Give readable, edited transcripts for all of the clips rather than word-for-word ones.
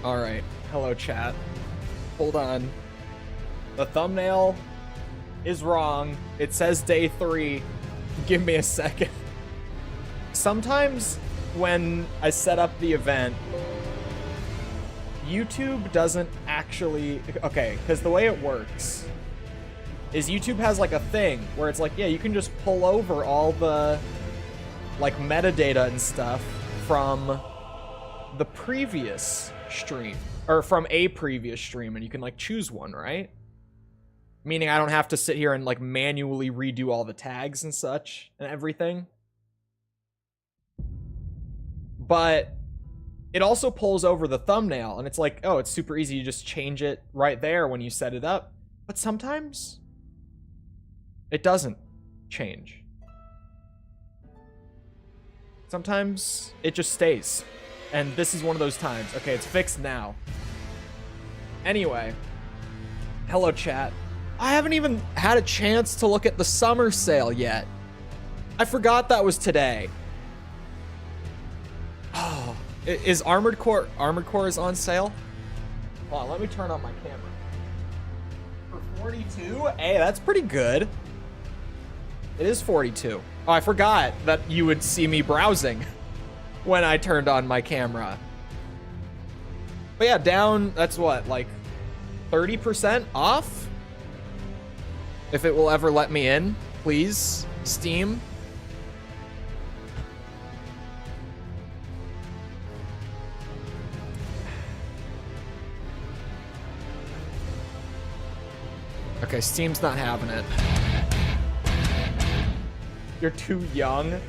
All right. Hello, chat. Hold on. The thumbnail is wrong. It says day 3. Give me a second. Sometimes when I set up the event, YouTube doesn't actually... Okay, because the way it works is YouTube has like a thing where it's like, yeah, you can just pull over all the like metadata and stuff from the previous stream, or from a previous stream, and you can like choose one, right? Meaning I don't have to sit here and like manually redo all the tags and such and everything. But it also pulls over the thumbnail, and it's like, oh, it's super easy. You just change it right there when you set it up. But sometimes it doesn't change. Sometimes it just stays. And this is one of those times. Okay, it's fixed now. Anyway. Hello, chat. I haven't even had a chance to look at the summer sale yet. I forgot that was today. Oh, is Armored Core is on sale? Hold on, let me turn on my camera. For 42? Hey, that's pretty good. It is 42. Oh, I forgot that you would see me browsing when I turned on my camera. But yeah, down, that's what, like 30% off? If it will ever let me in, please, Steam. Okay, Steam's not having it. You're too young.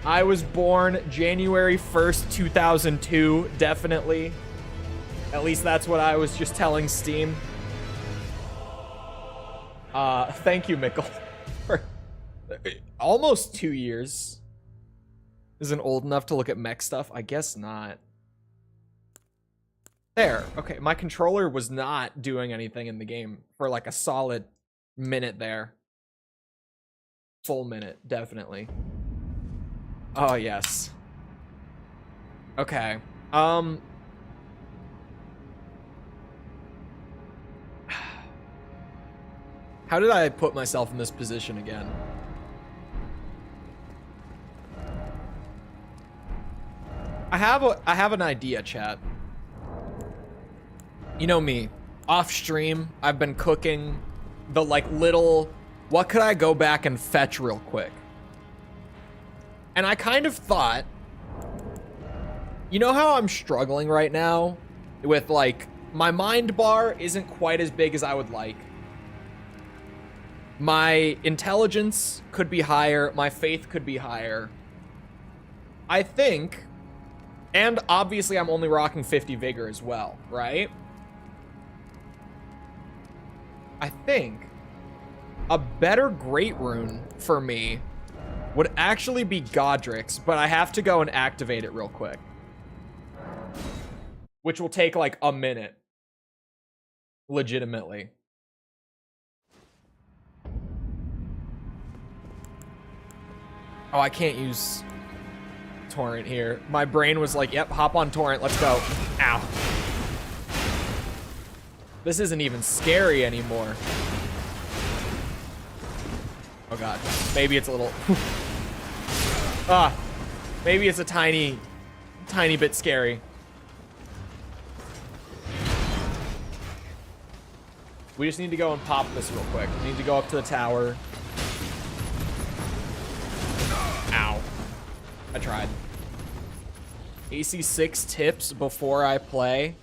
I was born January 1st, 2002, definitely. At least that's what I was just telling Steam. Thank you, Mickle. For almost 2 years. Isn't old enough to look at mech stuff? I guess not. There. Okay, my controller was not doing anything in the game for like a solid minute there. Full minute, definitely. Oh, yes. Okay. How did I put myself in this position again? I have an idea, chat. You know me, off stream, I've been cooking the like little, what could I go back and fetch real quick? And I kind of thought, you know how I'm struggling right now with like, my mind bar isn't quite as big as I would like. My intelligence could be higher, my faith could be higher. I think, and obviously I'm only rocking 50 vigor as well, right? I think a better great rune for me would actually be Godric's, but I have to go and activate it real quick. Which will take like a minute. Legitimately. Oh, I can't use torrent here. My brain was like, yep, hop on torrent, let's go. Ow. This isn't even scary anymore. Oh god, maybe it's a little... maybe it's a tiny bit scary. We just need to go and pop this real quick. We need to go up to the tower. Ow. I tried. AC6 tips before I play.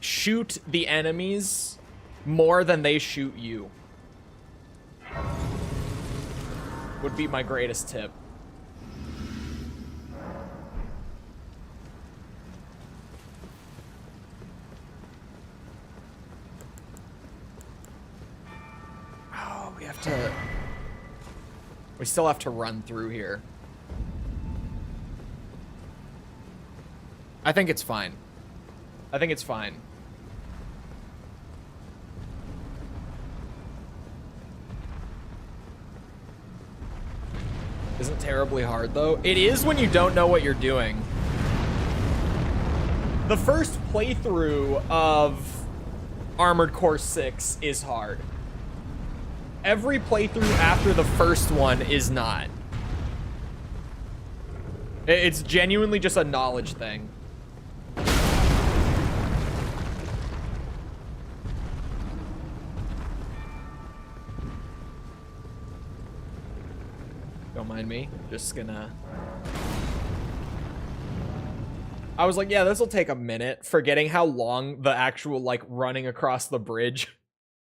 Shoot the enemies more than they shoot you. Would be my greatest tip. Oh, we have to... We still have to run through here. I think it's fine. I think it's fine. Isn't terribly hard, though. It is when you don't know what you're doing. The first playthrough of Armored Core 6 is hard. Every playthrough after the first one is not. It's genuinely just a knowledge thing. Don't mind me. Just gonna... I was like, yeah, this will take a minute, forgetting how long the actual, like, running across the bridge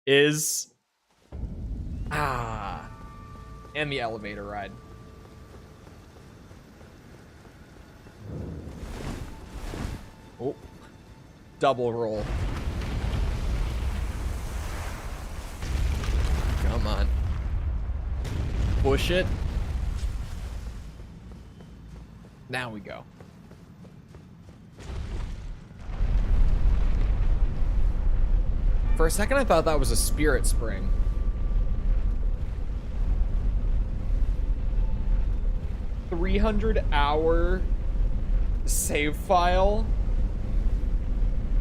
is. Ah. And the elevator ride. Oh. Double roll. Come on. Push it. Now we go. For a second, I thought that was a spirit spring. $300-hour save file.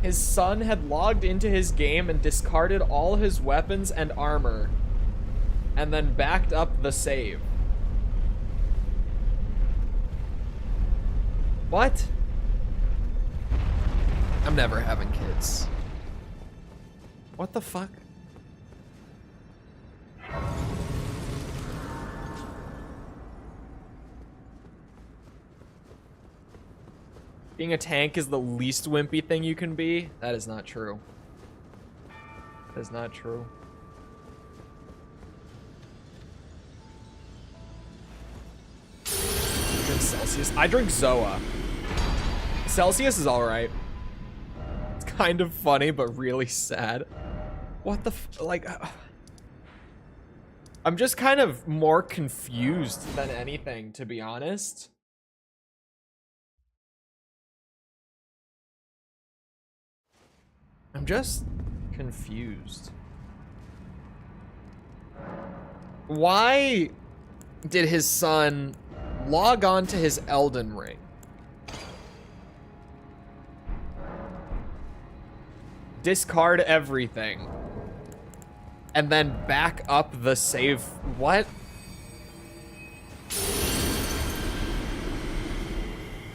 His son had logged into his game and discarded all his weapons and armor, and then backed up the save. What? I'm never having kids. What the fuck? Being a tank is the least wimpy thing you can be? That is not true. That is not true. I drink Celsius. I drink Zoa. Celsius is alright. It's kind of funny, but really sad. What the like... I'm just kind of more confused than anything, to be honest. I'm just confused. Why did his son log on to his Elden Ring? Discard everything. And then back up the save. What?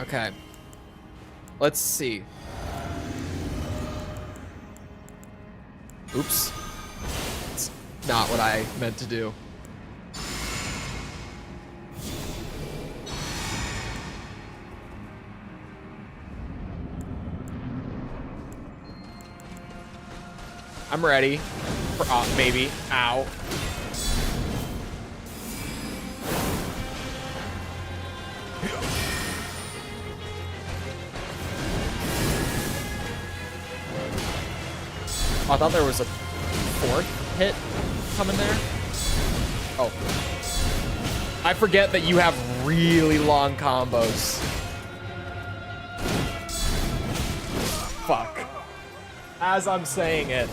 Okay. Let's see. Oops. It's not what I meant to do. I'm ready. For, maybe. Ow. Oh, I thought there was a fourth hit coming there. Oh. I forget that you have really long combos. Fuck. As I'm saying it.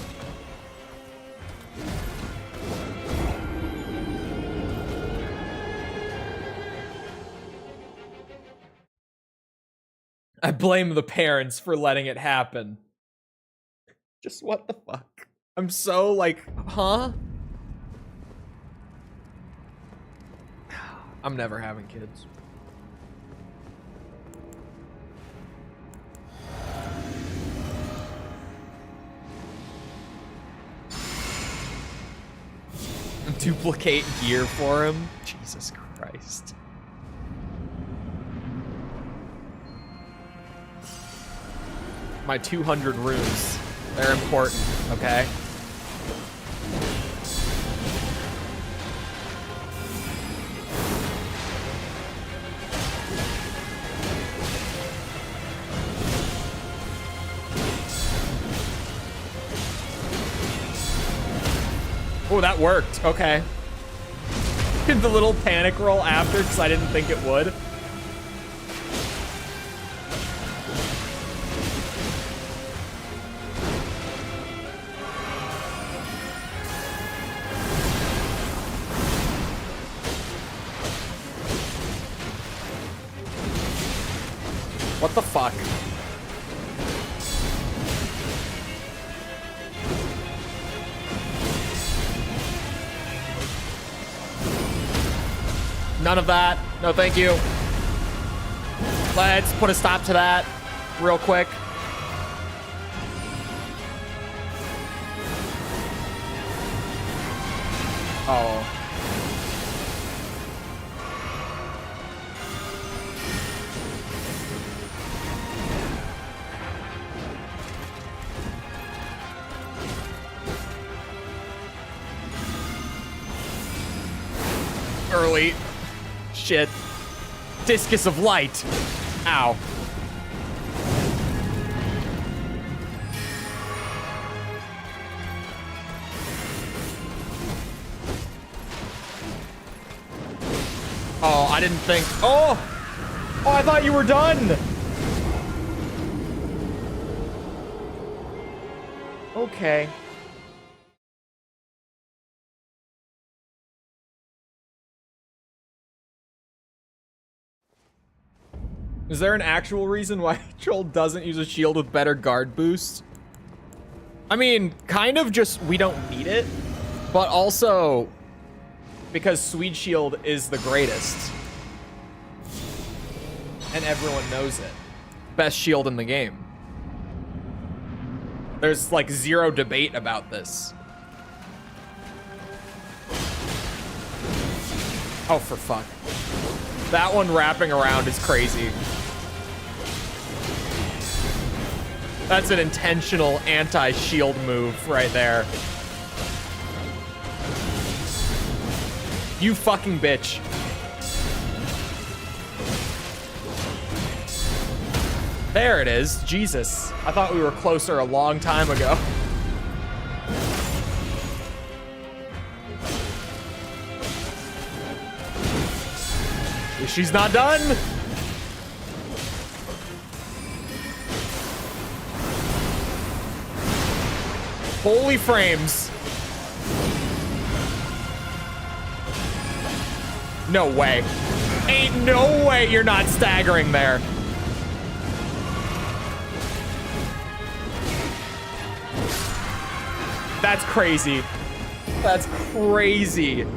I blame the parents for letting it happen. Just what the fuck? I'm so like, huh? I'm never having kids. Duplicate gear for him? Jesus Christ. My 200 runes. They're important, okay? Oh, that worked. Okay. The little panic roll after, because I didn't think it would. What the fuck? None of that. No, thank you. Let's put a stop to that real quick. Oh. Early. Shit. Discus of light. Ow. Oh, I didn't think. Oh! Oh, I thought you were done. Okay. Is there an actual reason why Chole doesn't use a shield with better guard boost? I mean, kind of just we don't need it, but also because Swede Shield is the greatest. And everyone knows it. Best shield in the game. There's like zero debate about this. Oh, for fuck. That one wrapping around is crazy. That's an intentional anti-shield move right there. You fucking bitch. There it is. Jesus. I thought we were closer a long time ago. She's not done. Holy frames. No way. Ain't no way you're not staggering there. That's crazy. That's crazy.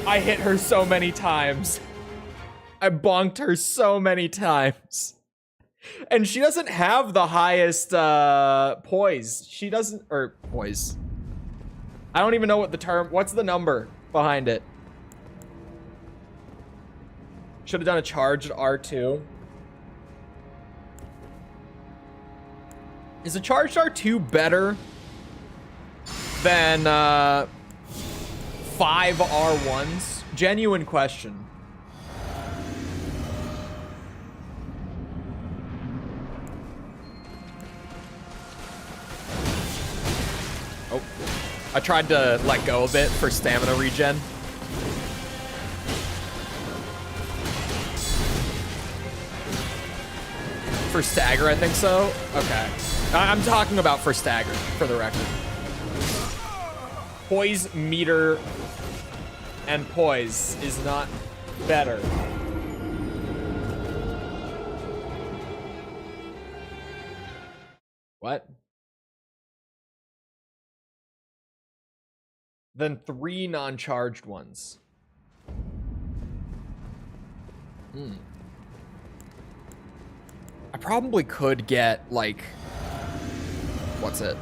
I hit her so many times. I bonked her so many times. And she doesn't have the highest poise. She doesn't, or poise. I don't even know what the term, what's the number behind it? Should have done a charge at R2. Is a charged R2 better than 5 R1s? Genuine question. Oh, I tried to let go a bit for stamina regen. For stagger, I think so. Okay. I'm talking about for stagger, for the record. Poise meter and poise is not better. What? Then 3 non-charged ones. I probably could get, like, what's it?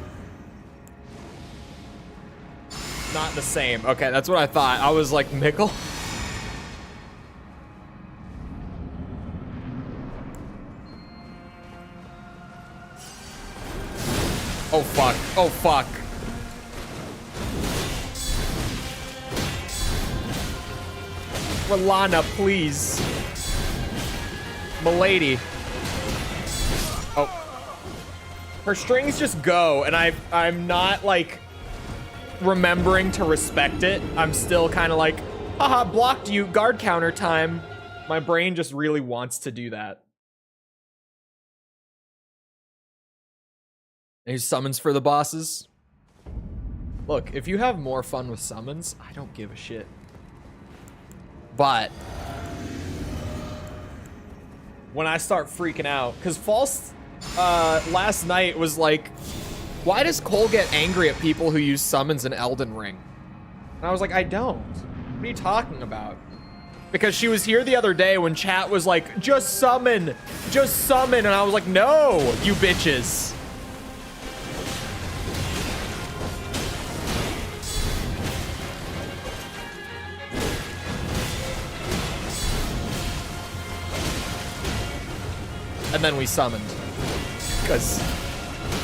Not the same. Okay, that's what I thought. I was like, Mickle? Oh, fuck. Oh, fuck. Rolana, please. Milady. Oh. Her strings just go, and I'm not, like, remembering to respect it. I'm still kind of like, haha, blocked you, guard counter time. My brain just really wants to do that. Any summons for the bosses? Look, if you have more fun with summons, I don't give a shit. But when I start freaking out, because False last night was like, why does Chole get angry at people who use summons in Elden Ring? And I was like, I don't. What are you talking about? Because she was here the other day when chat was like, just summon, and I was like, no, you bitches. And then we summoned. Because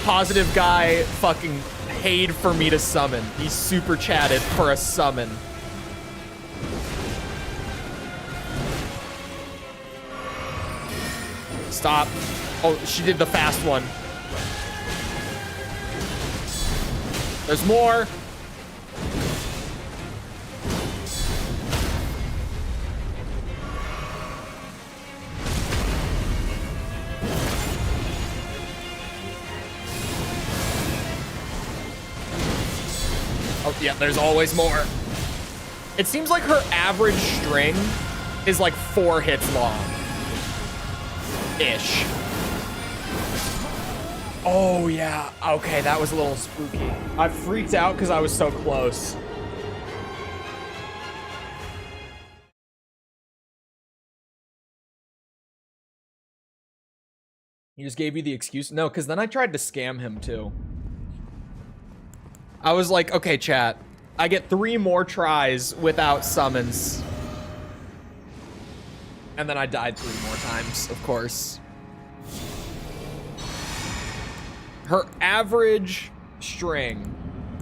positive guy fucking paid for me to summon. He super chatted for a summon. Stop. Oh, she did the fast one. There's more. Oh, yeah, there's always more. It seems like her average string is like 4 hits long. Ish. Oh, yeah. Okay, that was a little spooky. I freaked out because I was so close. He just gave you the excuse? No, because then I tried to scam him too. I was like, okay, chat. I get 3 more tries without summons. And then I died 3 more times, of course. Her average string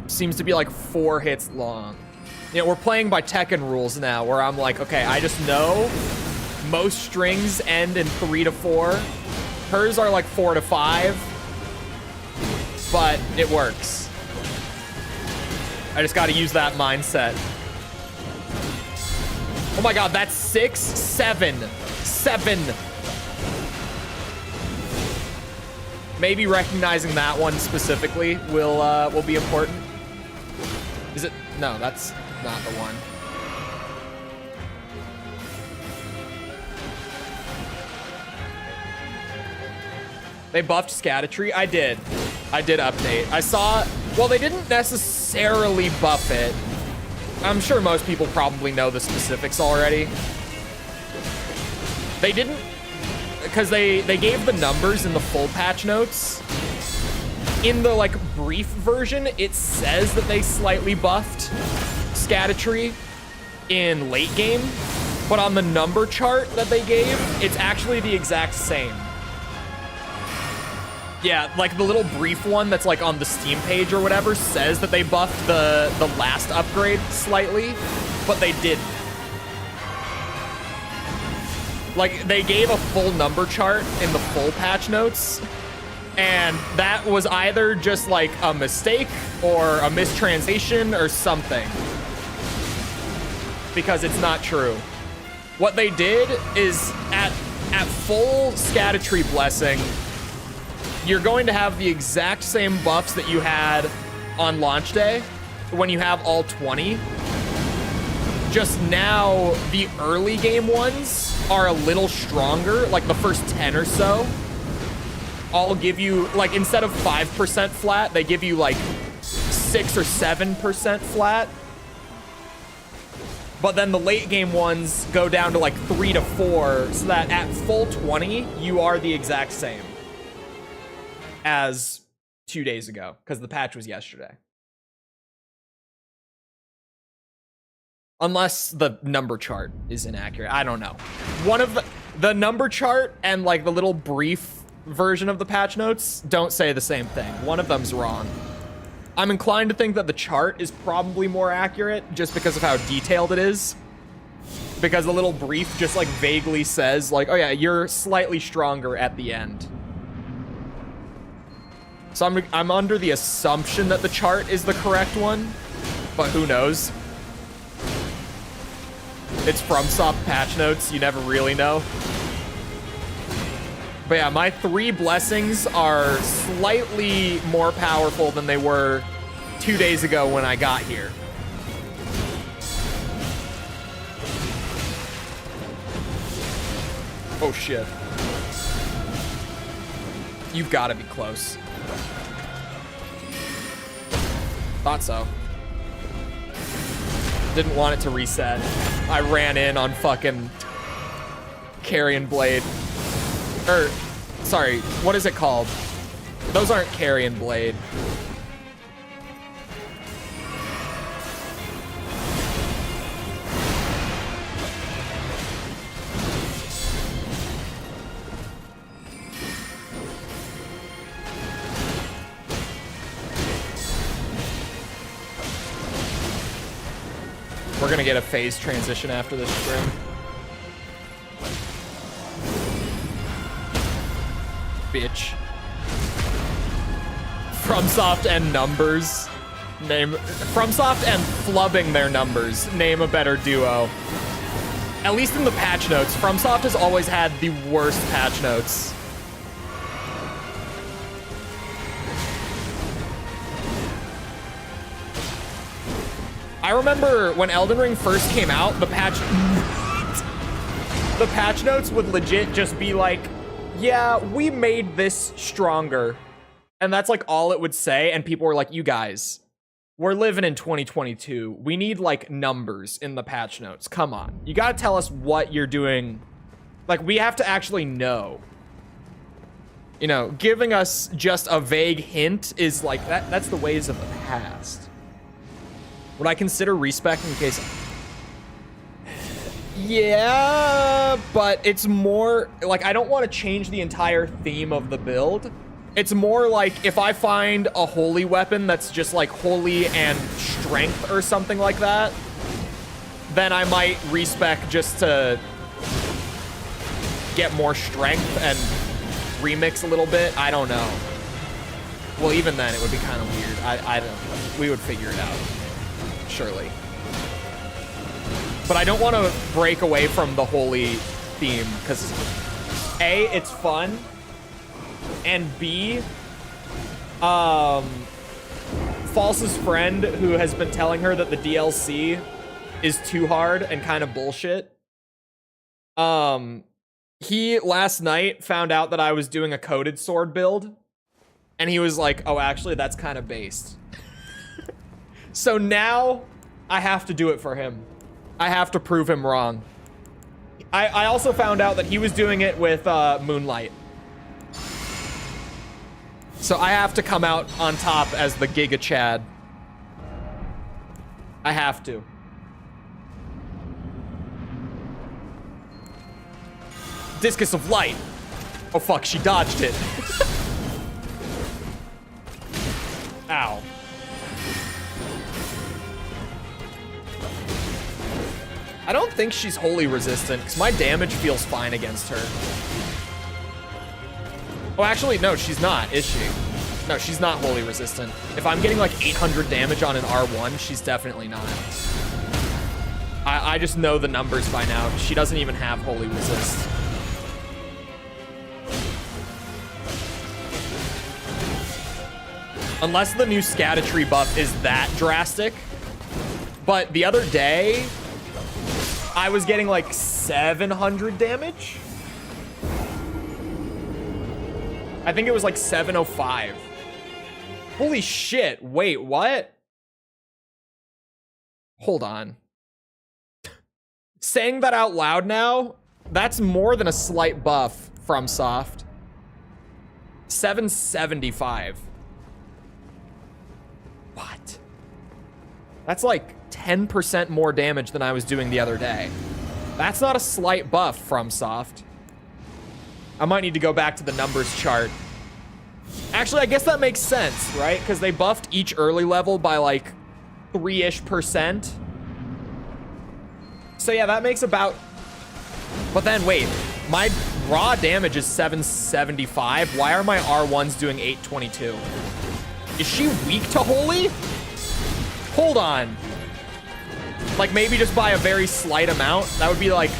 seems to be like 4 hits long. You know, we're playing by Tekken rules now, where I'm like, okay, I just know most strings end in 3 to 4. Hers are like 4 to 5, but it works. I just got to use that mindset. Oh my god, that's 6, 7. Maybe recognizing that one specifically will be important. Is it? No, that's not the one. They buffed Scattatree? I did update. I saw, well, they didn't necessarily buff it. I'm sure most people probably know the specifics already. They didn't, because they gave the numbers in the full patch notes. In the like brief version, it says that they slightly buffed Scattatree in late game, but on the number chart that they gave, it's actually the exact same. Yeah, like the little brief one that's like on the Steam page or whatever says that they buffed the last upgrade slightly, but they didn't. Like, they gave a full number chart in the full patch notes, and that was either just like a mistake or a mistranslation or something. Because it's not true. What they did is at full Scattatree Blessing, you're going to have the exact same buffs that you had on launch day when you have all 20. Just now, the early game ones are a little stronger, like the first 10 or so. I'll give you, like, instead of 5% flat, they give you like 6 or 7% flat. But then the late game ones go down to like 3 to 4, so that at full 20, you are the exact same as 2 days ago, because the patch was yesterday. Unless the number chart is inaccurate. I don't know. One of the number chart and like the little brief version of the patch notes don't say the same thing. One of them's wrong. I'm inclined to think that the chart is probably more accurate just because of how detailed it is. Because the little brief just like vaguely says like, oh yeah, you're slightly stronger at the end. So I'm under the assumption that the chart is the correct one, but who knows? It's FromSoft patch notes, you never really know. But yeah, my 3 blessings are slightly more powerful than they were 2 days ago when I got here. Oh shit. You've got to be close. Thought so. Didn't want it to reset. I ran in on fucking Carrion Blade. Or, sorry, what is it called? Those aren't Carrion Blade. We're gonna get a phase transition after this stream. Bitch. FromSoft and numbers. FromSoft and flubbing their numbers. Name a better duo. At least in the patch notes, FromSoft has always had the worst patch notes. I remember when Elden Ring first came out, the patch notes would legit just be like, yeah, we made this stronger. And that's like all it would say. And people were like, you guys, we're living in 2022. We need like numbers in the patch notes. Come on. You got to tell us what you're doing. Like, we have to actually know. You know, giving us just a vague hint is like, that's the ways of the past. Would I consider respec in case... Yeah, but it's more... Like, I don't want to change the entire theme of the build. It's more like if I find a holy weapon that's just like holy and strength or something like that, then I might respec just to get more strength and remix a little bit. I don't know. Well, even then, it would be kind of weird. I don't know. We would figure it out. Surely. But I don't want to break away from the holy theme because A, it's fun, and B, False's friend who has been telling her that the DLC is too hard and kind of bullshit. He last night found out that I was doing a coded sword build, and he was like, "Oh, actually, that's kind of based." So now I have to do it for him. I have to prove him wrong. I also found out that he was doing it with Moonlight. So I have to come out on top as the Giga Chad. I have to. Discus of Light. Oh fuck, she dodged it. Ow. I don't think she's wholly resistant, because my damage feels fine against her. Oh, actually, no, she's not, is she? No, she's not wholly resistant. If I'm getting like 800 damage on an R1, she's definitely not. I just know the numbers by now. She doesn't even have wholly resist. Unless the new Scadutree buff is that drastic. But the other day, I was getting like 700 damage. I think it was like 705. Holy shit. Wait, what? Hold on. Saying that out loud now, that's more than a slight buff from Soft. 775. What? That's like 10% more damage than I was doing the other day. That's not a slight buff from Soft. I might need to go back to the numbers chart. Actually, I guess that makes sense, right? Because they buffed each early level by like 3-ish%. So yeah, that makes about... But then wait, my raw damage is 775. Why are my R1s doing 822? Is she weak to holy? Hold on. Like maybe just by a very slight amount. That would be like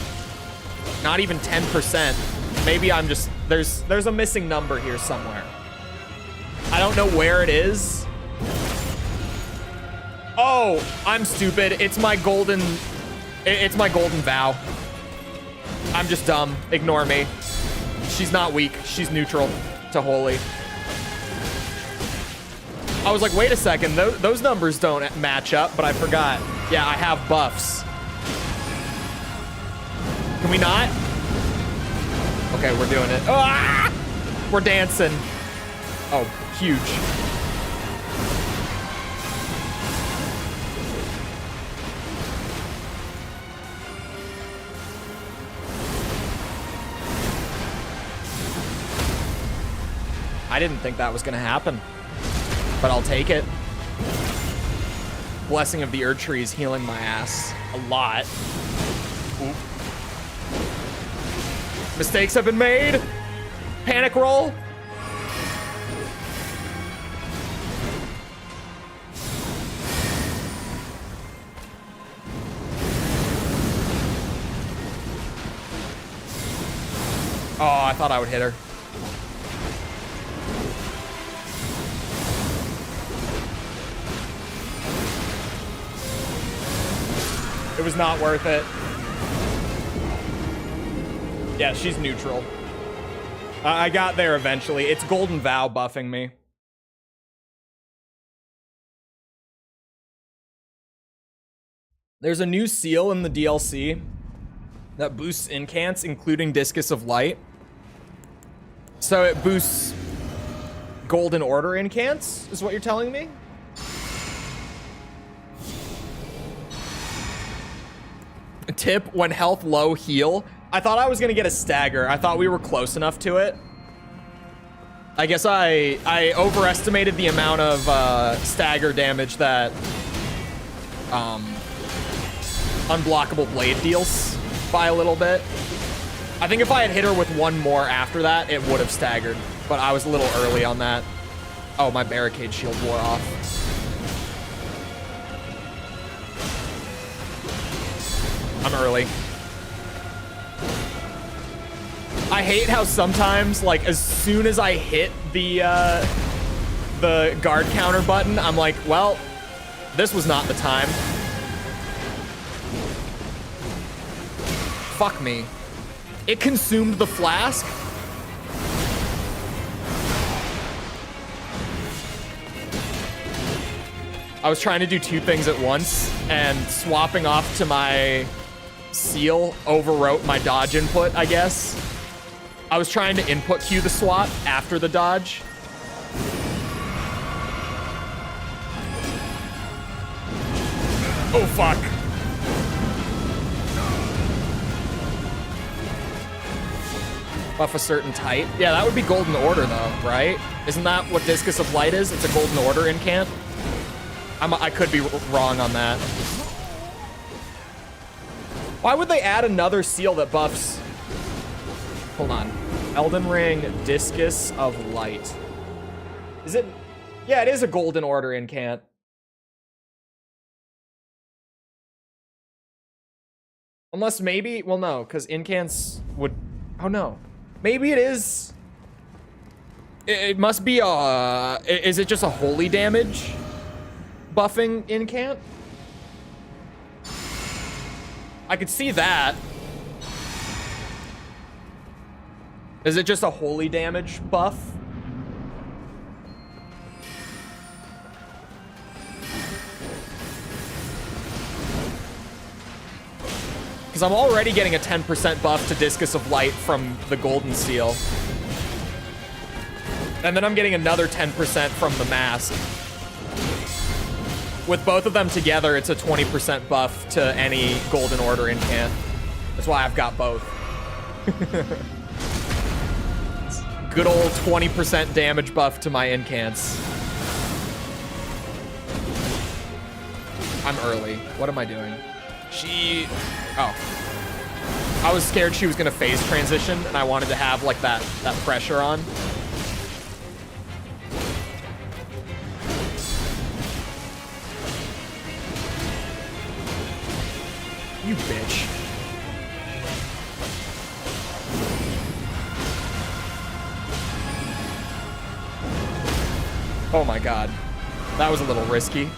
not even 10%. Maybe I'm just, there's a missing number here somewhere. I don't know where it is. Oh, I'm stupid. It's my golden vow. I'm just dumb. Ignore me. She's not weak. She's neutral to holy. I was like, wait a second. Those numbers don't match up, but I forgot. Yeah, I have buffs. Can we not? Okay, we're doing it. Ah! We're dancing. Oh, huge. I didn't think that was gonna happen, but I'll take it. Blessing of the Erdtree is healing my ass a lot. Oop. Mistakes have been made. Panic roll. Oh, I thought I would hit her. It was not worth it. Yeah, she's neutral. I got there eventually. It's Golden Vow buffing me. There's a new seal in the DLC that boosts incants, including Discus of Light. So it boosts Golden Order incants, is what you're telling me? Tip, when health low, heal. I thought I was gonna get a stagger. I thought we were close enough to it. I guess I overestimated the amount of stagger damage that Unblockable Blade deals by a little bit. I think if I had hit her with one more after that, it would have staggered. But I was a little early on that. Oh, my barricade shield wore off. I'm early. I hate how sometimes, like, as soon as I hit the guard counter button, I'm like, well, this was not the time. Fuck me. It consumed the flask. I was trying to do two things at once, and swapping off to my seal overwrote my dodge input, I guess. I was trying to input queue the swap after the dodge. Oh, fuck. Buff a certain type. Yeah, that would be Golden Order, though, right? Isn't that what Discus of Light is? It's a Golden Order incant? I could be wrong on that. Why would they add another seal that buffs? Hold on. Elden Ring, Discus of Light. Is it? Yeah, it is a Golden Order incant. Unless maybe, well, no, because incants would, oh no. Maybe it is. It must be, is it just a holy damage buffing incant? I could see that. Is it just a holy damage buff? Because I'm already getting a 10% buff to Discus of Light from the Golden Seal. And then I'm getting another 10% from the Mask. With both of them together, it's a 20% buff to any Golden Order incant. That's why I've got both. Good old 20% damage buff to my incants. I'm early. What am I doing? Oh. I was scared she was gonna phase transition, and I wanted to have, like, that pressure on. You bitch. Oh my god. That was a little risky.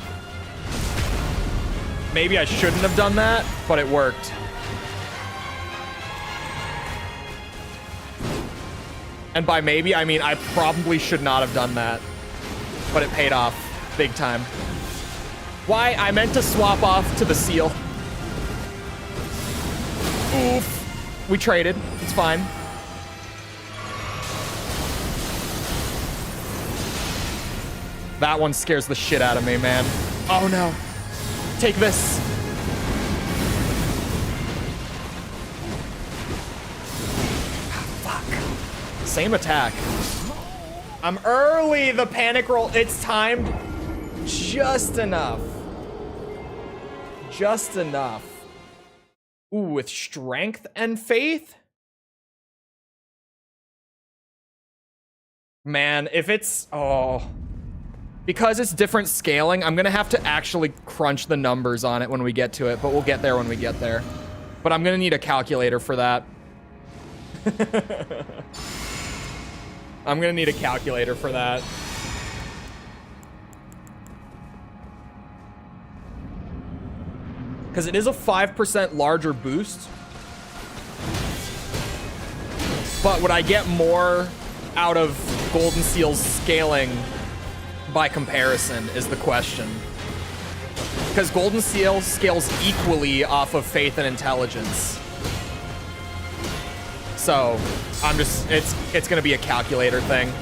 Maybe I shouldn't have done that, but it worked. And by maybe, I mean I probably should not have done that. But it paid off big time. Why? I meant to swap off to the seal. Oof. We traded. It's fine. That one scares the shit out of me, man. Oh no. Take this. Fuck. Same attack. I'm early. The panic roll. It's timed just enough. Just enough. Ooh, with strength and faith? Man, if it's... Oh. Because it's different scaling, I'm gonna have to actually crunch the numbers on it when we get to it, but we'll get there when we get there. But I'm gonna need a calculator for that. I'm gonna need a calculator for that. Because it is a 5% larger boost. But would I get more out of Golden Seal's scaling by comparison is the question. Because Golden Seal scales equally off of faith and intelligence. So, I'm just, it's gonna be a calculator thing.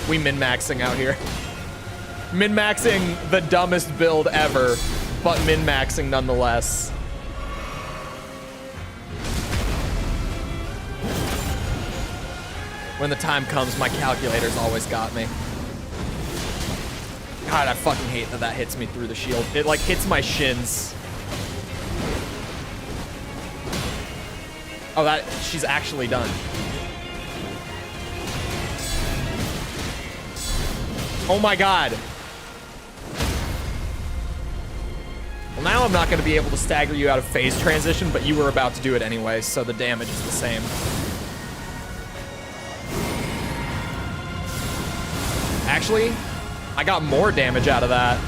We min-maxing out here. Min-maxing the dumbest build ever, but min-maxing nonetheless. When the time comes, my calculator's always got me. God, I fucking hate that that hits me through the shield. It like hits my shins. Oh, that, she's actually done. Oh my God. Well, now I'm not going to be able to stagger you out of phase transition, but you were about to do it anyway, so the damage is the same. Actually, I got more damage out of that.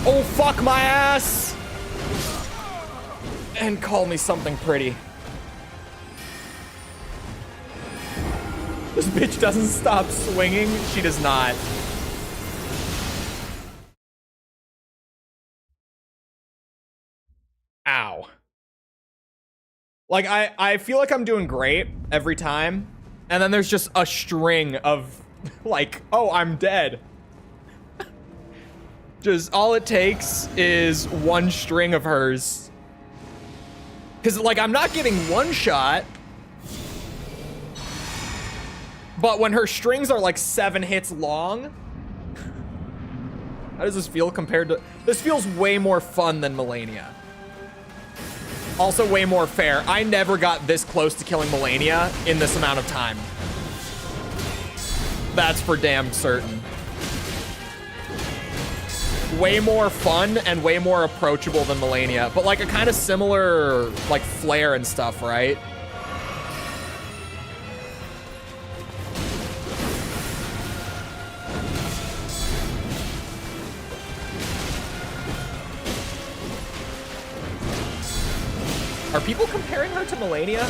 Oh, fuck my ass! And call me something pretty. This bitch doesn't stop swinging. She does not. Ow. Like, I feel like I'm doing great every time. And then there's just a string of, like, oh, I'm dead. Just all it takes is one string of hers. Because, like, I'm not getting one shot. But when her strings are, like, 7 hits long. How does this feel compared to... This feels way more fun than Melania. Also way more fair. I never got this close to killing Melania in this amount of time. That's for damn certain. Way more fun and way more approachable than Melania, but like a kind of similar like flair and stuff, right? Are people comparing her to Melania?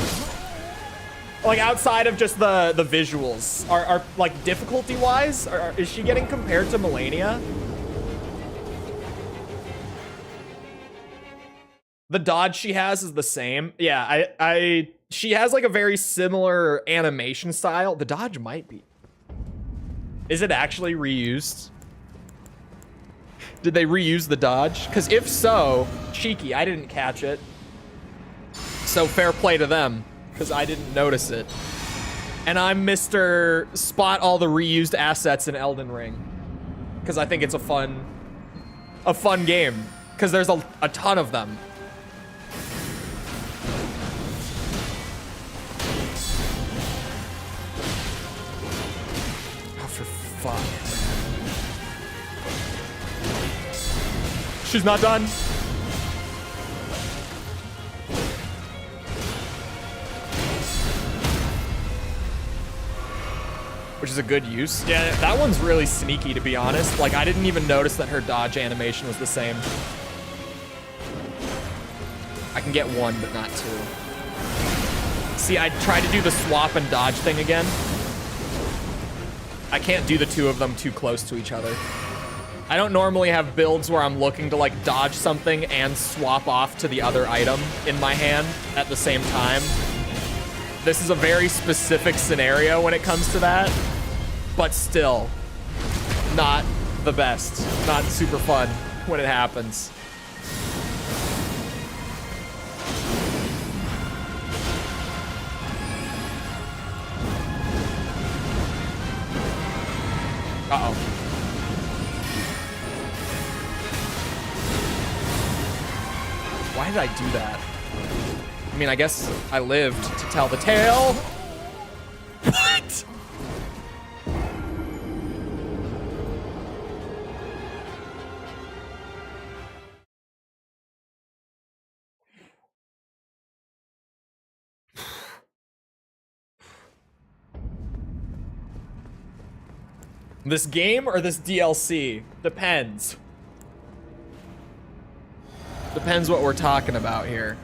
Like outside of just the visuals, are like difficulty wise, is she getting compared to Melania? The dodge she has is the same. Yeah, she has like a very similar animation style. The dodge might be. Is it actually reused? Did they reuse the dodge? Because if so, cheeky, I didn't catch it. So fair play to them, because I didn't notice it. And I'm Mr. Spot all the reused assets in Elden Ring. Because I think it's a fun game. Because there's a ton of them. Oh, for fuck. She's not done. Which is a good use. Yeah, that one's really sneaky, to be honest. Like, I didn't even notice that her dodge animation was the same. I can get one, but not two. See, I tried to do the swap and dodge thing again. I can't do the two of them too close to each other. I don't normally have builds where I'm looking to like dodge something and swap off to the other item in my hand at the same time. This is a very specific scenario when it comes to that, but still not the best. Not super fun when it happens. Uh-oh. Why did I do that? I mean, I guess I lived to tell the tale. What? This game or this DLC? Depends. Depends what we're talking about here.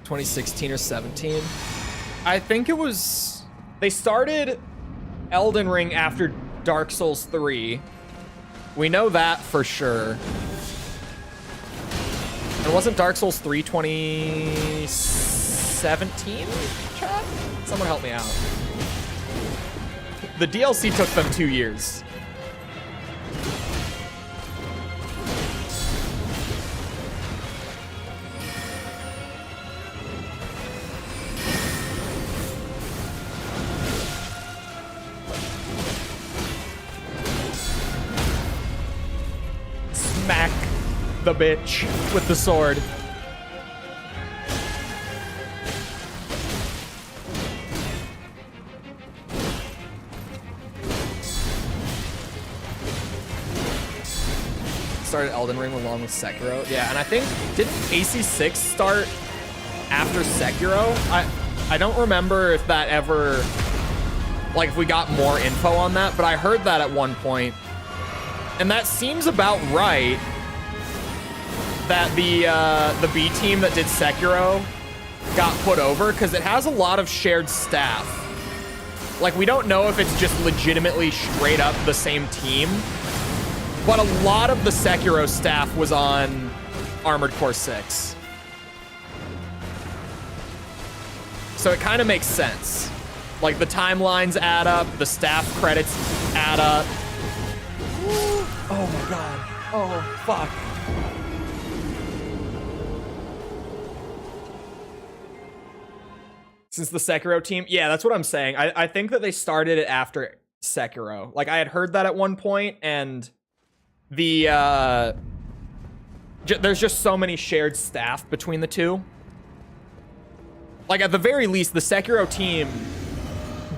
(2016 or 17? I think it was... They started Elden Ring after Dark Souls 3. We know that for sure. And wasn't Dark Souls 3 2017? Chat? Someone help me out. The DLC took them 2 years. Smack the bitch with the sword. Started Elden Ring along with Sekiro. Yeah, and I think, didn't AC6 start after Sekiro? I don't remember if that ever, like if we got more info on that, but I heard that at one point. And that seems about right, that the B team that did Sekiro got put over, because it has a lot of shared staff. Like, we don't know if it's just legitimately straight up the same team, but a lot of the Sekiro staff was on Armored Core 6. So it kind of makes sense. Like, the timelines add up, the staff credits add up. Oh my god. Oh, fuck. Since the Sekiro team? Yeah, that's what I'm saying. I think that they started it after Sekiro. Like, I had heard that at one point, and the there's just so many shared staff between the two. Like, at the very least, the Sekiro team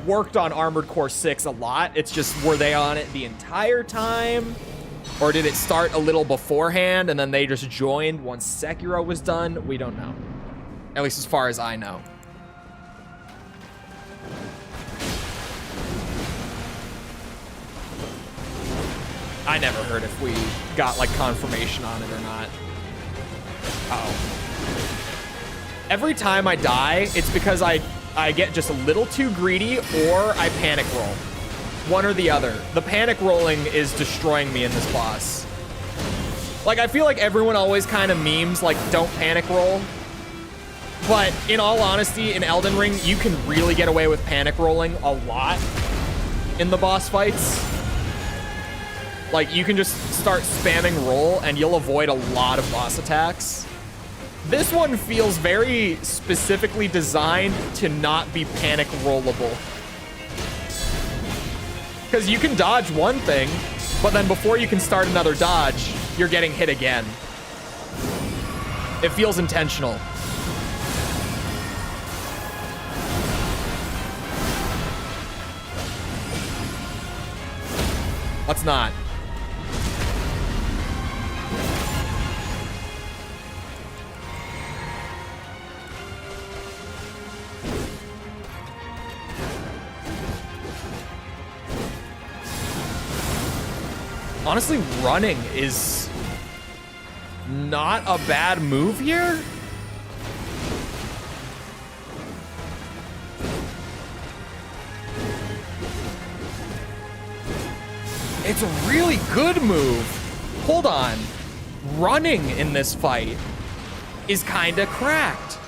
worked on Armored Core 6 a lot. It's just, were they on it the entire time? Or did it start a little beforehand and then they just joined once Sekiro was done? We don't know. At least as far as I know. I never heard if we got, like, confirmation on it or not. Uh-oh. Every time I die, it's because I get just a little too greedy or I panic roll. One or the other. The panic rolling is destroying me in this boss. Like, I feel like everyone always kind of memes, like, don't panic roll. But in all honesty, in Elden Ring, you can really get away with panic rolling a lot in the boss fights. Like, you can just start spamming roll and you'll avoid a lot of boss attacks. This one feels very specifically designed to not be panic rollable. Because you can dodge one thing, but then before you can start another dodge, you're getting hit again. It feels intentional. Let's not. Honestly, running is not a bad move here. It's a really good move. Hold on. Running in this fight is kind of cracked.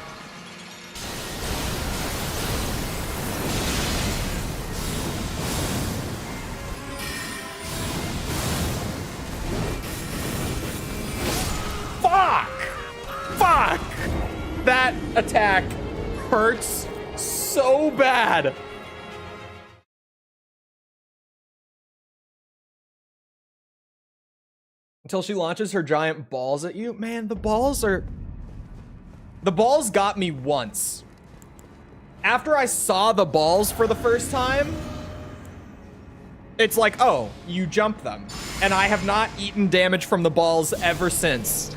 Fuck! That attack hurts so bad. Until she launches her giant balls at you. Man, the balls got me once. After I saw the balls for the first time, it's like, oh, you jump them. And I have not eaten damage from the balls ever since.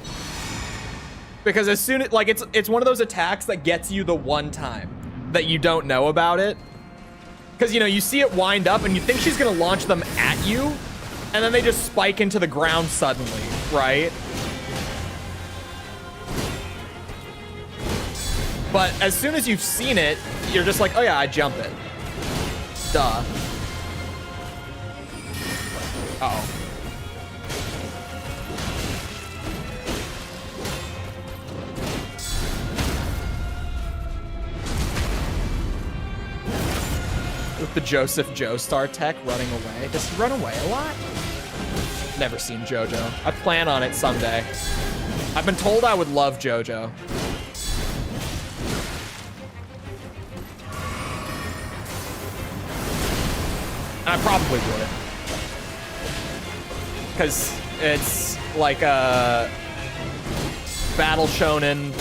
Because as soon as, like, it's one of those attacks that gets you the one time that you don't know about it. Because, you know, you see it wind up and you think she's gonna launch them at you, and then they just spike into the ground suddenly, right? But as soon as you've seen it, you're just like, oh yeah, I jump it. Duh. Uh-oh. With the Joseph Joestar tech running away. Does he run away a lot? Never seen JoJo. I plan on it someday. I've been told I would love JoJo. I probably would. Because it's like a battle shonen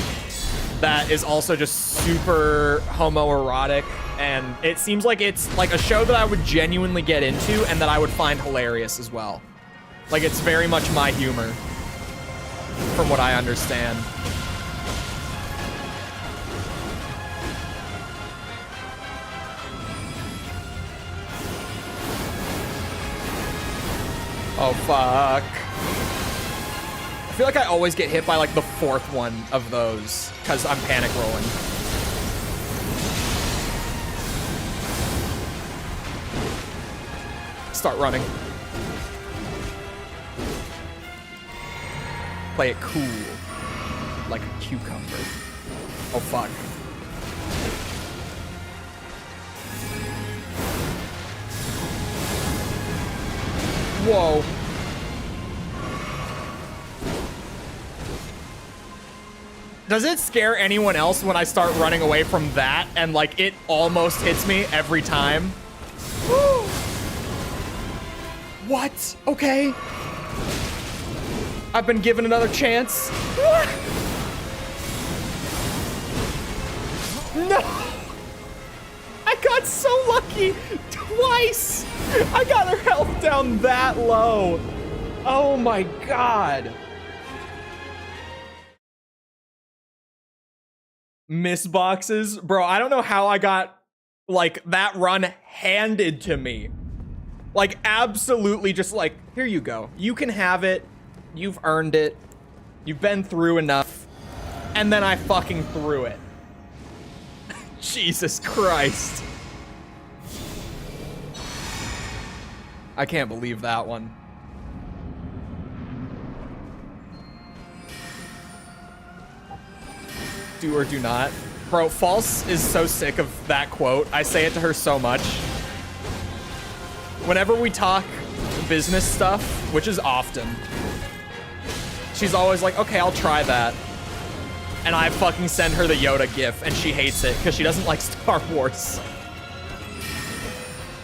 that is also just super homoerotic, and it seems like it's like a show that I would genuinely get into and that I would find hilarious as well. Like, it's very much my humor, from what I understand. Oh, fuck. I feel like I always get hit by, like, the fourth one of those, because I'm panic rolling. Start running. Play it cool. Like a cucumber. Oh, fuck. Whoa. Does it scare anyone else when I start running away from that and, like, it almost hits me every time? What? Okay. I've been given another chance. No! I got so lucky twice! I got her health down that low. Oh my god. Miss boxes? Bro, I don't know how I got, like, that run handed to me. Like, absolutely just like, here you go. You can have it. You've earned it. You've been through enough. And then I fucking threw it. Jesus Christ. I can't believe that one. Do or do not. Bro, False is so sick of that quote. I say it to her so much. Whenever we talk business stuff, which is often, she's always like, okay, I'll try that. And I fucking send her the Yoda gif, and she hates it because she doesn't like Star Wars.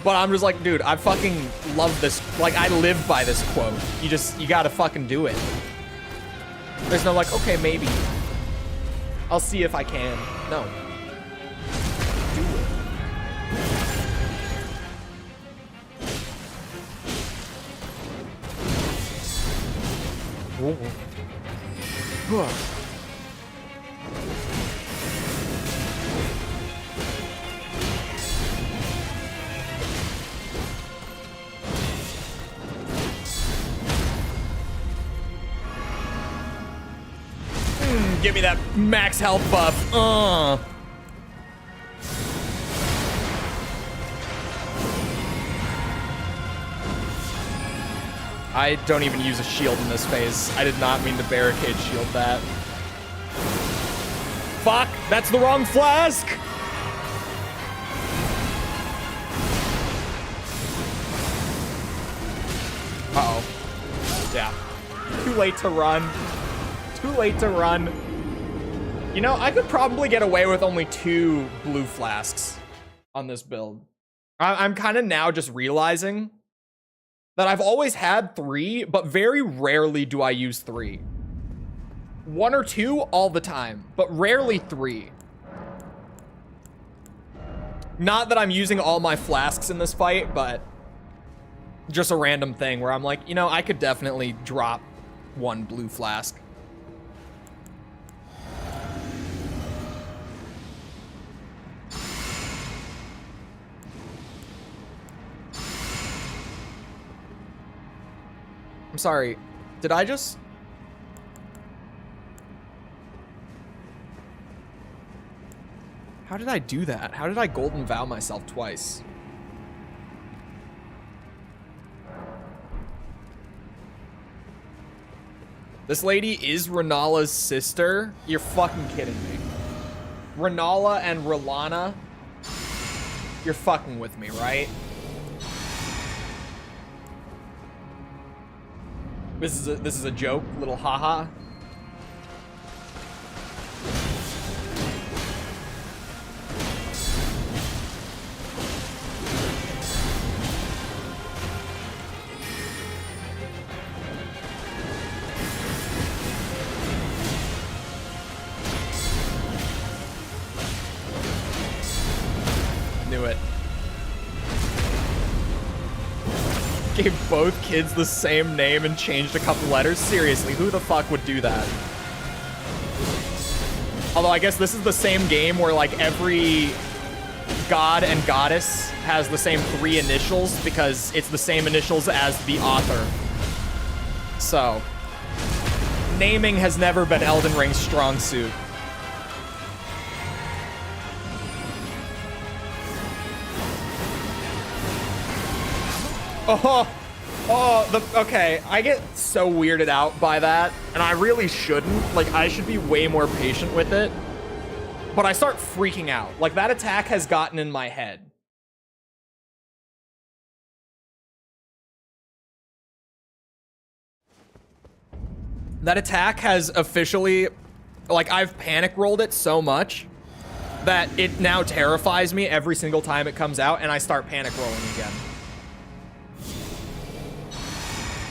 But I'm just like, dude, I fucking love this. Like, I live by this quote. You gotta fucking do it. There's no like, okay, maybe. I'll see if I can. No. Do it. Give me that max health buff. I don't even use a shield in this phase. I did not mean to barricade shield that. Fuck, that's the wrong flask! Uh-oh. Yeah. Too late to run. Too late to run. You know, I could probably get away with only 2 blue flasks on this build. I'm kind of now just realizing that I've always had 3, but very rarely do I use 3. 1 or 2 all the time, but rarely 3. Not that I'm using all my flasks in this fight, but just a random thing where I'm like, you know, I could definitely drop 1 blue flask. I'm sorry, did I just... How did I do that? How did I golden vow myself twice? This lady is Renala's sister? You're fucking kidding me. Renala and Rolana? You're fucking with me, right? This is a joke, little haha. Knew it. Gave both kids the same name and changed a couple letters? Seriously, who the fuck would do that? Although I guess this is the same game where like every god and goddess has the same 3 initials because it's the same initials as the author. So, naming has never been Elden Ring's strong suit. Okay, I get so weirded out by that, and I really shouldn't. Like, I should be way more patient with it. But I start freaking out. Like, that attack has gotten in my head. That attack has officially, like, I've panic rolled it so much that it now terrifies me every single time it comes out, and I start panic rolling again.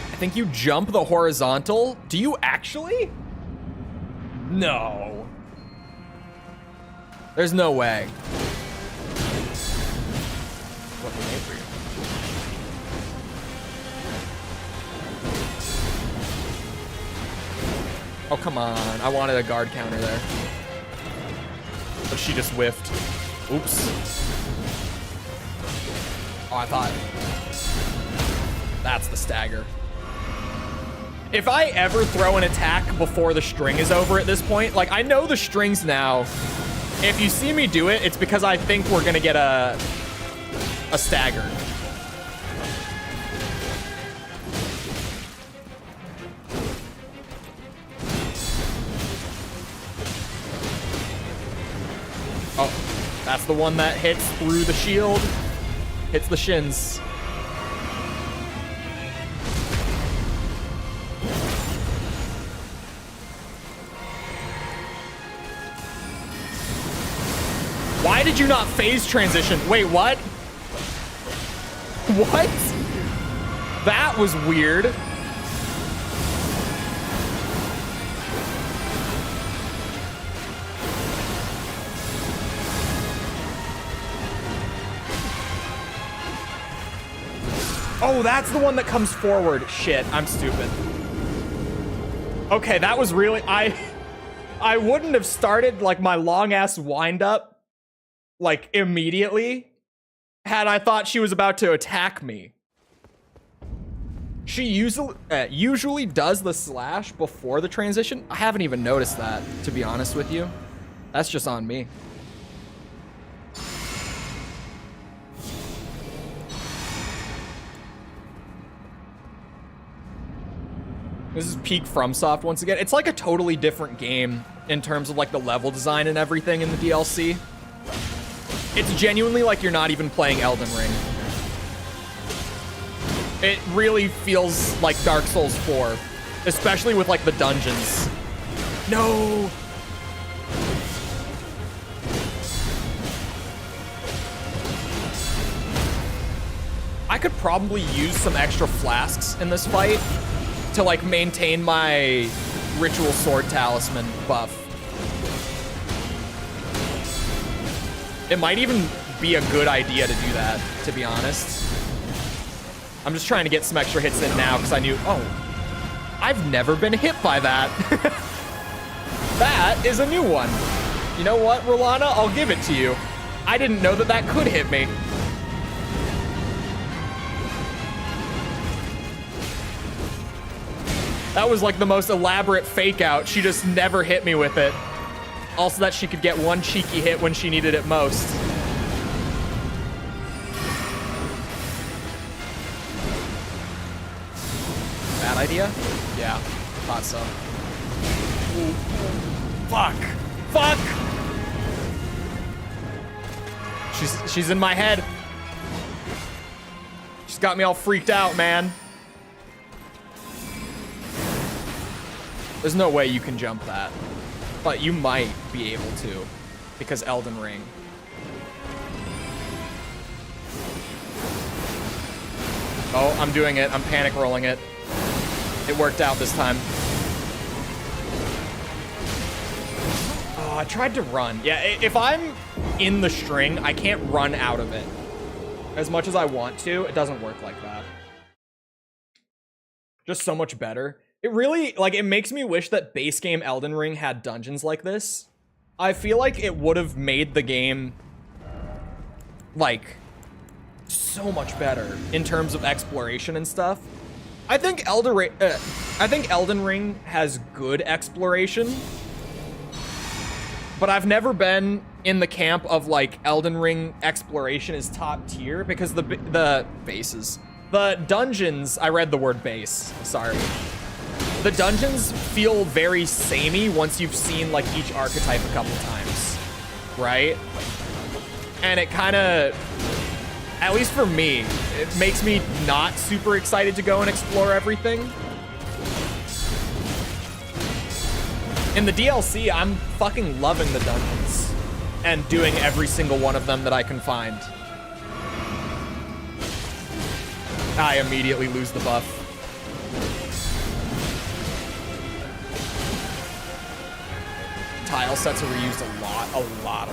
I think you jump the horizontal. Do you actually? No. There's no way. What can I for you? Oh, come on. I wanted a guard counter there. But she just whiffed. Oops. Oh, I thought. That's the stagger. If I ever throw an attack before the string is over at this point, like, I know the strings now. If you see me do it, it's because I think we're gonna get a stagger. Oh, that's the one that hits through the shield, hits the shins. Why did you not phase transition? Wait, what? What? That was weird. Oh, that's the one that comes forward. Shit, I'm stupid. Okay, that was really... I wouldn't have started, like, my long-ass wind-up like, immediately, had I thought she was about to attack me. She usually does the slash before the transition. I haven't even noticed that, to be honest with you. That's just on me. This is peak FromSoft once again. It's like a totally different game in terms of like the level design and everything in the DLC. It's genuinely like you're not even playing Elden Ring. It really feels like Dark Souls 4, especially with like the dungeons. No! I could probably use some extra flasks in this fight to like maintain my ritual sword talisman buff. It might even be a good idea to do that, to be honest. I'm just trying to get some extra hits in now because I knew, oh, I've never been hit by that. That is a new one. You know what, Rolana? I'll give it to you. I didn't know that that could hit me. That was like the most elaborate fake out. She just never hit me with it. Also that she could get one cheeky hit when she needed it most. Bad idea? Yeah, thought so. Ooh. Fuck! Fuck! She's in my head. She's got me all freaked out, man. There's no way you can jump that. But you might be able to, because Elden Ring. Oh, I'm doing it. I'm panic rolling it. It worked out this time. Oh, I tried to run. Yeah, if I'm in the string, I can't run out of it. As much as I want to, it doesn't work like that. Just so much better. It really, like, it makes me wish that base game Elden Ring had dungeons like this. I feel like it would have made the game, like, so much better in terms of exploration and stuff. I think Elden Ring has good exploration, but I've never been in the camp of, like, Elden Ring exploration is top tier because the dungeons, I read the word base, sorry. The dungeons feel very samey once you've seen like each archetype a couple times, right? And it kind of, at least for me, it makes me not super excited to go and explore everything. In the DLC, I'm fucking loving the dungeons and doing every single one of them that I can find. I immediately lose the buff. Tile sets are reused a lot.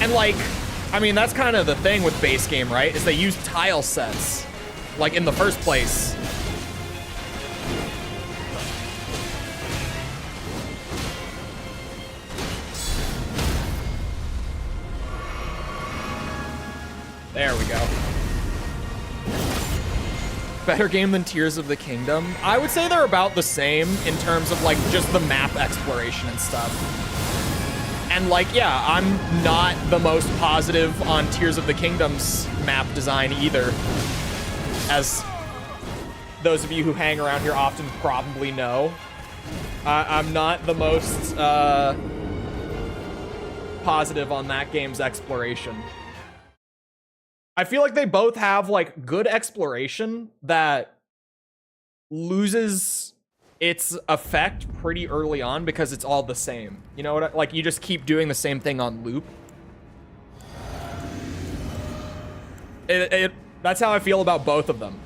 And like, I mean, that's kind of the thing with base game, right? Is they use tile sets, like in the first place. There we go. Better game than Tears of the Kingdom? I would say they're about the same in terms of like just the map exploration and stuff. And like, yeah, I'm not the most positive on Tears of the Kingdom's map design either. As those of you who hang around here often probably know. I'm not the most positive on that game's exploration. I feel like they both have like good exploration that loses its effect pretty early on because it's all the same. You know what? Like you just keep doing the same thing on loop. That's how I feel about both of them.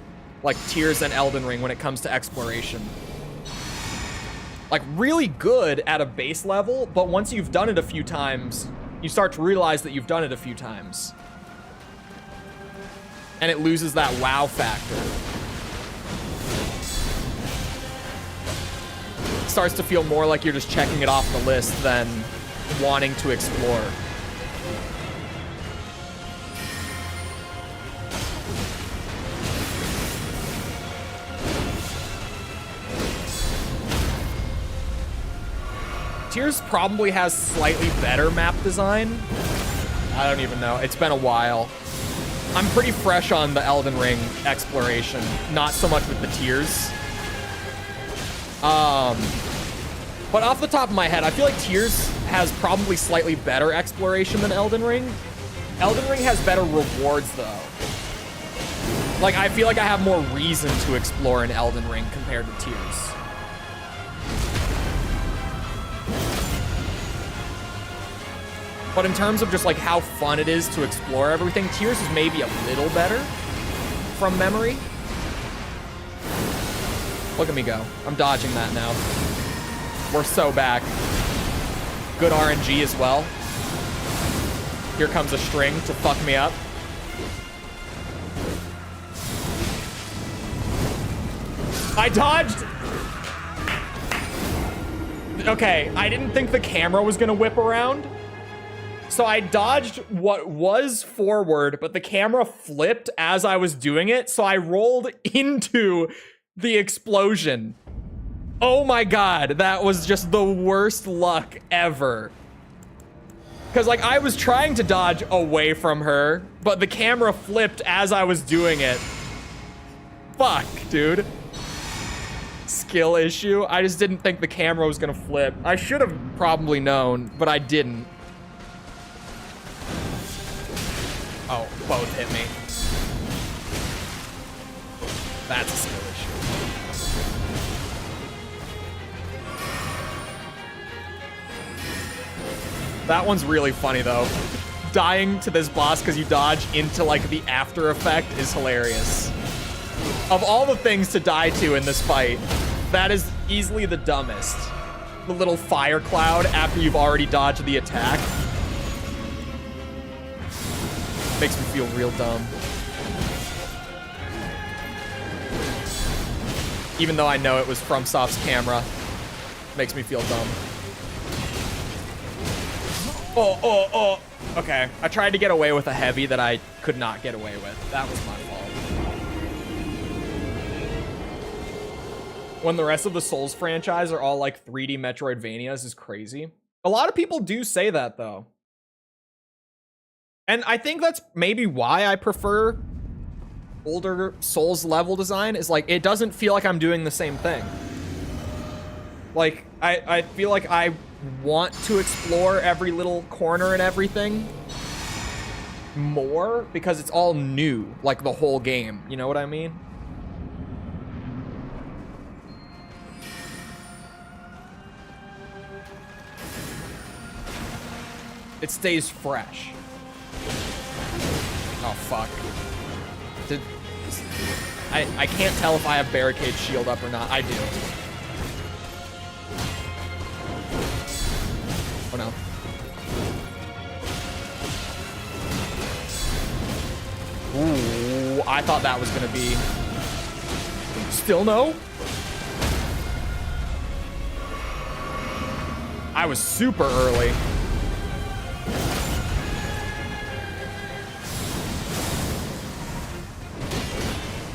Like Tears and Elden Ring when it comes to exploration. Like really good at a base level, but once you've done it a few times, you start to realize that you've done it a few times. And it loses that wow factor. It starts to feel more like you're just checking it off the list than wanting to explore. Tears probably has slightly better map design. I don't even know. It's been a while. I'm pretty fresh on the Elden Ring exploration, not so much with the Tears. But off the top of my head, I feel like Tears has probably slightly better exploration than Elden Ring. Elden Ring has better rewards, though. Like, I feel like I have more reason to explore in Elden Ring compared to Tears. But in terms of just, like, how fun it is to explore everything, Tears is maybe a little better from memory. Look at me go. I'm dodging that now. We're so back. Good RNG as well. Here comes a string to fuck me up. I dodged. Okay, I didn't think the camera was gonna whip around. So I dodged what was forward, but the camera flipped as I was doing it. So I rolled into the explosion. Oh my God, that was just the worst luck ever. Because, like, I was trying to dodge away from her, but the camera flipped as I was doing it. Fuck, dude. Skill issue. I just didn't think the camera was gonna flip. I should have probably known, but I didn't. Oh, both hit me. That's a skill issue. That one's really funny, though. Dying to this boss because you dodge into, like, the after effect is hilarious. Of all the things to die to in this fight, that is easily the dumbest. The little fire cloud after you've already dodged the attack. Makes me feel real dumb. Even though I know it was FromSoft's camera. Makes me feel dumb. Oh. Okay, I tried to get away with a heavy that I could not get away with. That was my fault. When the rest of the Souls franchise are all like 3D Metroidvanias is crazy. A lot of people do say that, though. And I think that's maybe why I prefer older Souls level design, is like, it doesn't feel like I'm doing the same thing. Like, I feel like I want to explore every little corner and everything more because it's all new, like the whole game. You know what I mean? It stays fresh. Oh, fuck. I can't tell if I have barricade shield up or not. I do. Oh, no. Ooh, I thought that was gonna be... Still no? I was super early.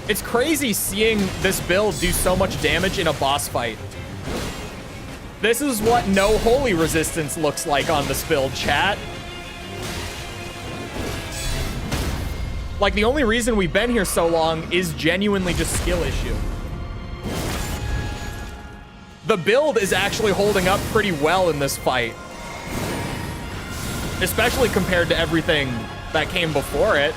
It's crazy seeing this build do so much damage in a boss fight. This is what no holy resistance looks like on this build, chat. Like, the only reason we've been here so long is genuinely just skill issue. The build is actually holding up pretty well in this fight. Especially compared to everything that came before it.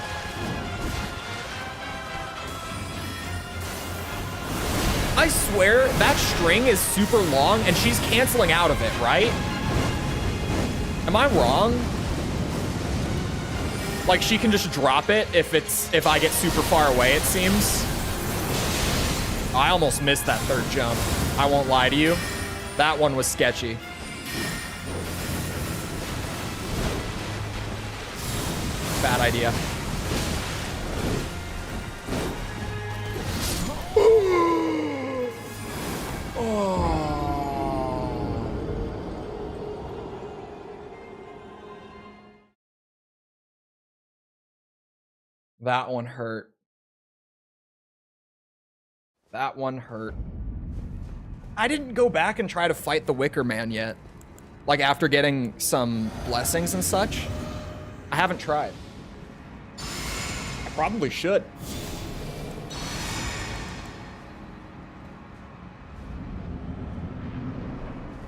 I swear, that string is super long, and she's canceling out of it, right? Am I wrong? Like, she can just drop it if I get super far away, it seems. I almost missed that third jump. I won't lie to you. That one was sketchy. Bad idea. That one hurt. That one hurt. I didn't go back and try to fight the Wicker Man yet. Like after getting some blessings and such. I haven't tried. I probably should.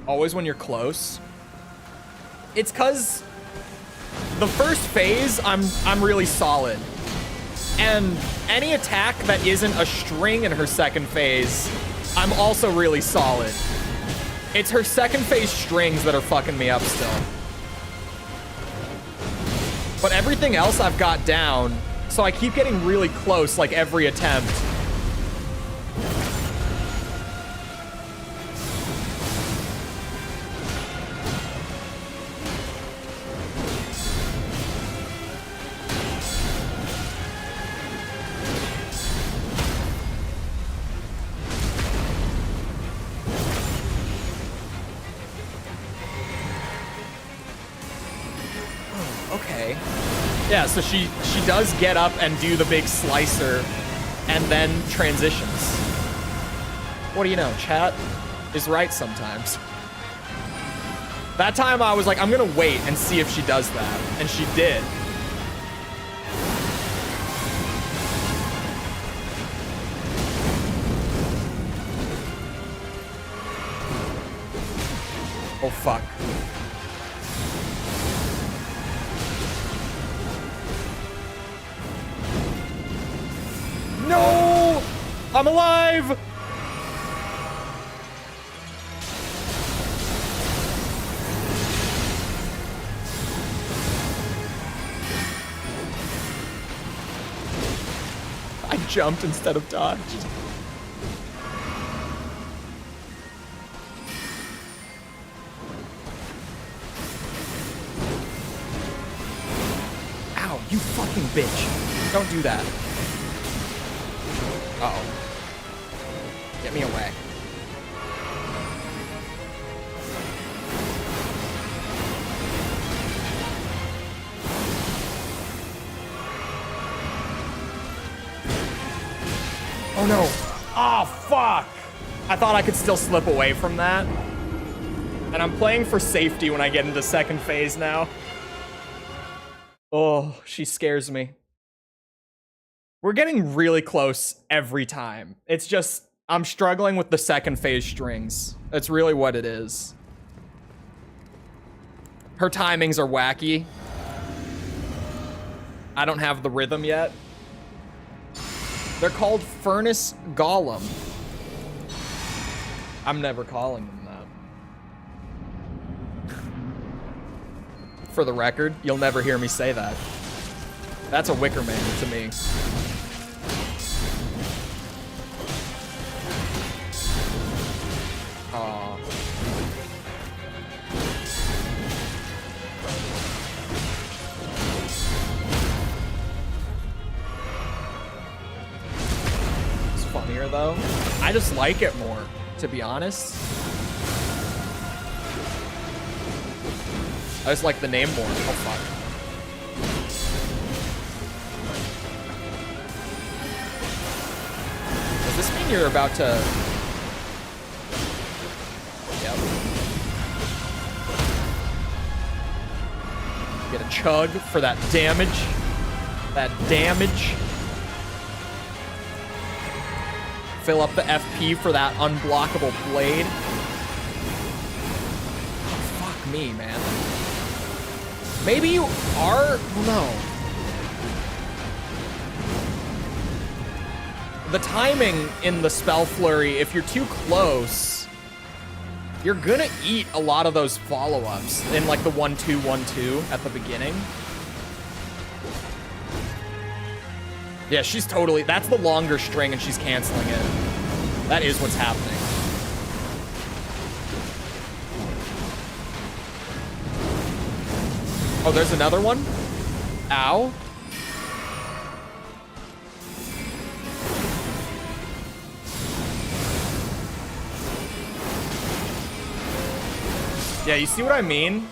Always when you're close. It's cause the first phase I'm really solid. And any attack that isn't a string in her second phase, I'm also really solid. It's her second phase strings that are fucking me up still. But everything else I've got down, so I keep getting really close like every attempt. Yeah, so she does get up and do the big slicer and then transitions. What do you know? Chat is right sometimes. That time I was like, I'm gonna wait and see if she does that. And she did. Oh, fuck. No! I'm alive! I jumped instead of dodged. Ow, you fucking bitch. Don't do that. Uh-oh. Get me away. Oh no. Oh, fuck. I thought I could still slip away from that. And I'm playing for safety when I get into second phase now. Oh, she scares me. We're getting really close every time. It's just, I'm struggling with the second phase strings. That's really what it is. Her timings are wacky. I don't have the rhythm yet. They're called Furnace Golem. I'm never calling them that. For the record, you'll never hear me say that. That's a Wicker Man to me. Aww. It's funnier though. I just like it more, to be honest. I just like the name more. Oh fuck. Does this mean you're about to... Yep. Get a chug for that damage. That damage. Fill up the FP for that unblockable blade. Oh, fuck me, man. Maybe you are... No. The timing in the spell flurry, if you're too close, you're gonna eat a lot of those follow-ups in like the 1-2, 1-2 at the beginning. Yeah, she's totally... That's the longer string and she's canceling it. That is what's happening. Oh, there's another one? Ow. Yeah, you see what I mean?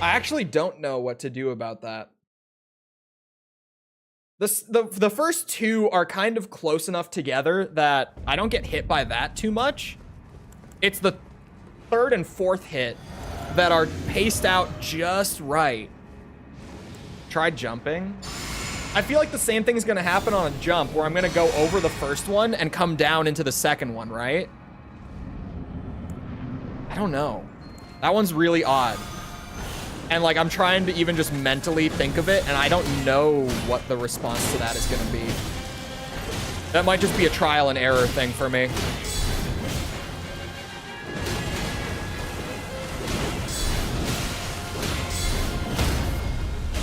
I actually don't know what to do about that. The first two are kind of close enough together that I don't get hit by that too much. It's the third and fourth hit that are paced out just right. Try jumping. I feel like the same thing's gonna happen on a jump where I'm gonna go over the first one and come down into the second one, right? I don't know. That one's really odd. And like, I'm trying to even just mentally think of it, and I don't know what the response to that is gonna be. That might just be a trial and error thing for me.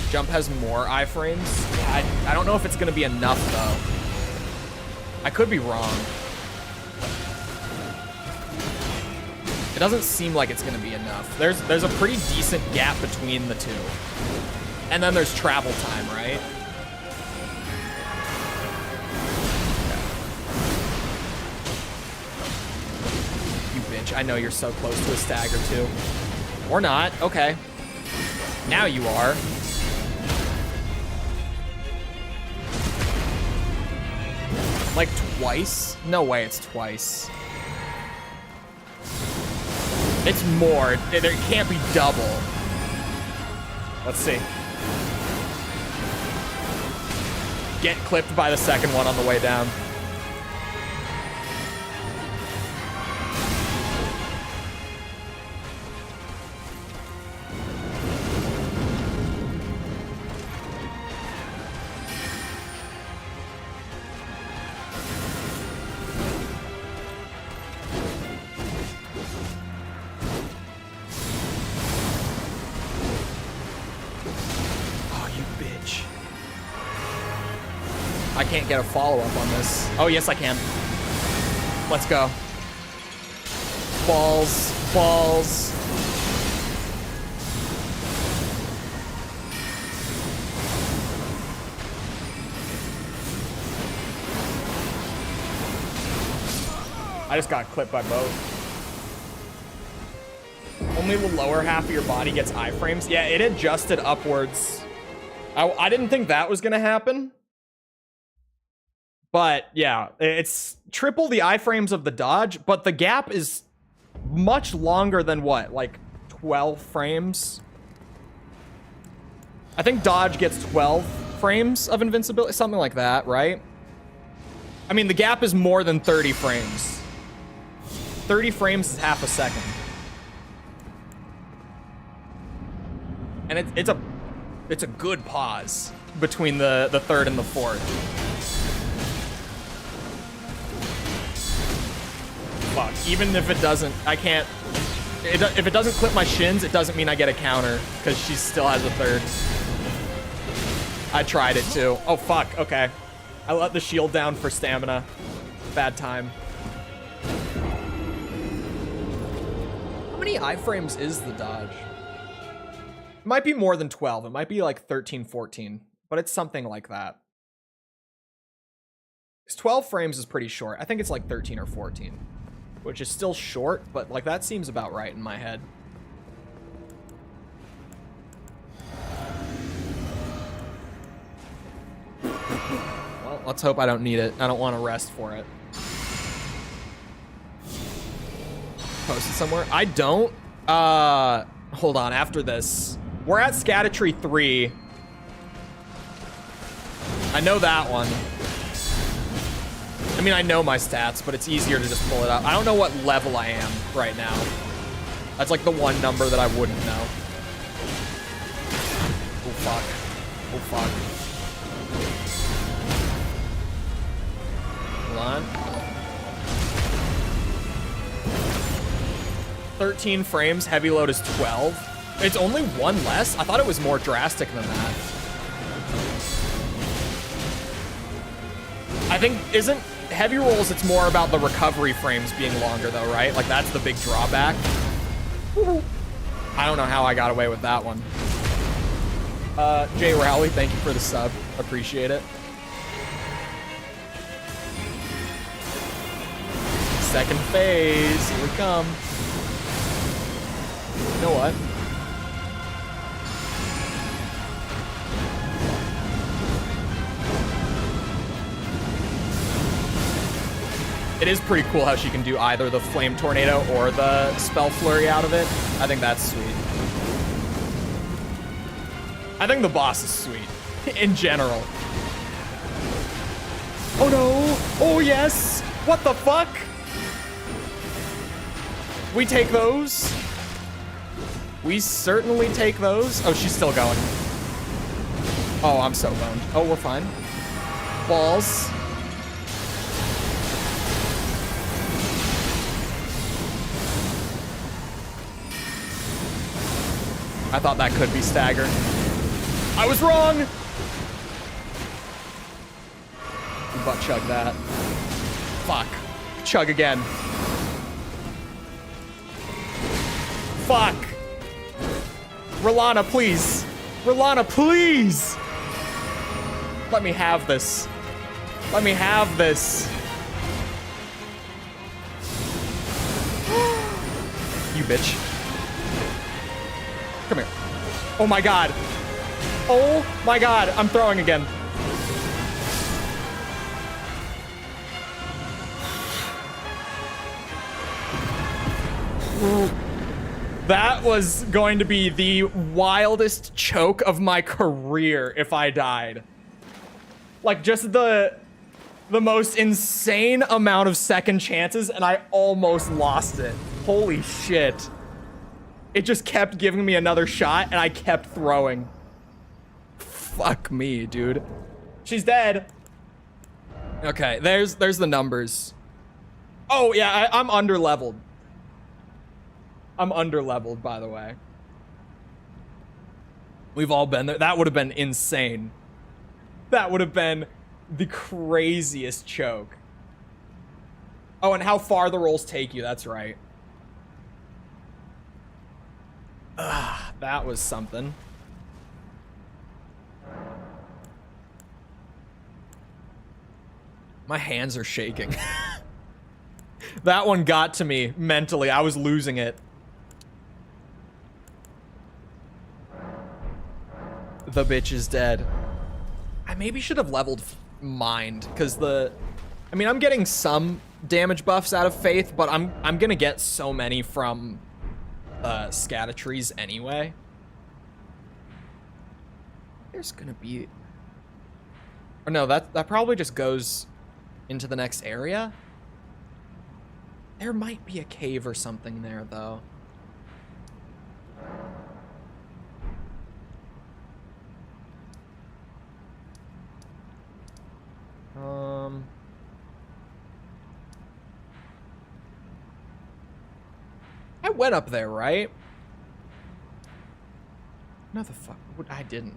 Jump has more iframes. Yeah, I don't know if it's gonna be enough though. I could be wrong. It doesn't seem like it's gonna be enough. There's a pretty decent gap between the two. And then there's travel time, right? You bitch, I know you're so close to a stagger too. Or not, okay. Now you are. Like twice? No way it's twice. It's more. It can't be double. Let's see. Get clipped by the second one on the way down. Can't get a follow-up on this. Oh, yes, I can. Let's go. Balls. Balls. I just got clipped by both. Only the lower half of your body gets iframes. Yeah, it adjusted upwards. I didn't think that was gonna happen. But yeah, it's triple the iframes of the dodge, but the gap is much longer than what? Like 12 frames? I think dodge gets 12 frames of invincibility, something like that, right? I mean, the gap is more than 30 frames. 30 frames is half a second. And it's a good pause between the third and the fourth. Fuck. Even if it doesn't, I can't. If it doesn't clip my shins, it doesn't mean I get a counter because she still has a third. I tried it too. Oh fuck. Okay. I let the shield down for stamina. Bad time. How many iframes is the dodge? It might be more than 12. It might be like 13, 14, but it's something like that. 12 frames is pretty short. I think it's like 13 or 14. Which is still short, but like that seems about right in my head. Well, let's hope I don't need it. I don't want to rest for it. Post it somewhere? I don't. Hold on, after this. We're at Scattertree 3. I know that one. I mean, I know my stats, but it's easier to just pull it up. I don't know what level I am right now. That's like the one number that I wouldn't know. Oh, fuck. Oh, fuck. Hold on. 13 frames, heavy load is 12. It's only one less? I thought it was more drastic than that. I think, isn't heavy rolls, it's more about the recovery frames being longer though, right? Like that's the big drawback. I don't know how I got away with that one. Jay Rowley, thank you for the sub. Appreciate it. Second phase, here we come. You know what? It is pretty cool how she can do either the flame tornado or the spell flurry out of it. I think that's sweet. I think the boss is sweet in general. Oh no! Oh yes! What the fuck? We take those. We certainly take those. Oh, she's still going. Oh, I'm so boned. Oh, we're fine. Balls. I thought that could be stagger. I was wrong! Butt chug that. Fuck. Chug again. Fuck. Rolana, please. Rolana, please! Let me have this. Let me have this. You bitch. Come here. Oh my god. Oh my god. I'm throwing again. That was going to be the wildest choke of my career if I died. Like, just the most insane amount of second chances, and I almost lost it. Holy shit. It just kept giving me another shot, and I kept throwing. Fuck me, dude. She's dead. Okay, there's the numbers. Oh, yeah, I'm underleveled. I'm underleveled, by the way. We've all been there. That would have been insane. That would have been the craziest choke. Oh, and how far the rolls take you, that's right. That was something. My hands are shaking. That one got to me mentally. I was losing it. The bitch is dead. I maybe should have leveled Mind, because I mean, I'm getting some damage buffs out of Faith, but I'm gonna get so many from Scattertrees anyway. There's gonna be... Or no, that probably just goes into the next area. There might be a cave or something there, though. I went up there, right? No, the fuck. I didn't.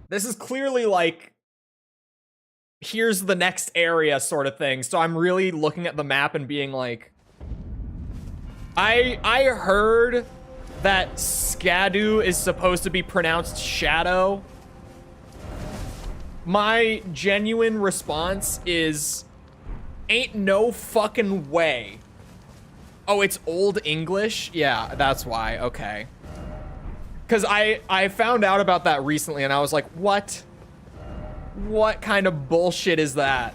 This is clearly like, here's the next area sort of thing. So I'm really looking at the map and being like, I heard that Skadu is supposed to be pronounced shadow. My genuine response is, ain't no fucking way. Oh, it's Old English? Yeah, that's why. Okay. Because I found out about that recently and I was like, what? What kind of bullshit is that?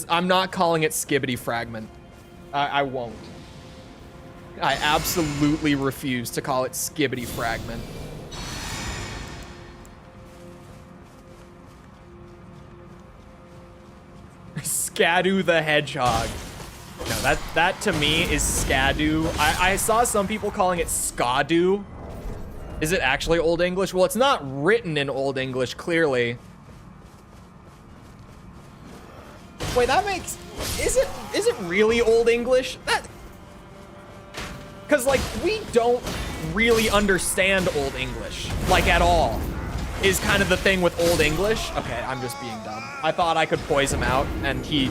I'm not calling it Skibbity Fragment. I won't. I absolutely refuse to call it Skibbity Fragment. Skadu the Hedgehog. No, that to me is Skadu. I saw some people calling it Skadu. Is it actually Old English? Well, it's not written in Old English, clearly. Wait, that makes... Is it really Old English? Because, like, we don't really understand Old English, like, at all, is kind of the thing with Old English. Okay, I'm just being dumb. I thought I could poise him out, and he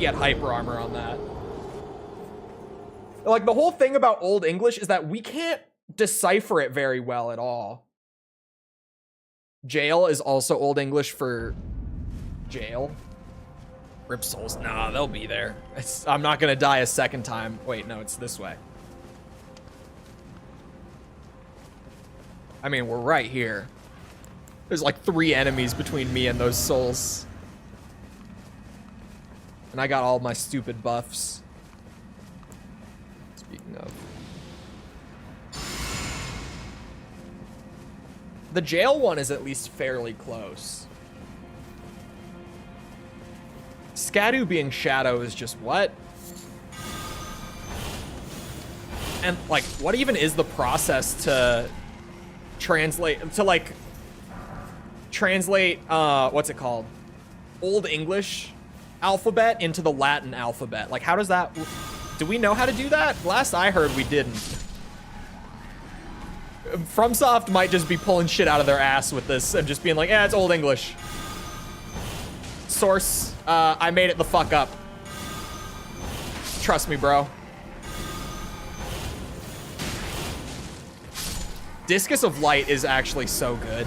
had hyper armor on that. Like, the whole thing about Old English is that we can't decipher it very well at all. Jail is also Old English for jail. Rip souls. Nah, they'll be there. I'm not gonna die a second time. Wait, no, it's this way. I mean, we're right here. There's like 3 enemies between me and those souls. And I got all my stupid buffs. Speaking of. The jail one is at least fairly close. Scadu being Shadow is just what? And like, what even is the process to translate, what's it called? Old English alphabet into the Latin alphabet. Like, how does that, do we know how to do that? Last I heard, we didn't. FromSoft might just be pulling shit out of their ass with this and just being like, yeah, it's Old English. Source, I made it the fuck up. Trust me, bro. Discus of Light is actually so good.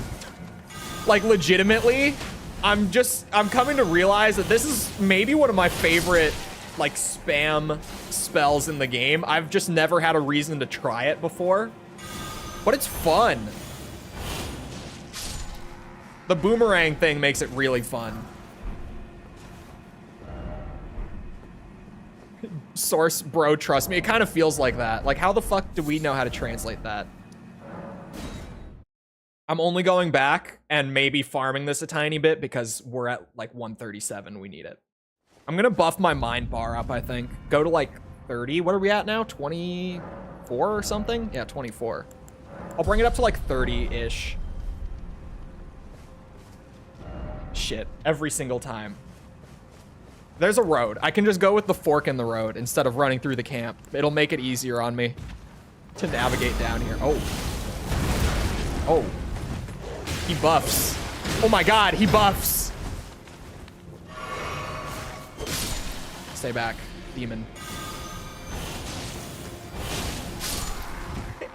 Like, legitimately, I'm coming to realize that this is maybe one of my favorite, like, spam spells in the game. I've just never had a reason to try it before. But it's fun. The boomerang thing makes it really fun. Source, bro, trust me. It kind of feels like that. Like, how the fuck do we know how to translate that? I'm only going back and maybe farming this a tiny bit because we're at like 137. We need it. I'm gonna buff my mind bar up, I think. Go to like 30. What are we at now? 24 or something? Yeah, 24. I'll bring it up to like 30-ish. Shit, every single time. There's a road. I can just go with the fork in the road instead of running through the camp. It'll make it easier on me to navigate down here. Oh. Oh. He buffs. Oh my god, he buffs. Stay back, demon.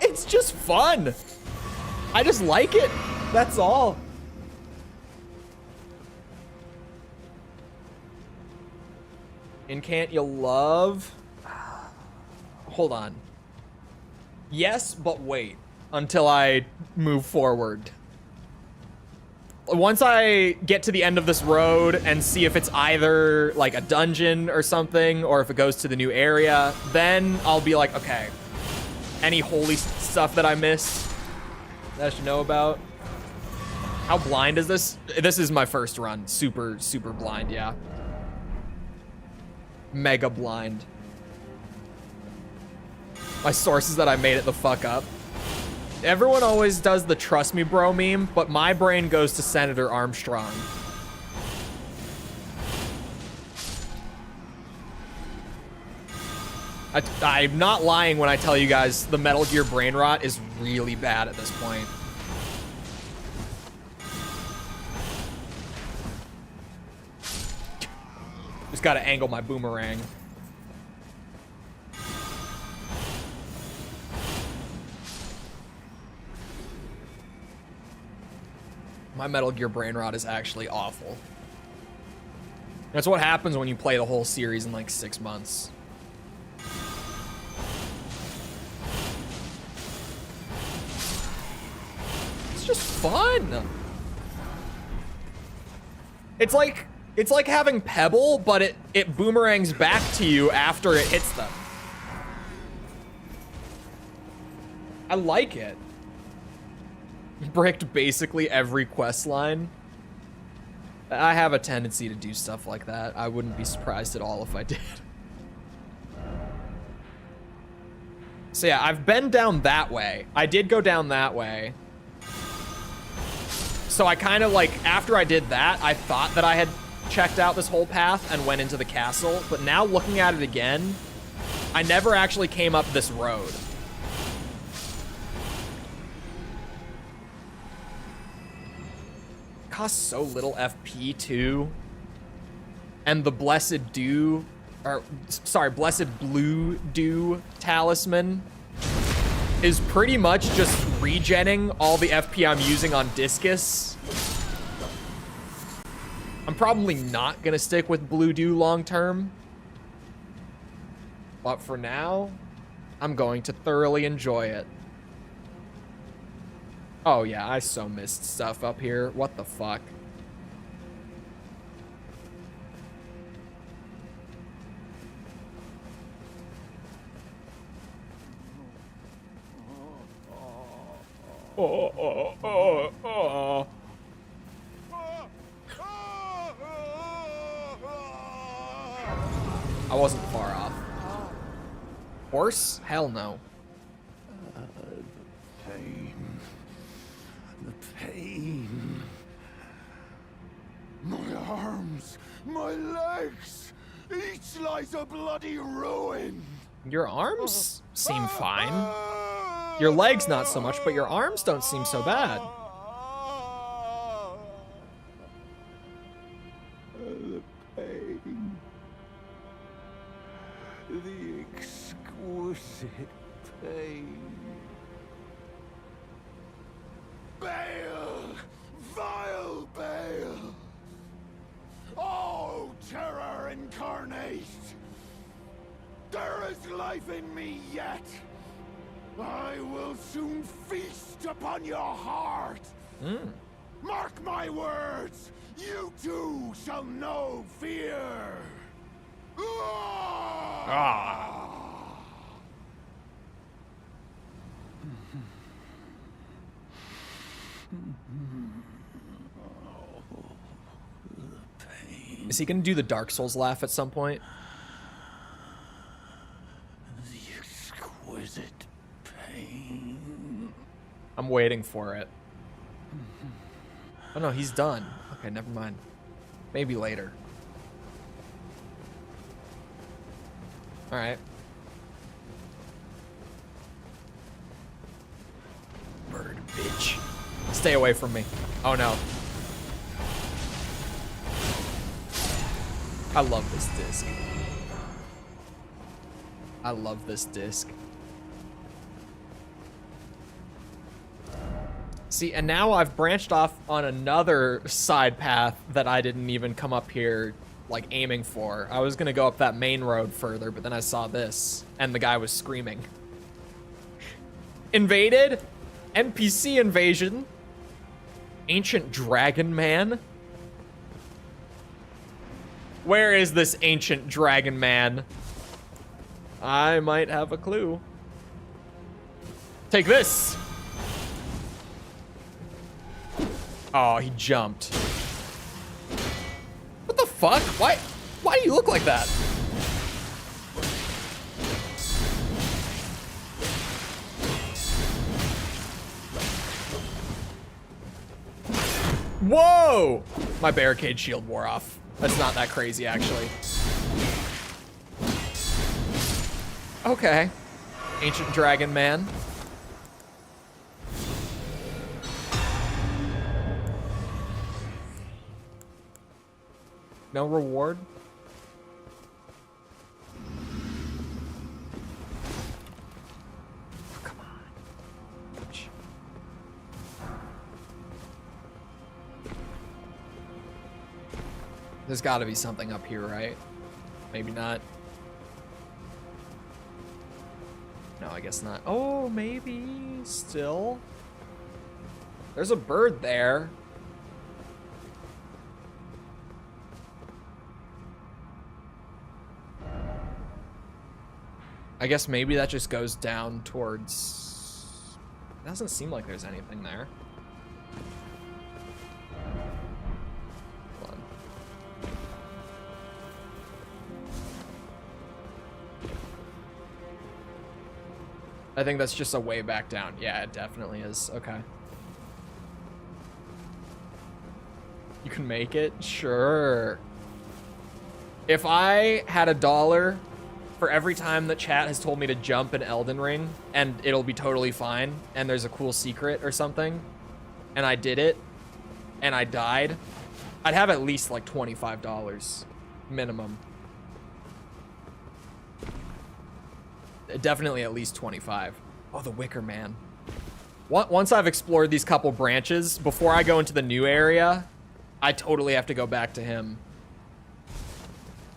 It's just fun. I just like it. That's all. And can't you love? Hold on. Yes, but wait until I move forward. Once I get to the end of this road and see if it's either like a dungeon or something, or if it goes to the new area, then I'll be like, okay, any holy stuff that I missed that I should know about. How blind is this? This is my first run. Super, super blind, yeah. Mega blind. My source is that I made it the fuck up. Everyone always does the trust me bro meme, but my brain goes to Senator Armstrong. I'm not lying when I tell you guys the Metal Gear brain rot is really bad at this point. Just gotta angle my boomerang. My Metal Gear brain rot is actually awful. That's what happens when you play the whole series in like 6 months. It's just fun. It's like having Pebble, but it boomerangs back to you after it hits them. I like it. Bricked basically every quest line. I have a tendency to do stuff like that. I wouldn't be surprised at all if I did. So yeah, I've been down that way. I did go down that way. So I kind of like, after I did that, I thought that I had checked out this whole path and went into the castle. But now looking at it again, I never actually came up this road. Costs so little FP too. And the Blessed Dew, or sorry, Blessed Blue Dew talisman is pretty much just regenning all the FP I'm using on Discus. I'm probably not gonna stick with Blue Dew long term. But for now, I'm going to thoroughly enjoy it. Oh yeah, I so missed stuff up here. What the fuck? Oh. I wasn't far off. Horse? Hell no. The pain. My arms, my legs, each lies a bloody ruin. Your arms seem fine. Your legs not so much, but your arms don't seem so bad. The pain. The exquisite pain. Bale! Vile Bale! Oh, terror incarnate! There is life in me yet! I will soon feast upon your heart! Mark my words! You too shall know fear! Is he gonna do the Dark Souls laugh at some point? The exquisite pain. I'm waiting for it. Oh no, he's done. Okay, never mind. Maybe later. Alright. Bird bitch. Stay away from me. Oh no. I love this disc. I love this disc. See, and now I've branched off on another side path that I didn't even come up here, like, aiming for. I was gonna go up that main road further, but then I saw this, and the guy was screaming. Invaded? NPC invasion? Ancient Dragon Man? Where is this ancient dragon man? I might have a clue. Take this. Oh, he jumped. What the fuck? Why do you look like that? Whoa! My barricade shield wore off. That's not that crazy, actually. Okay. Ancient Dragon Man. No reward? Oh, come on. There's got to be something up here, right? Maybe not. No, I guess not. Oh, maybe still. There's a bird there. I guess maybe that just goes down towards... It doesn't seem like there's anything there. Hold on. I think that's just a way back down. Yeah, it definitely is. Okay. You can make it? Sure. If I had $1 for every time that chat has told me to jump in Elden Ring and it'll be totally fine and there's a cool secret or something and I did it and I died, I'd have at least like $25 minimum. Definitely at least 25. Oh, the Wicker Man. Once I've explored these couple branches, before I go into the new area, I totally have to go back to him.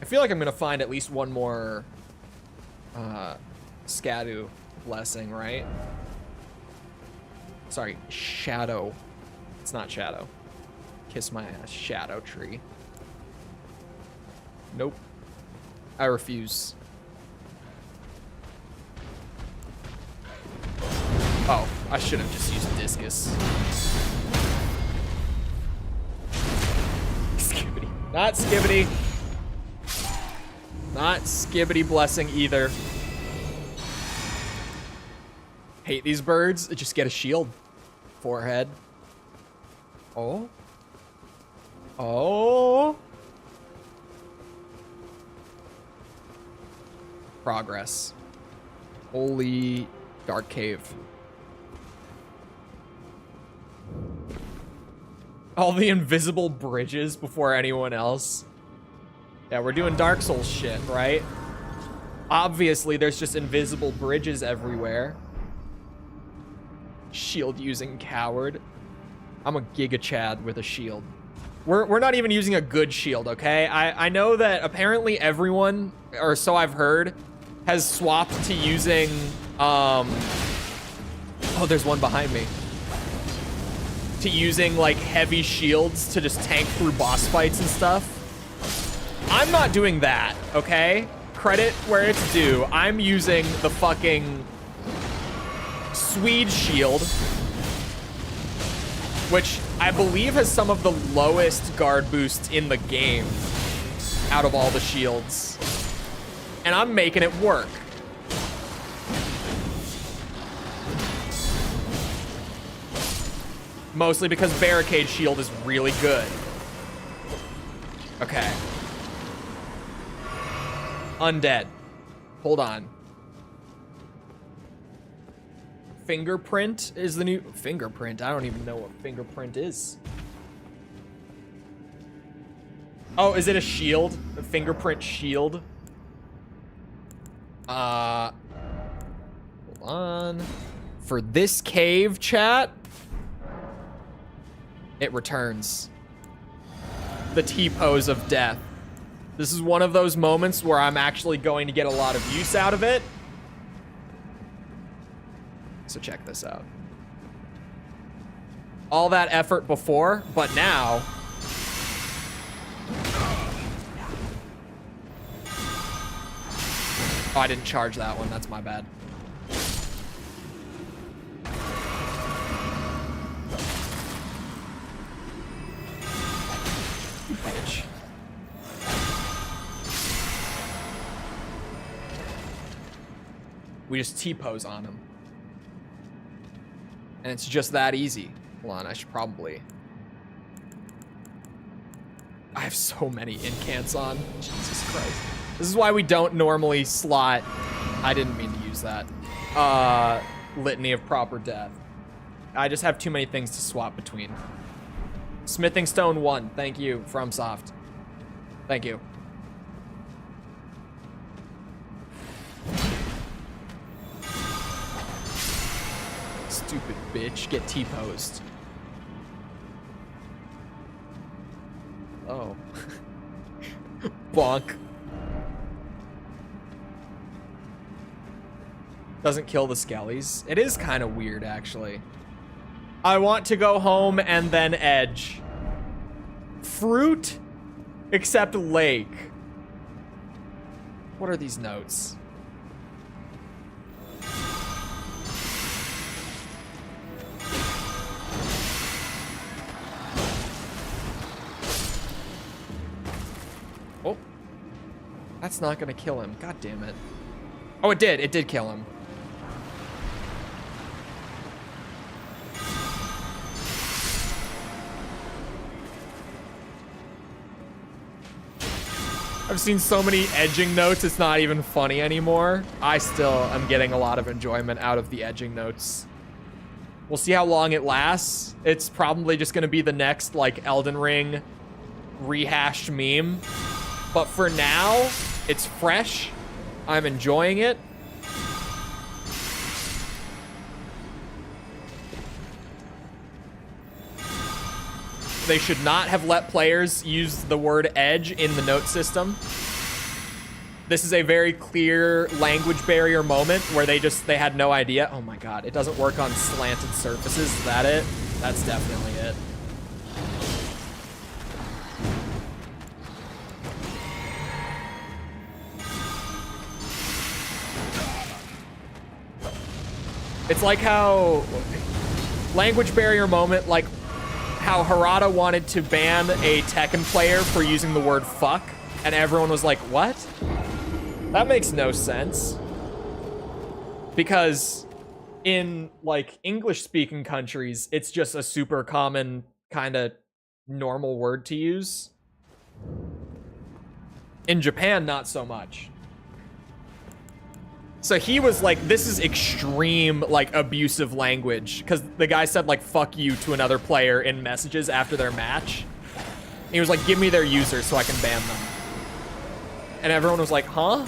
I feel like I'm gonna find at least one more Scadu blessing, right? Sorry, shadow. It's not shadow. Kiss my ass, shadow tree. Nope. I refuse. Oh, I should have just used discus. Skibbity. Not skibbity. Not skibbity blessing either. Hate these birds. Just get a shield. Forehead. Oh. Oh. Progress. Holy dark cave. All the invisible bridges before anyone else. Yeah, we're doing Dark Souls shit, right? Obviously, there's just invisible bridges everywhere. Shield using coward. I'm a Giga Chad with a shield. We're not even using a good shield, okay? I know that apparently everyone, or so I've heard, has swapped to using, oh, there's one behind me. To using like heavy shields to just tank through boss fights and stuff. I'm not doing that, okay? Credit where it's due. I'm using the fucking Swede shield, which I believe has some of the lowest guard boosts in the game out of all the shields. And I'm making it work. Mostly because Barricade Shield is really good. Okay. Undead. Hold on. Fingerprint is the new... Fingerprint? I don't even know what fingerprint is. Oh, is it a shield? A fingerprint shield? Hold on. For this cave, chat... It returns. The T-pose of death. This is one of those moments where I'm actually going to get a lot of use out of it. So check this out. All that effort before, but now... Oh, I didn't charge that one. That's my bad. Bitch. We just T-pose on him. And it's just that easy. Hold on, I should probably... I have so many incants on. Jesus Christ. This is why we don't normally slot... I didn't mean to use that. Litany of Proper Death. I just have too many things to swap between. Smithing Stone 1. Thank you, FromSoft. Thank you. Stupid bitch. Get T-posed. Oh. Bonk. Doesn't kill the skellies. It is kind of weird, actually. I want to go home and then edge. Fruit, except lake. What are these notes? Oh, that's not gonna kill him. God damn it. Oh, it did. It did kill him. I've seen so many edging notes, it's not even funny anymore. I still am getting a lot of enjoyment out of the edging notes. We'll see how long it lasts. It's probably just gonna be the next, like, Elden Ring rehashed meme. But for now, it's fresh. I'm enjoying it. They should not have let players use the word edge in the note system. This is a very clear language barrier moment where they had no idea. Oh my god, it doesn't work on slanted surfaces. Is that it? That's definitely it. It's like how language barrier moment, like how Harada wanted to ban a Tekken player for using the word fuck, and everyone was like, what? That makes no sense. Because in like English-speaking countries, it's just a super common kind of normal word to use. In Japan, not so much. So he was like, this is extreme, like, abusive language. Because the guy said, like, fuck you to another player in messages after their match. And he was like, give me their user so I can ban them. And everyone was like, huh?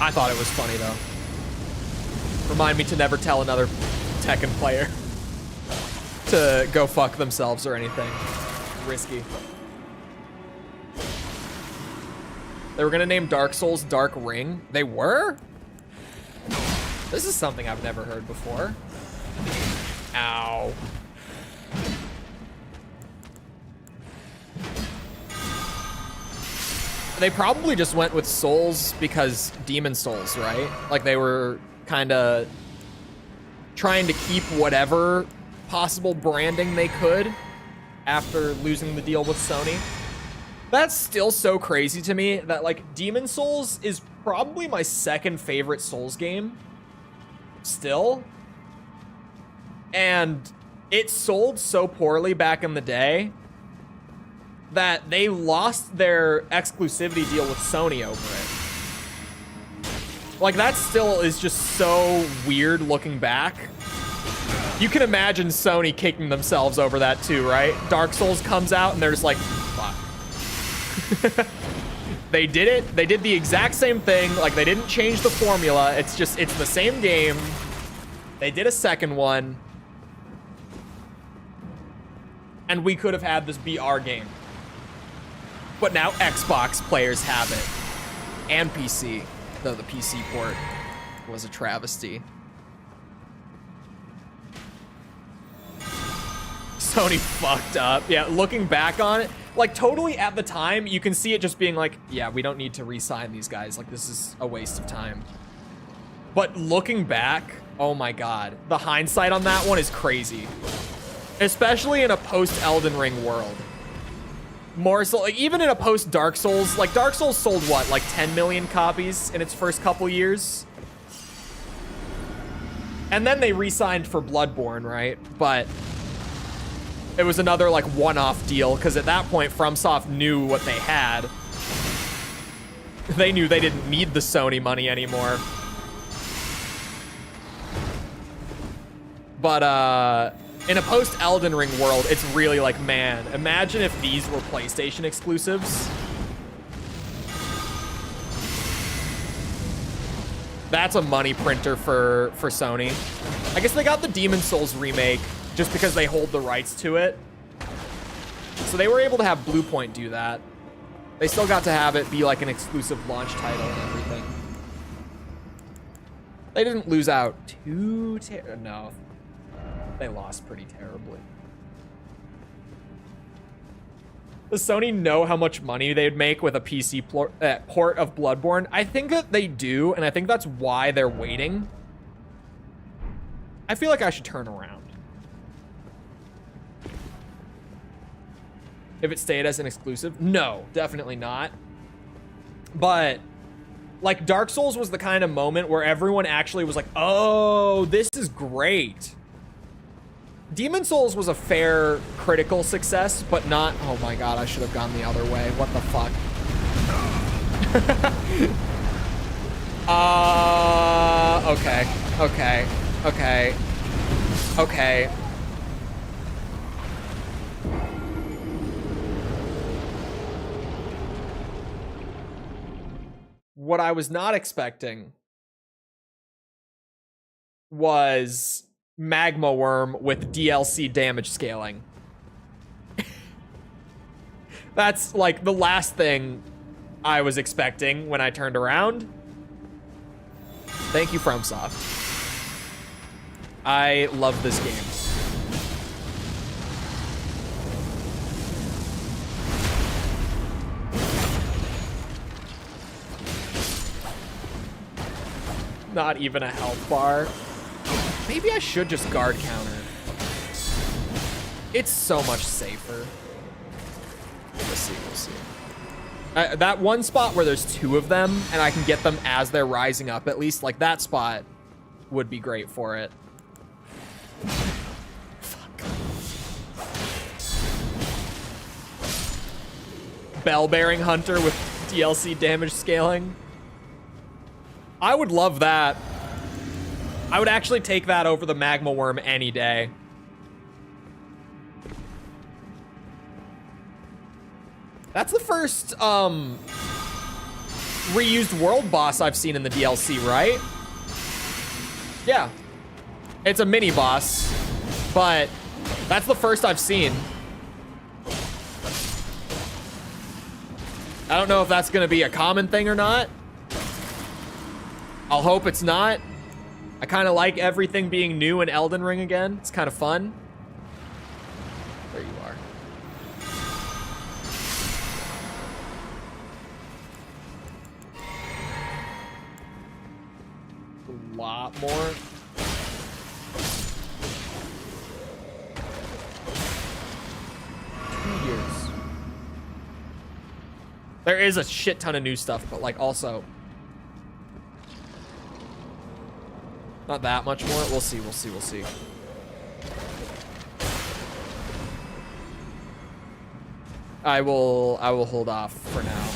I thought it was funny, though. Remind me to never tell another Tekken player to go fuck themselves or anything. Risky. They were gonna name Dark Souls Dark Ring. They were? This is something I've never heard before. Ow. They probably just went with Souls because Demon Souls, right? Like they were kind of trying to keep whatever possible branding they could after losing the deal with Sony. That's still so crazy to me that like Demon Souls is probably my second favorite Souls game still, and it sold so poorly back in the day that they lost their exclusivity deal with Sony over it. Like that still is just so weird looking back. You can imagine Sony kicking themselves over that too, right? Dark Souls comes out and they're just like, fuck. They did it. They did the exact same thing. Like they didn't change the formula. It's just, it's the same game. They did a second one. And we could have had this be our game. But now Xbox players have it. And PC. Though the PC port was a travesty. Sony fucked up. Yeah, looking back on it, like totally at the time, you can see it just being like, yeah, we don't need to re-sign these guys. Like this is a waste of time. But looking back, oh my God, the hindsight on that one is crazy. Especially in a post-Elden Ring world. More so, like even in a post-Dark Souls, like Dark Souls sold what, like 10 million copies in its first couple years? And then they re-signed for Bloodborne, right? But it was another like one-off deal because at that point FromSoft knew what they had. They knew they didn't need the Sony money anymore. But in a post Elden Ring world, it's really like, man, imagine if these were PlayStation exclusives. That's a money printer for Sony. I guess they got the Demon Souls remake just because they hold the rights to it. So they were able to have Bluepoint do that. They still got to have it be like an exclusive launch title and everything. They didn't lose out too no. They lost pretty terribly. Does Sony know how much money they'd make with a PC port of Bloodborne? I think that they do, and I think that's why they're waiting. I feel like I should turn around. If it stayed as an exclusive? No, definitely not. But like Dark Souls was the kind of moment where everyone actually was like, oh, this is great. Demon Souls was a fair critical success, but not, oh my God, I should have gone the other way. What the fuck? Okay. What I was not expecting was magma worm with DLC damage scaling. That's like the last thing I was expecting when I turned around. Thank you, FromSoft. I love this game. Not even a health bar. Maybe I should just guard counter. It's so much safer. We'll see, we'll see. That one spot where there's two of them and I can get them as they're rising up, at least, like that spot would be great for it. Fuck. Bell-bearing hunter with DLC damage scaling. I would love that. I would actually take that over the magma worm any day. That's the first reused world boss I've seen in the DLC, right? Yeah. It's a mini boss, but that's the first I've seen. I don't know if that's gonna be a common thing or not. I'll hope it's not. I kind of like everything being new in Elden Ring again. It's kind of fun. There you are. A lot more. 2 years. There is a shit ton of new stuff, but like also not that much more. We'll see, we'll see, we'll see. I will hold off for now.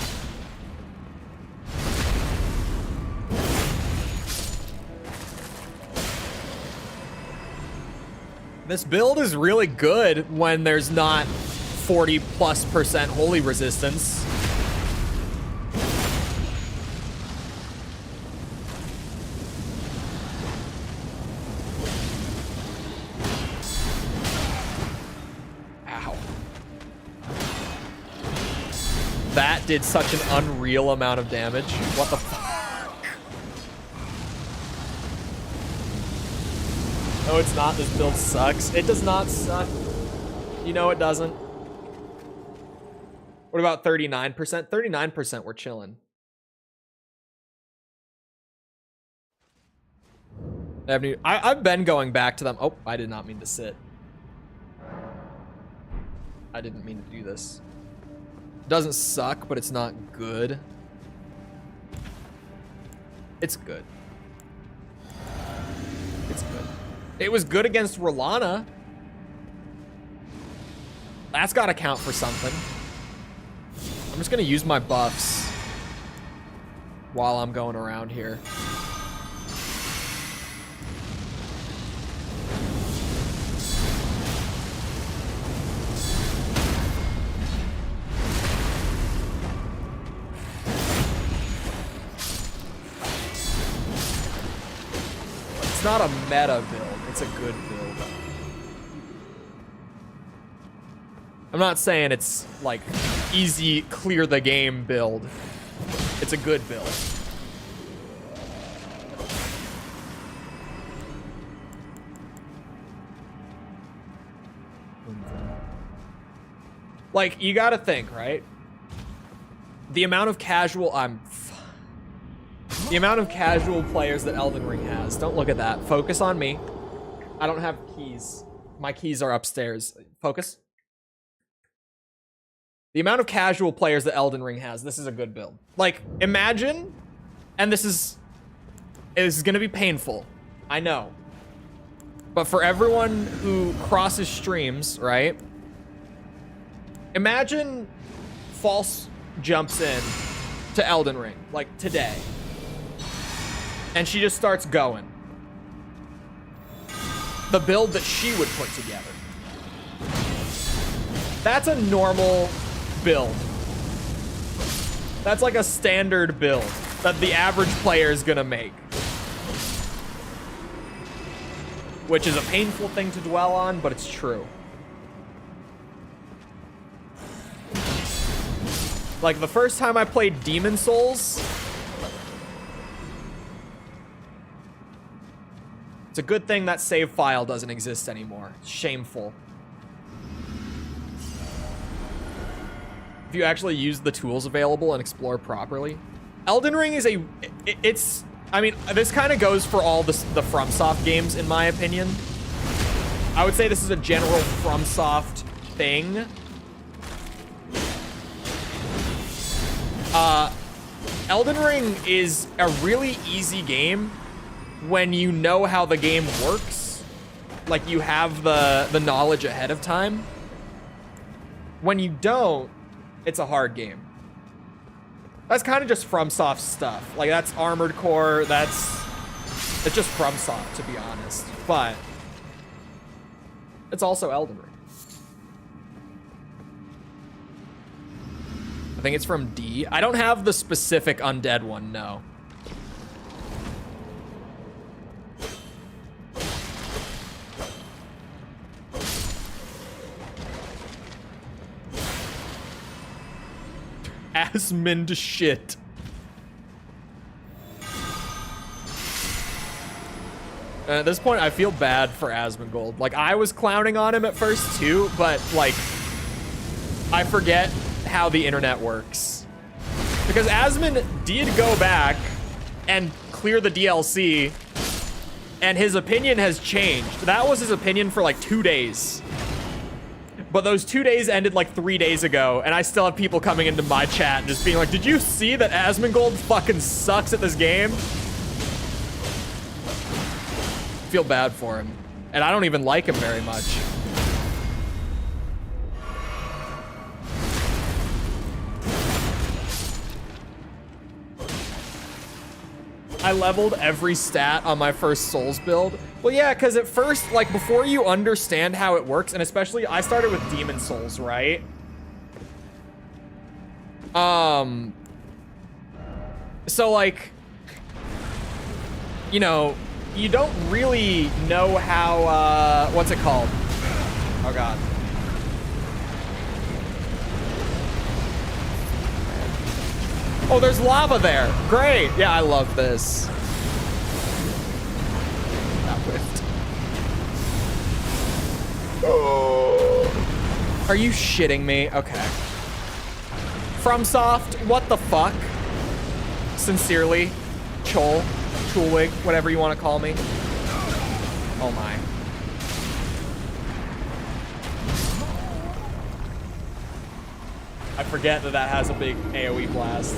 This build is really good when there's not 40+% holy resistance. That did such an unreal amount of damage. What the fuck? No, it's not. This build sucks. It does not suck. You know it doesn't. What about 39%? 39% we're chilling. I've been going back to them. Oh, I did not mean to sit. I didn't mean to do this. Doesn't suck, but it's not good. It's good. It's good. It was good against Rolana. That's gotta count for something. I'm just gonna use my buffs while I'm going around here. It's not a meta build, it's a good build. I'm not saying it's like easy clear the game build. It's a good build. Like, you gotta think, right? The amount of casual players that Elden Ring has. Don't look at that. Focus on me. I don't have keys. My keys are upstairs. Focus. The amount of casual players that Elden Ring has, this is a good build. Like, imagine, and this is gonna be painful. I know. But for everyone who crosses streams, right? Imagine False jumps in to Elden Ring, like today. And she just starts going. The build that she would put together. That's a normal build. That's like a standard build that the average player is gonna make. which is a painful thing to dwell on, but it's true. Like, the first time I played Demon Souls, it's a good thing that save file doesn't exist anymore. It's shameful. If you actually use the tools available and explore properly. Elden Ring is it's, I mean, this kind of goes for all the FromSoft games, in my opinion. I would say this is a general FromSoft thing. Elden Ring is a really easy game when you know how the game works. Like, you have the knowledge ahead of time. When you don't, it's a hard game. That's kind of just FromSoft stuff. Like, that's Armored Core, it's just FromSoft, to be honest. But it's also Elden Ring. I think it's from D. I don't have the specific undead one, no. Asmund shit. At this point, I feel bad for Asmongold. Like, I was clowning on him at first too, but like, I forget how the internet works. Because Asmund did go back and clear the DLC, and his opinion has changed. That was his opinion for like 2 days. But those 2 days ended like 3 days ago, and I still have people coming into my chat and just being like, did you see that Asmongold fucking sucks at this game? I feel bad for him. And I don't even like him very much. I leveled every stat on my first Souls build. Well, yeah, because at first, like, before you understand how it works, and especially, I started with Demon Souls, right? So, like, you know, you don't really know how, what's it called? Oh, God. Oh, there's lava there. Great. Yeah, I love this. Not whiffed. Oh. Are you shitting me? Okay. FromSoft, what the fuck? Sincerely, Chole, Chole, whatever you want to call me. Oh my. I forget that that has a big AoE blast.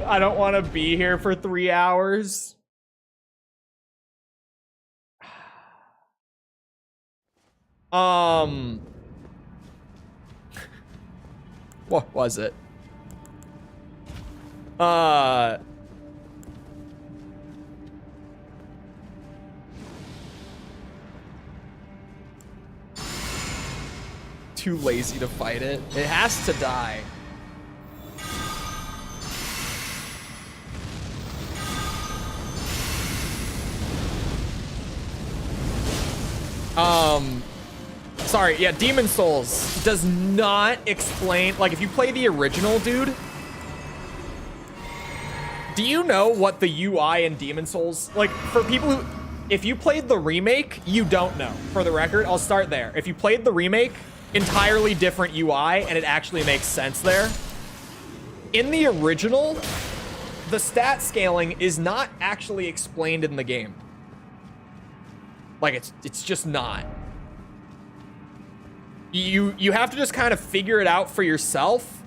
I don't want to be here for 3 hours. What was it? Too lazy to fight it. It has to die. Sorry, yeah, Demon Souls does not explain, like, if you play the original, dude, do you know what the UI in Demon Souls, like, for people who, if you played the remake, you don't know. For the record, I'll start there. If you played the remake, entirely different UI, and it actually makes sense there. In the original, the stat scaling is not actually explained in the game. Like, it's just not. You have to just kind of figure it out for yourself.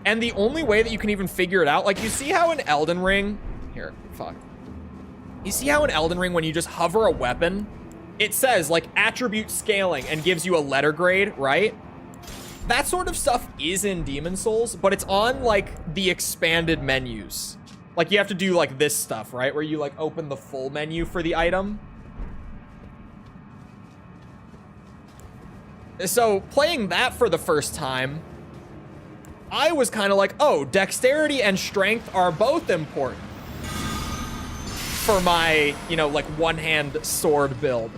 And the only way that you can even figure it out, like, you see how in Elden Ring, here, fuck. You see how in Elden Ring, when you just hover a weapon, it says, like, attribute scaling and gives you a letter grade, right? That sort of stuff is in Demon Souls, but it's on, like, the expanded menus. Like, you have to do, like, this stuff, right? Where you, like, open the full menu for the item. So, playing that for the first time, I was kind of like, oh, dexterity and strength are both important. for my, you know, like one-hand sword build.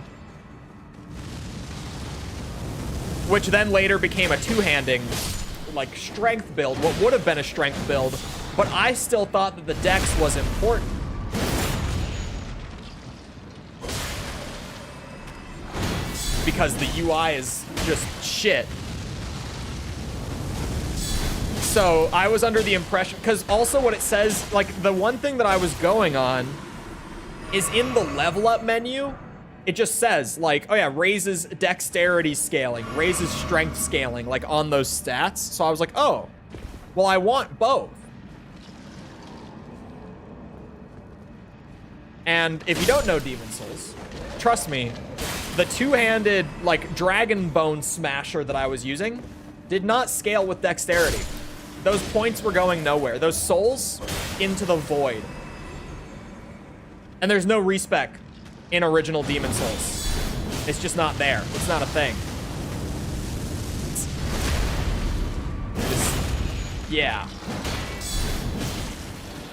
Which then later became a two-handing, like, strength build, what would have been a strength build, but I still thought that the dex was important. Because the UI is just shit. So I was under the impression, because also what it says, like the one thing that I was going on is in the level up menu, it just says like, oh yeah, raises dexterity scaling, raises strength scaling, like on those stats. So I was like, oh, well, I want both. And if you don't know Demon Souls, trust me, the two-handed like dragon bone smasher that I was using did not scale with dexterity. Those points were going nowhere. Those souls into the void. And there's no respec in original Demon Souls. It's just not there. It's not a thing. Yeah.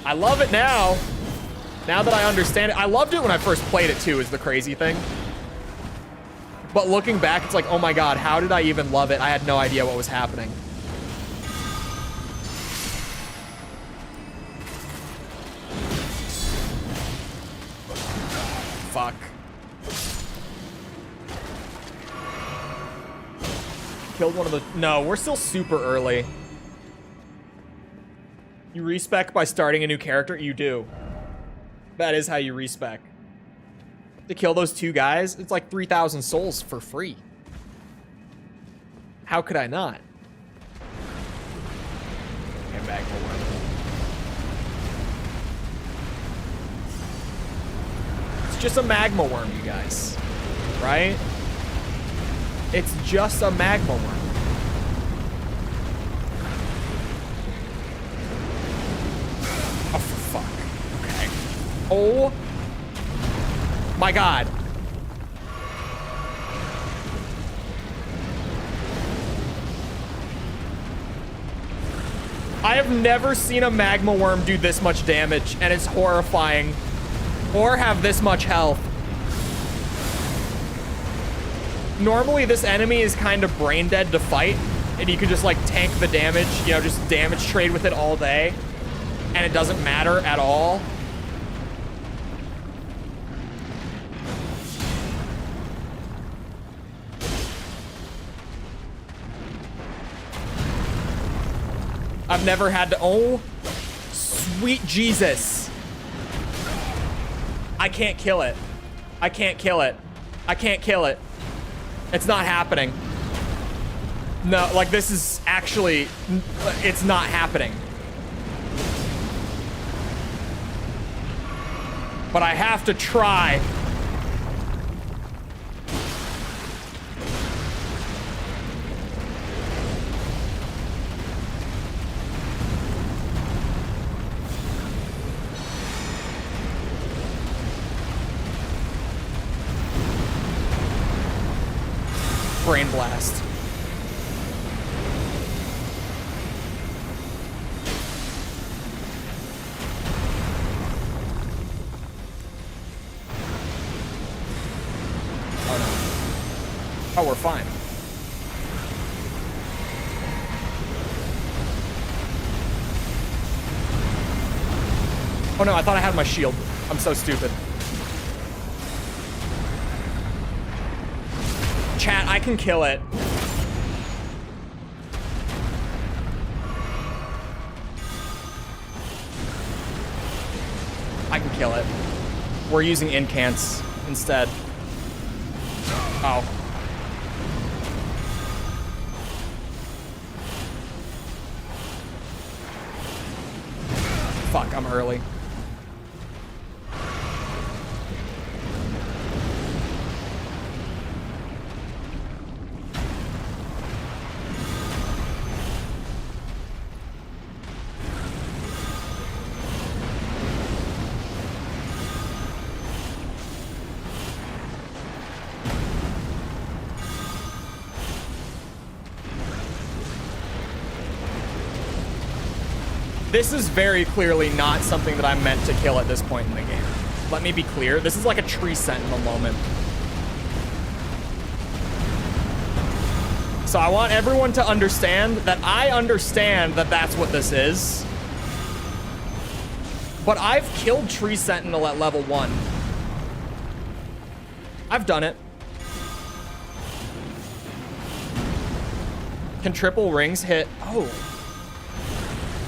I love it now. Now that I understand it. I loved it when I first played it too, is the crazy thing. But looking back, it's like, oh my god, how did I even love it? I had no idea what was happening. Fuck. Killed one of the... No, we're still super early. You respec by starting a new character? You do. That is how you respec. To kill those two guys, it's like 3,000 souls for free. How could I not? Get back to work. It's just a magma worm, you guys. Right? It's just a magma worm. Oh, for fuck. Okay. Oh my god. I have never seen a magma worm do this much damage, and it's horrifying. Or have this much health. Normally, this enemy is kind of brain dead to fight, and you can just, like, tank the damage, you know, just damage trade with it all day, and it doesn't matter at all. I've never had to... Oh, sweet Jesus. I can't kill it. I can't kill it. I can't kill it. It's not happening. No, like, this is actually... It's not happening. But I have to try. Brain blast. Oh no. Oh, we're fine. Oh no, I thought I had my shield. I'm so stupid. Chat, I can kill it. I can kill it. We're using incants instead. Oh. Fuck, I'm early. This is very clearly not something that I'm meant to kill at this point in the game. let me be clear. This is like a tree sentinel moment. So I want everyone to understand that I understand that that's what this is. But I've killed Tree Sentinel at level 1. I've done it. Can triple rings hit? Oh.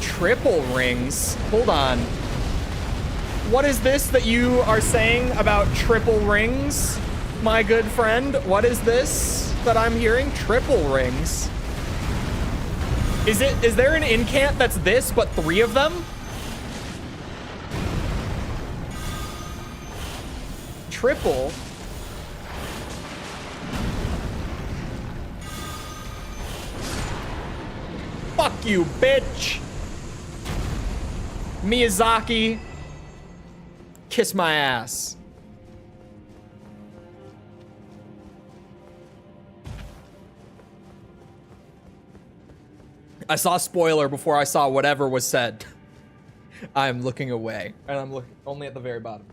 Triple rings? Hold on. What is this that you are saying about triple rings, my good friend? What is this that I'm hearing? Triple rings. Is there an incant that's this, but 3 of them? Triple? Fuck you, bitch. Miyazaki. Kiss my ass. I saw spoiler before I saw whatever was said. I'm looking away, and I'm looking only at the very bottom.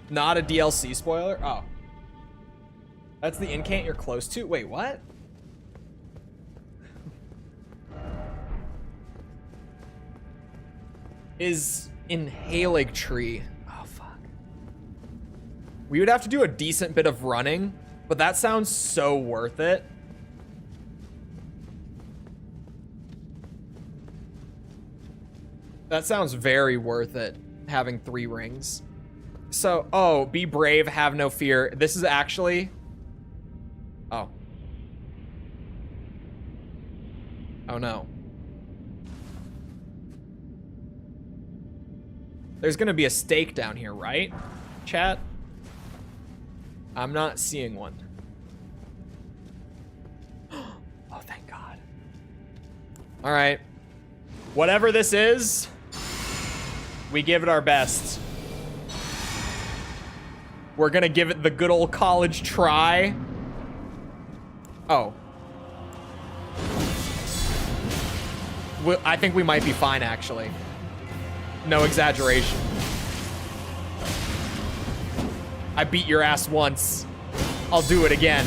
Not a DLC spoiler? Oh. That's the incant you're close to? Wait, what? Is Inhalig Tree. Oh, fuck. We would have to do a decent bit of running, but that sounds so worth it. That sounds very worth it, having 3 rings. So, oh, be brave, have no fear. This is actually... Oh. Oh, no. There's gonna be a stake down here, right? Chat? I'm not seeing one. Oh, thank God. All right. Whatever this is, we give it our best. We're gonna give it the good old college try. Oh. I think we might be fine, actually. No exaggeration. I beat your ass once. I'll do it again.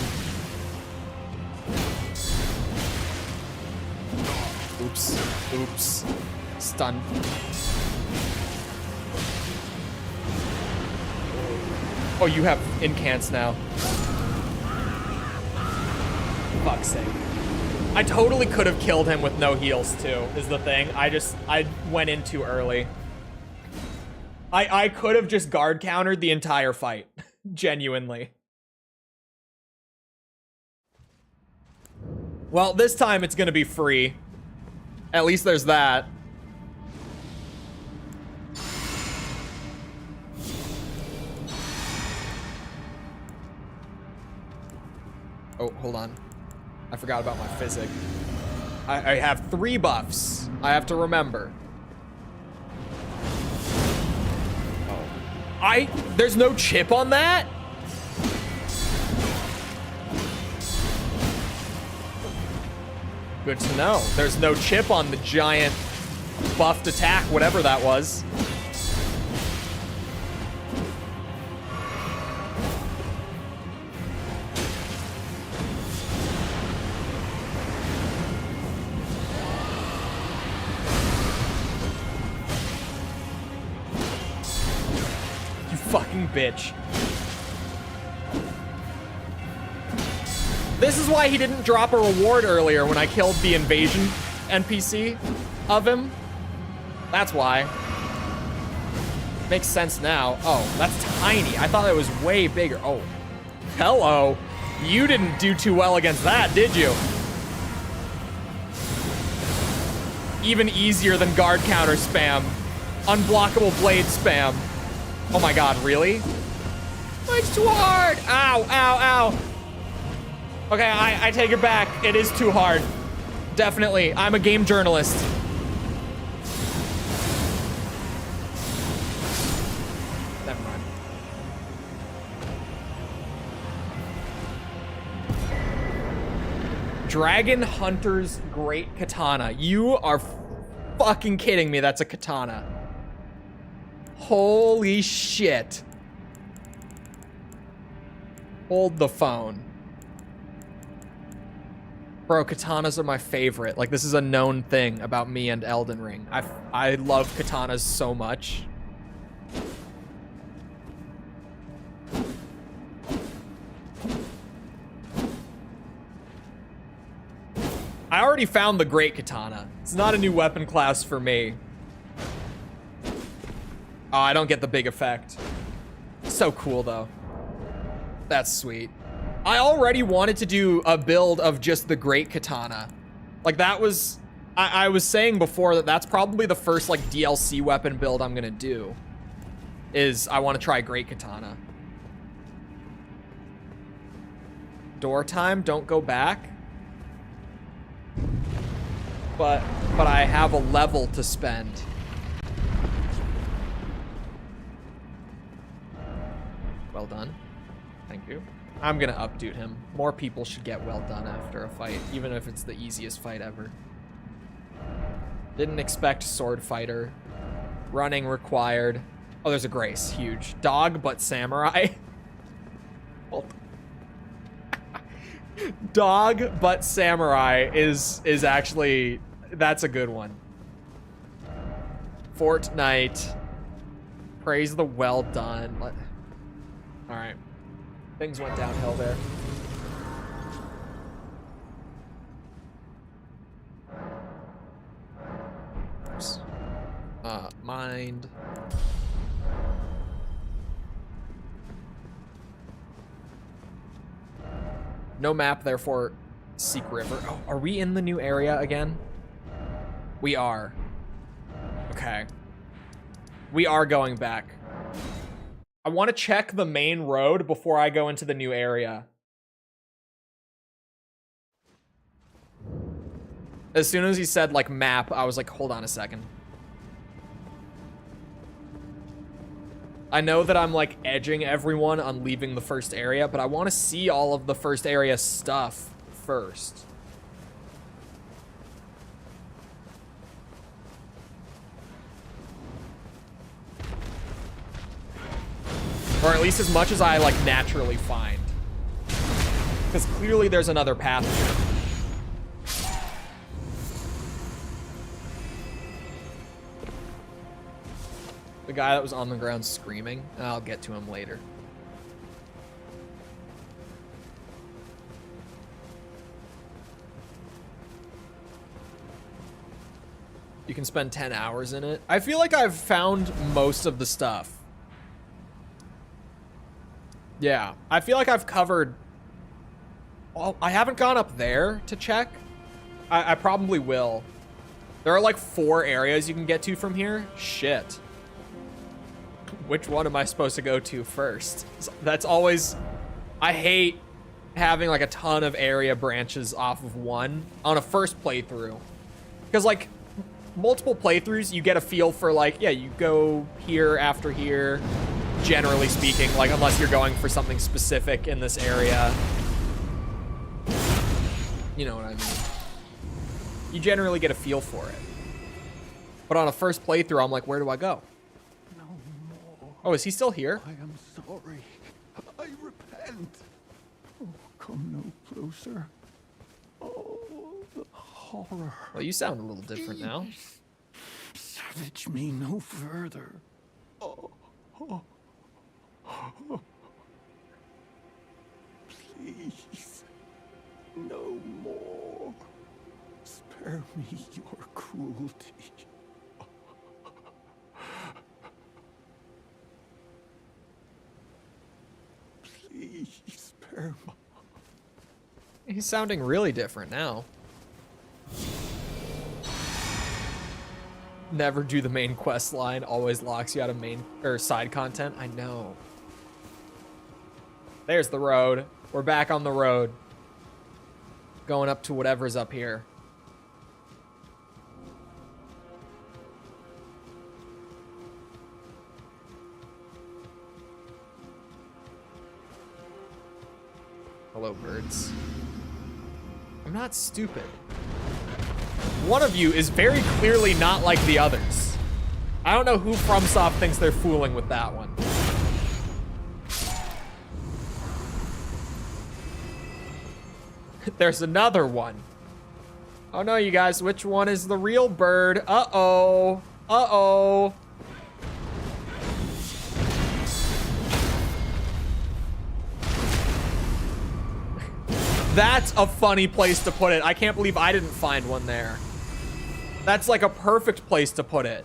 Oops. Oops. Stun. Oh, you have incants now. Fuck's sake. I totally could have killed him with no heals too, is the thing. I went in too early. I could have just guard countered the entire fight. Genuinely. Well, this time it's gonna be free. At least there's that. Oh, hold on. I forgot about my physic. I have 3 buffs. I have to remember. Oh. There's no chip on that? Good to know. There's no chip on the giant buffed attack, whatever that was. Fucking bitch. This is why he didn't drop a reward earlier when I killed the invasion NPC of him. That's why. Makes sense now. Oh, that's tiny. I thought it was way bigger. Oh, hello. You didn't do too well against that, did you? Even easier than guard counter spam. Unblockable blade spam. Oh my God, really? It's too hard. Ow, ow, ow. Okay, I take it back. It is too hard. Definitely. I'm a game journalist. Never mind. Dragon Hunter's Great Katana. You are fucking kidding me? That's a katana. Holy shit. Hold the phone. Bro, katanas are my favorite. Like, this is a known thing about me and Elden Ring. I love katanas so much. I already found the great katana. It's not a new weapon class for me. Oh, I don't get the big effect. So cool, though. That's sweet. I already wanted to do a build of just the great katana. Like, that was... I was saying before that that's probably the first, like, DLC weapon build I'm gonna do. Is I want to try great katana. Door time, don't go back. But I have a level to spend. Well done. Thank you. I'm gonna updude him. More people should get well done after a fight, even if it's the easiest fight ever. Didn't expect sword fighter. Running required. Oh, there's a grace. Huge. Dog but samurai. Dog but samurai is actually... That's a good one. Fortnite. Praise the well done. Alright. Things went downhill there. Oops. Mind. No map, therefore seek river. Oh, are we in the new area again? We are. Okay. We are going back. I want to check the main road before I go into the new area. As soon as he said, like, map, I was like, hold on a second. I know that I'm, like, edging everyone on leaving the first area, but I want to see all of the first area stuff first. Or at least as much as I, like, naturally find. Because clearly there's another path here. The guy that was on the ground screaming. I'll get to him later. You can spend 10 hours in it. I feel like I've found most of the stuff. Yeah, I feel like I've covered... Well, I haven't gone up there to check. I probably will. There are like 4 areas you can get to from here. Shit. Which one am I supposed to go to first? That's always... I hate having like a ton of area branches off of one on a first playthrough. Because like, multiple playthroughs, you get a feel for like, yeah, you go here after here. Generally speaking, like, unless you're going for something specific in this area. You know what I mean. You generally get a feel for it. But on a first playthrough, I'm like, where do I go? No more. Oh, is he still here? I am sorry. I repent. Oh, come no closer. Oh, the horror. Well, you sound a little different now. Savage me no further. Oh. Please, no more. Spare me your cruelty. Please spare me. He's sounding really different now. Never do the main quest line. Always locks you out of main or side content. I know. There's the road. We're back on the road. Going up to whatever's up here. Hello, birds. I'm not stupid. one of you is very clearly not like the others. I don't know who FromSoft thinks they're fooling with that one. There's another one. Oh no, you guys, which one is the real bird? Uh-oh. Uh-oh. That's a funny place to put it. I can't believe I didn't find one there. That's like a perfect place to put it.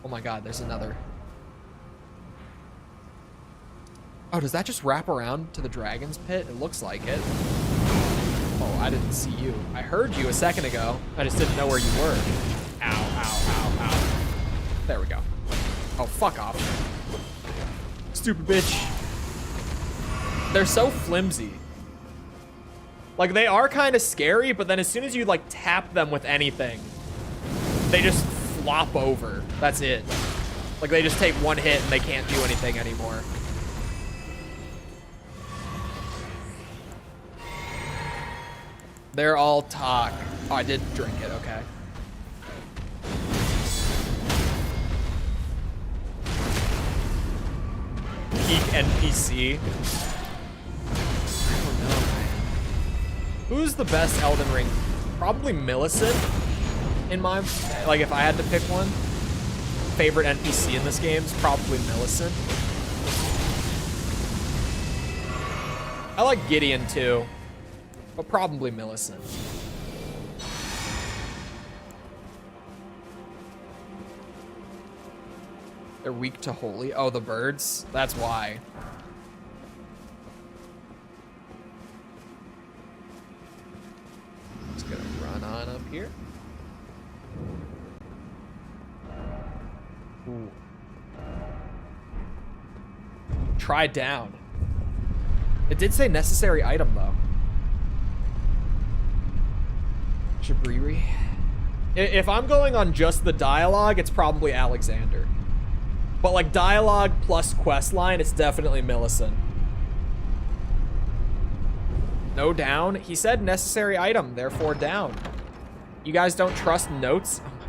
Oh my god, there's another. Oh, does that just wrap around to the dragon's pit? It looks like it. Oh, I didn't see you. I heard you a second ago. I just didn't know where you were. Ow, ow, ow, ow. There we go. Oh, fuck off. Stupid bitch. They're so flimsy. Like, they are kind of scary, but then as soon as you, like, tap them with anything, they just flop over. That's it. Like, they just take one hit and they can't do anything anymore. They're all talk. Oh, I did drink it, okay. Peak NPC. I don't know, man. Who's the best Elden Ring? Probably Millicent. In my, like, if I had to pick one. Favorite NPC in this game is probably Millicent. I like Gideon too, but probably Millicent. They're weak to holy. Oh, the birds? That's why. Just gonna run on up here. Ooh. Try down. It did say necessary item though. Jabriri. If I'm going on just the dialogue, it's probably Alexander. But like dialogue plus quest line, it's definitely Millicent. No down. He said necessary item, therefore down. You guys don't trust notes? Oh my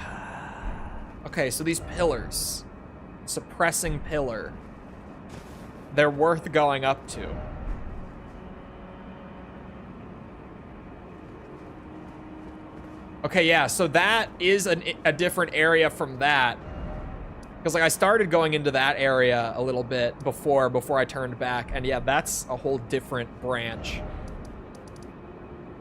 fuck. Okay, so these pillars. Suppressing pillar. They're worth going up to. Okay, yeah, so that is a different area from that. Because, like, I started going into that area a little bit before I turned back. And, yeah, that's a whole different branch.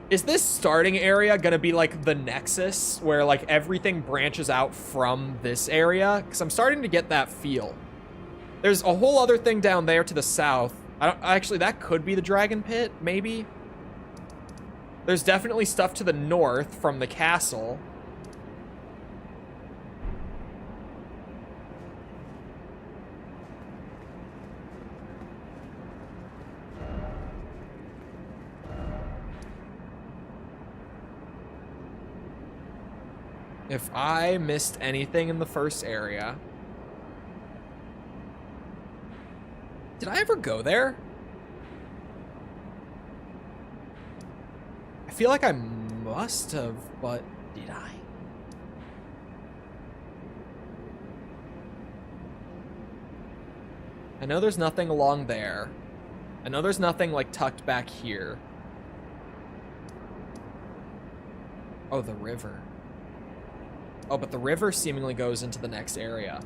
Is this starting area going to be, like, the Nexus? Where, like, everything branches out from this area? Because I'm starting to get that feel. There's a whole other thing down there to the south. Actually, that could be the Dragon Pit, maybe? There's definitely stuff to the north from the castle. If I missed anything in the first area... Did I ever go there? I feel like I must have, but did I? I know there's nothing along there. I know there's nothing like tucked back here. Oh, the river. Oh, but the river seemingly goes into the next area.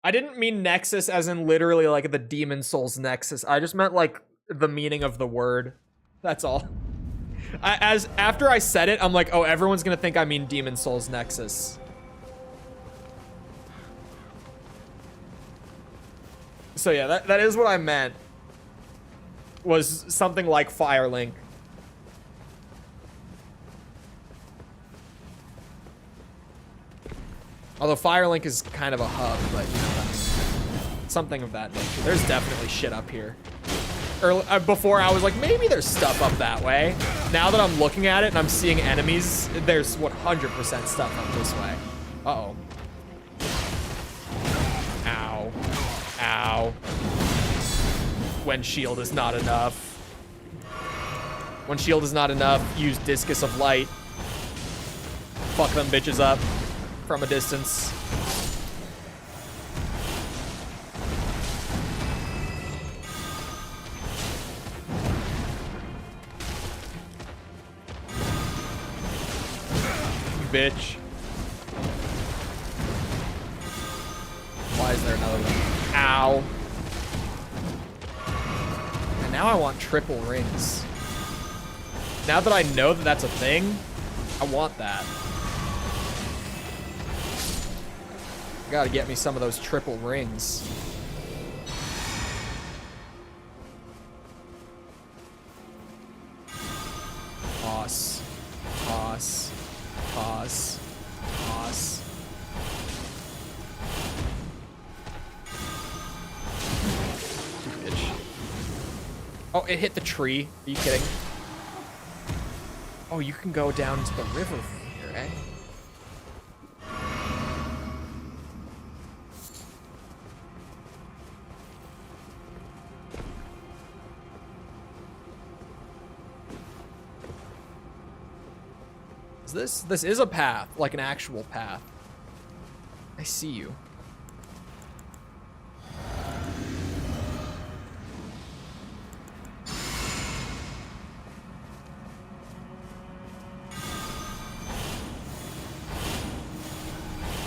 I didn't mean Nexus as in literally like the Demon Souls Nexus. I just meant like the meaning of the word. That's all. After I said it, I'm like, oh, everyone's gonna think I mean Demon Souls Nexus. So yeah, that is what I meant. Was something like Firelink. Although Firelink is kind of a hub, but you know, something of that nature. There's definitely shit up here. Before I was like, maybe there's stuff up that way. Now that I'm looking at it and I'm seeing enemies, there's 100% stuff up this way. Uh-oh. Ow. When shield is not enough. When shield is not enough, use Discus of Light. Fuck them bitches up from a distance. Bitch. Why is there another one? Ow. And now I want triple rings. Now that I know that that's a thing, I want that. Gotta get me some of those triple rings. Toss. Toss. Toss. Toss. Bitch. Oh, it hit the tree. Are you kidding? Oh, you can go down to the river from here, eh? This is a path, like an actual path. I see you.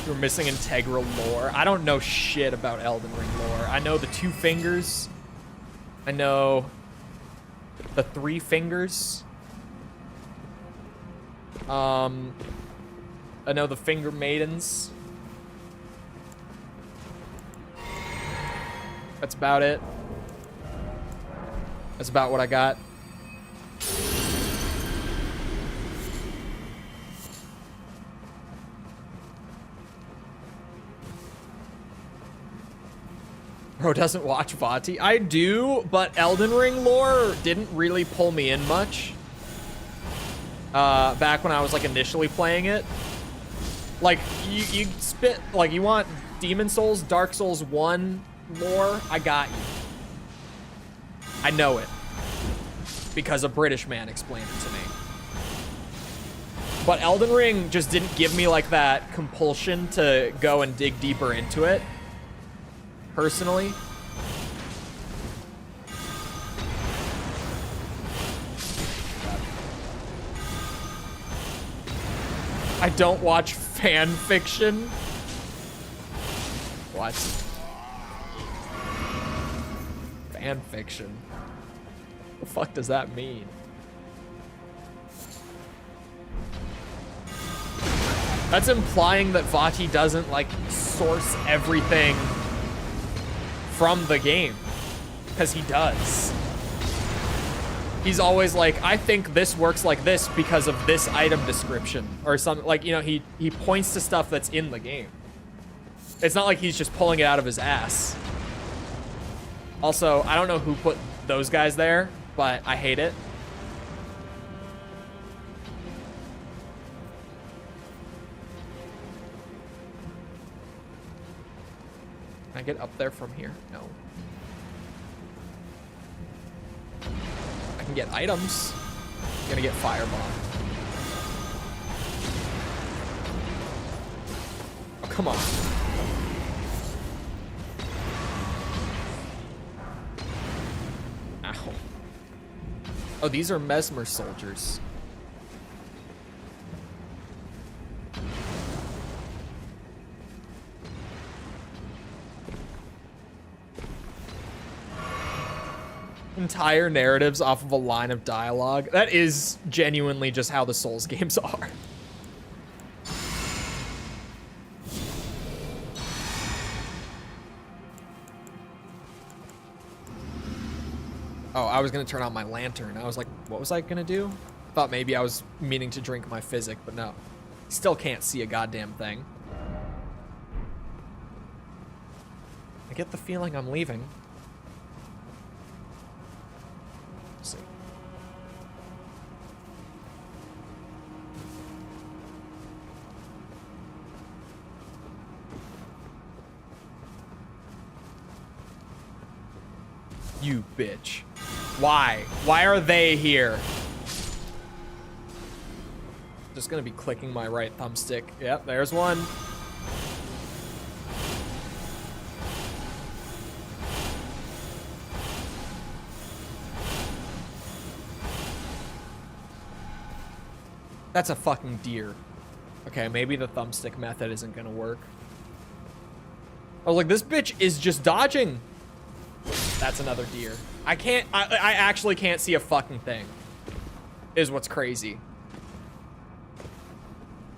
You're missing integral lore. I don't know shit about Elden Ring lore. I know the 2 fingers. I know the 3 fingers. I know the Finger Maidens. That's about it. That's about what I got. Bro doesn't watch Vati. I do, but Elden Ring lore didn't really pull me in much. Back when I was like initially playing it. Like you spit, like you want Demon Souls, Dark Souls 1 lore, I got you. I know it. Because a British man explained it to me. But Elden Ring just didn't give me like that compulsion to go and dig deeper into it. Personally. I don't watch fan fiction. What? Fan fiction? What the fuck does that mean? That's implying that Vati doesn't like source everything from the game. Because he does. He's always like, I think this works like this because of this item description or something. Like, you know, he points to stuff that's in the game. It's not like he's just pulling it out of his ass. Also, I don't know who put those guys there, but I hate it. Can I get up there from here? No. I can get items. I'm gonna get firebomb. Oh, come on. Ow. Oh, these are Mesmer soldiers. Entire narratives off of a line of dialogue. That is genuinely just how the Souls games are. Oh, I was gonna turn on my lantern. I was like, what was I gonna do? Thought maybe I was meaning to drink my physic, but no. Still can't see a goddamn thing. I get the feeling I'm leaving. Let's see. You bitch. Why? Why are they here? Just gonna be clicking my right thumbstick. Yep, there's one. That's a fucking deer. Okay, maybe the thumbstick method isn't gonna work. Oh, look, this bitch is just dodging. That's another deer. I actually can't see a fucking thing. Is what's crazy.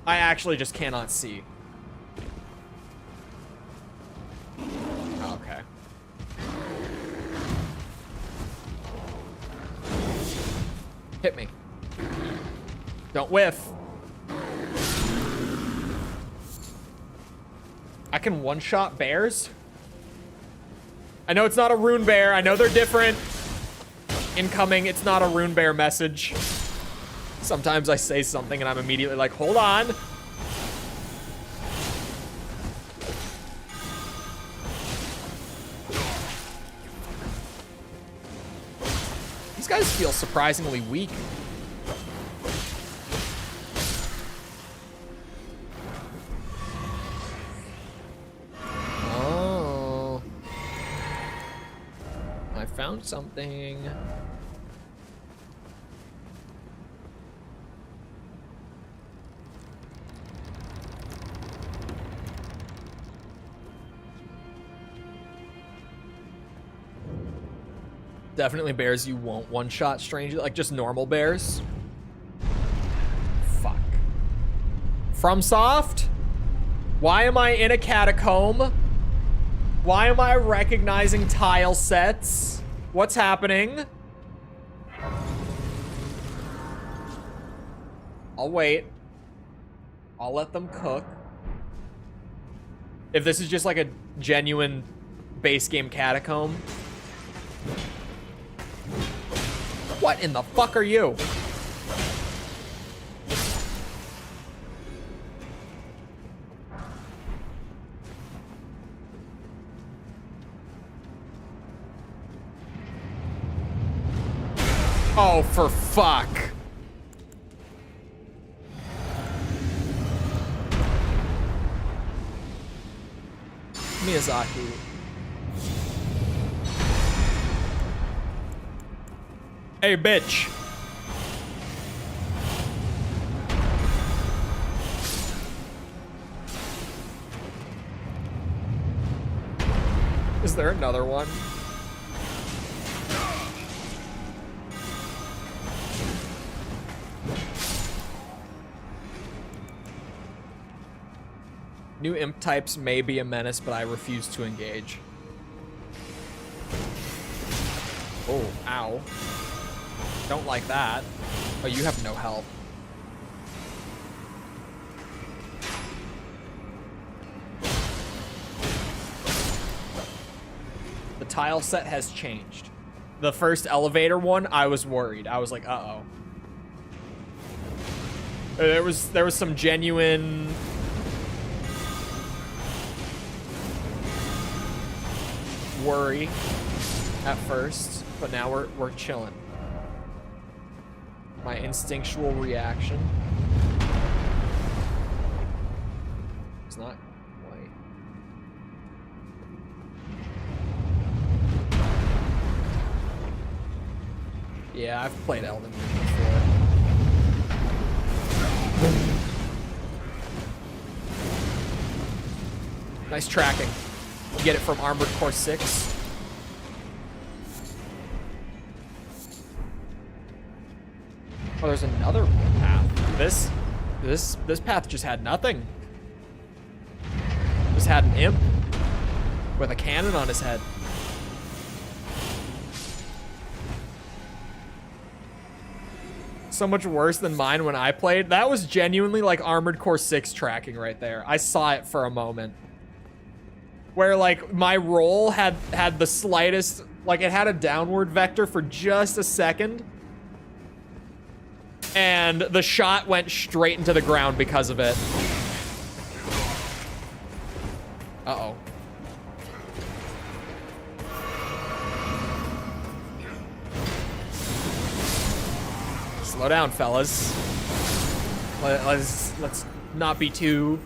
I actually just cannot see. Okay. Hit me. Don't whiff. I can one-shot bears? I know it's not a rune bear. I know they're different. Incoming, it's not a rune bear message. Sometimes I say something and I'm immediately like, hold on. These guys feel surprisingly weak. Oh. I found something. Definitely bears you won't one-shot strangely, like just normal bears. Fuck. FromSoft? Why am I in a catacomb? Why am I recognizing tile sets? What's happening? I'll wait. I'll let them cook. If this is just like a genuine base game catacomb. What in the fuck are you? Oh, for fuck. Miyazaki. Hey, bitch. Is there another one? New imp types may be a menace, but I refuse to engage. Oh, ow. Don't like that. Oh, you have no help. The tile set has changed. The first elevator one, I was worried. I was like, uh-oh. There was some genuine worry at first, but now we're chilling. My instinctual reaction. It's not white. Yeah, I've played Elden Ring before. Nice tracking. You get it from Armored Core 6. Oh, there's another path. This path just had nothing. Just had an imp with a cannon on his head. So much worse than mine when I played. That was genuinely like Armored Core 6 tracking right there. I saw it for a moment. Where like my roll had the slightest, like it had a downward vector for just a second. And the shot went straight into the ground because of it. Uh-oh. Slow down, fellas. Let's not be too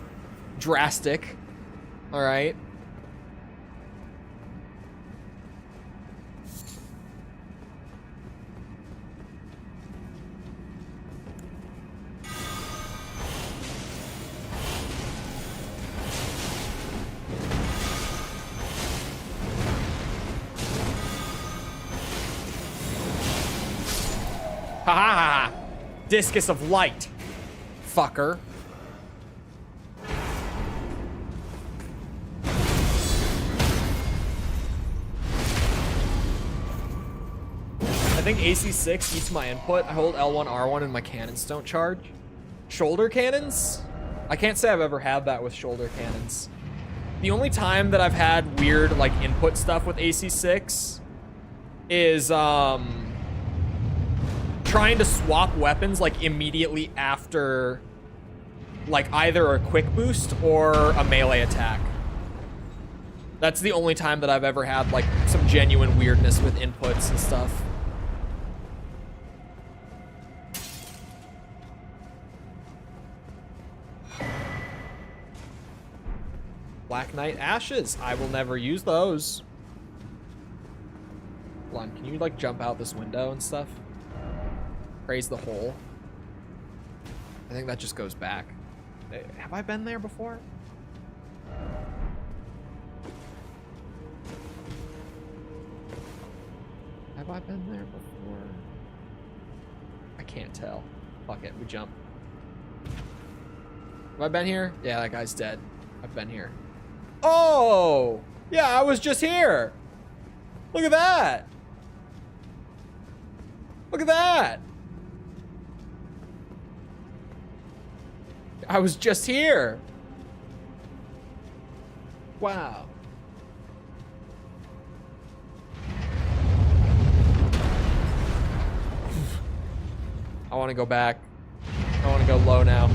drastic. All right. Ha ha ha! Discus of light, fucker. I think AC6 eats my input. I hold L1, R1, and my cannons don't charge. Shoulder cannons? I can't say I've ever had that with shoulder cannons. The only time that I've had weird, like, input stuff with AC6 is, trying to swap weapons, like, immediately after, like, either a quick boost or a melee attack. That's the only time that I've ever had, like, some genuine weirdness with inputs and stuff. Black Knight Ashes. I will never use those. Hold on, can you, like, jump out this window and stuff? Praise the hole. I think that just goes back. Have I been there before? Have I been there before? I can't tell. Fuck it, we jump. Have I been here? Yeah, that guy's dead. I've been here. Oh! Yeah, I was just here! Look at that! Look at that! I was just here. Wow. I want to go back. I want to go low now.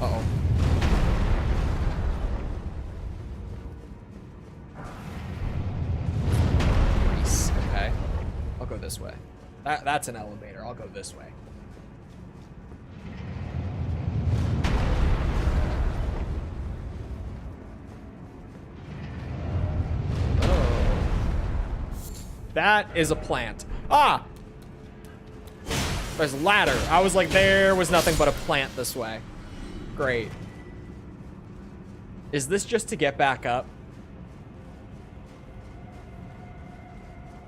Uh-oh. Nice. Okay. I'll go this way. That's an elevator. I'll go this way. Oh. That is a plant. Ah! There's a ladder. I was like, there was nothing but a plant this way. Great. Is this just to get back up?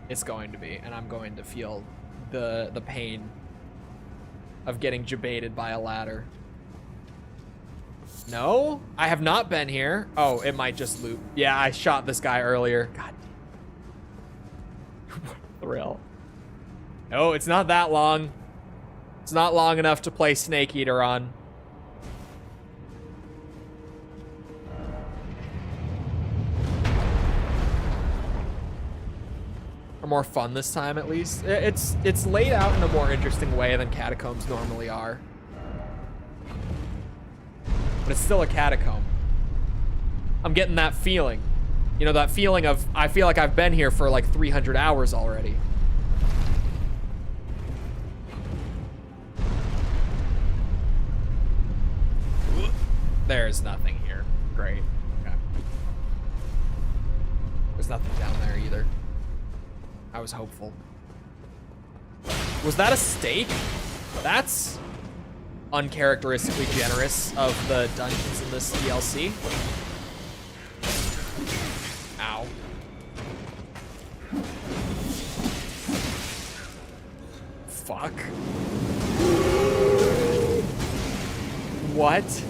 It's going to be, and I'm going to feel the pain of getting jebaited by a ladder. No, I have not been here. Oh, it might just loop. Yeah, I shot this guy earlier. God. Thrill. No, it's not that long. It's not long enough to play Snake Eater on. More fun this time, at least. It's laid out in a more interesting way than catacombs normally are. But it's still a catacomb. I'm getting that feeling. You know, that feeling of, I feel like I've been here for like 300 hours already. There's nothing here. Great. Okay. There's nothing down there either. I was hopeful. Was that a stake? That's uncharacteristically generous of the dungeons in this DLC. Ow. Fuck. What?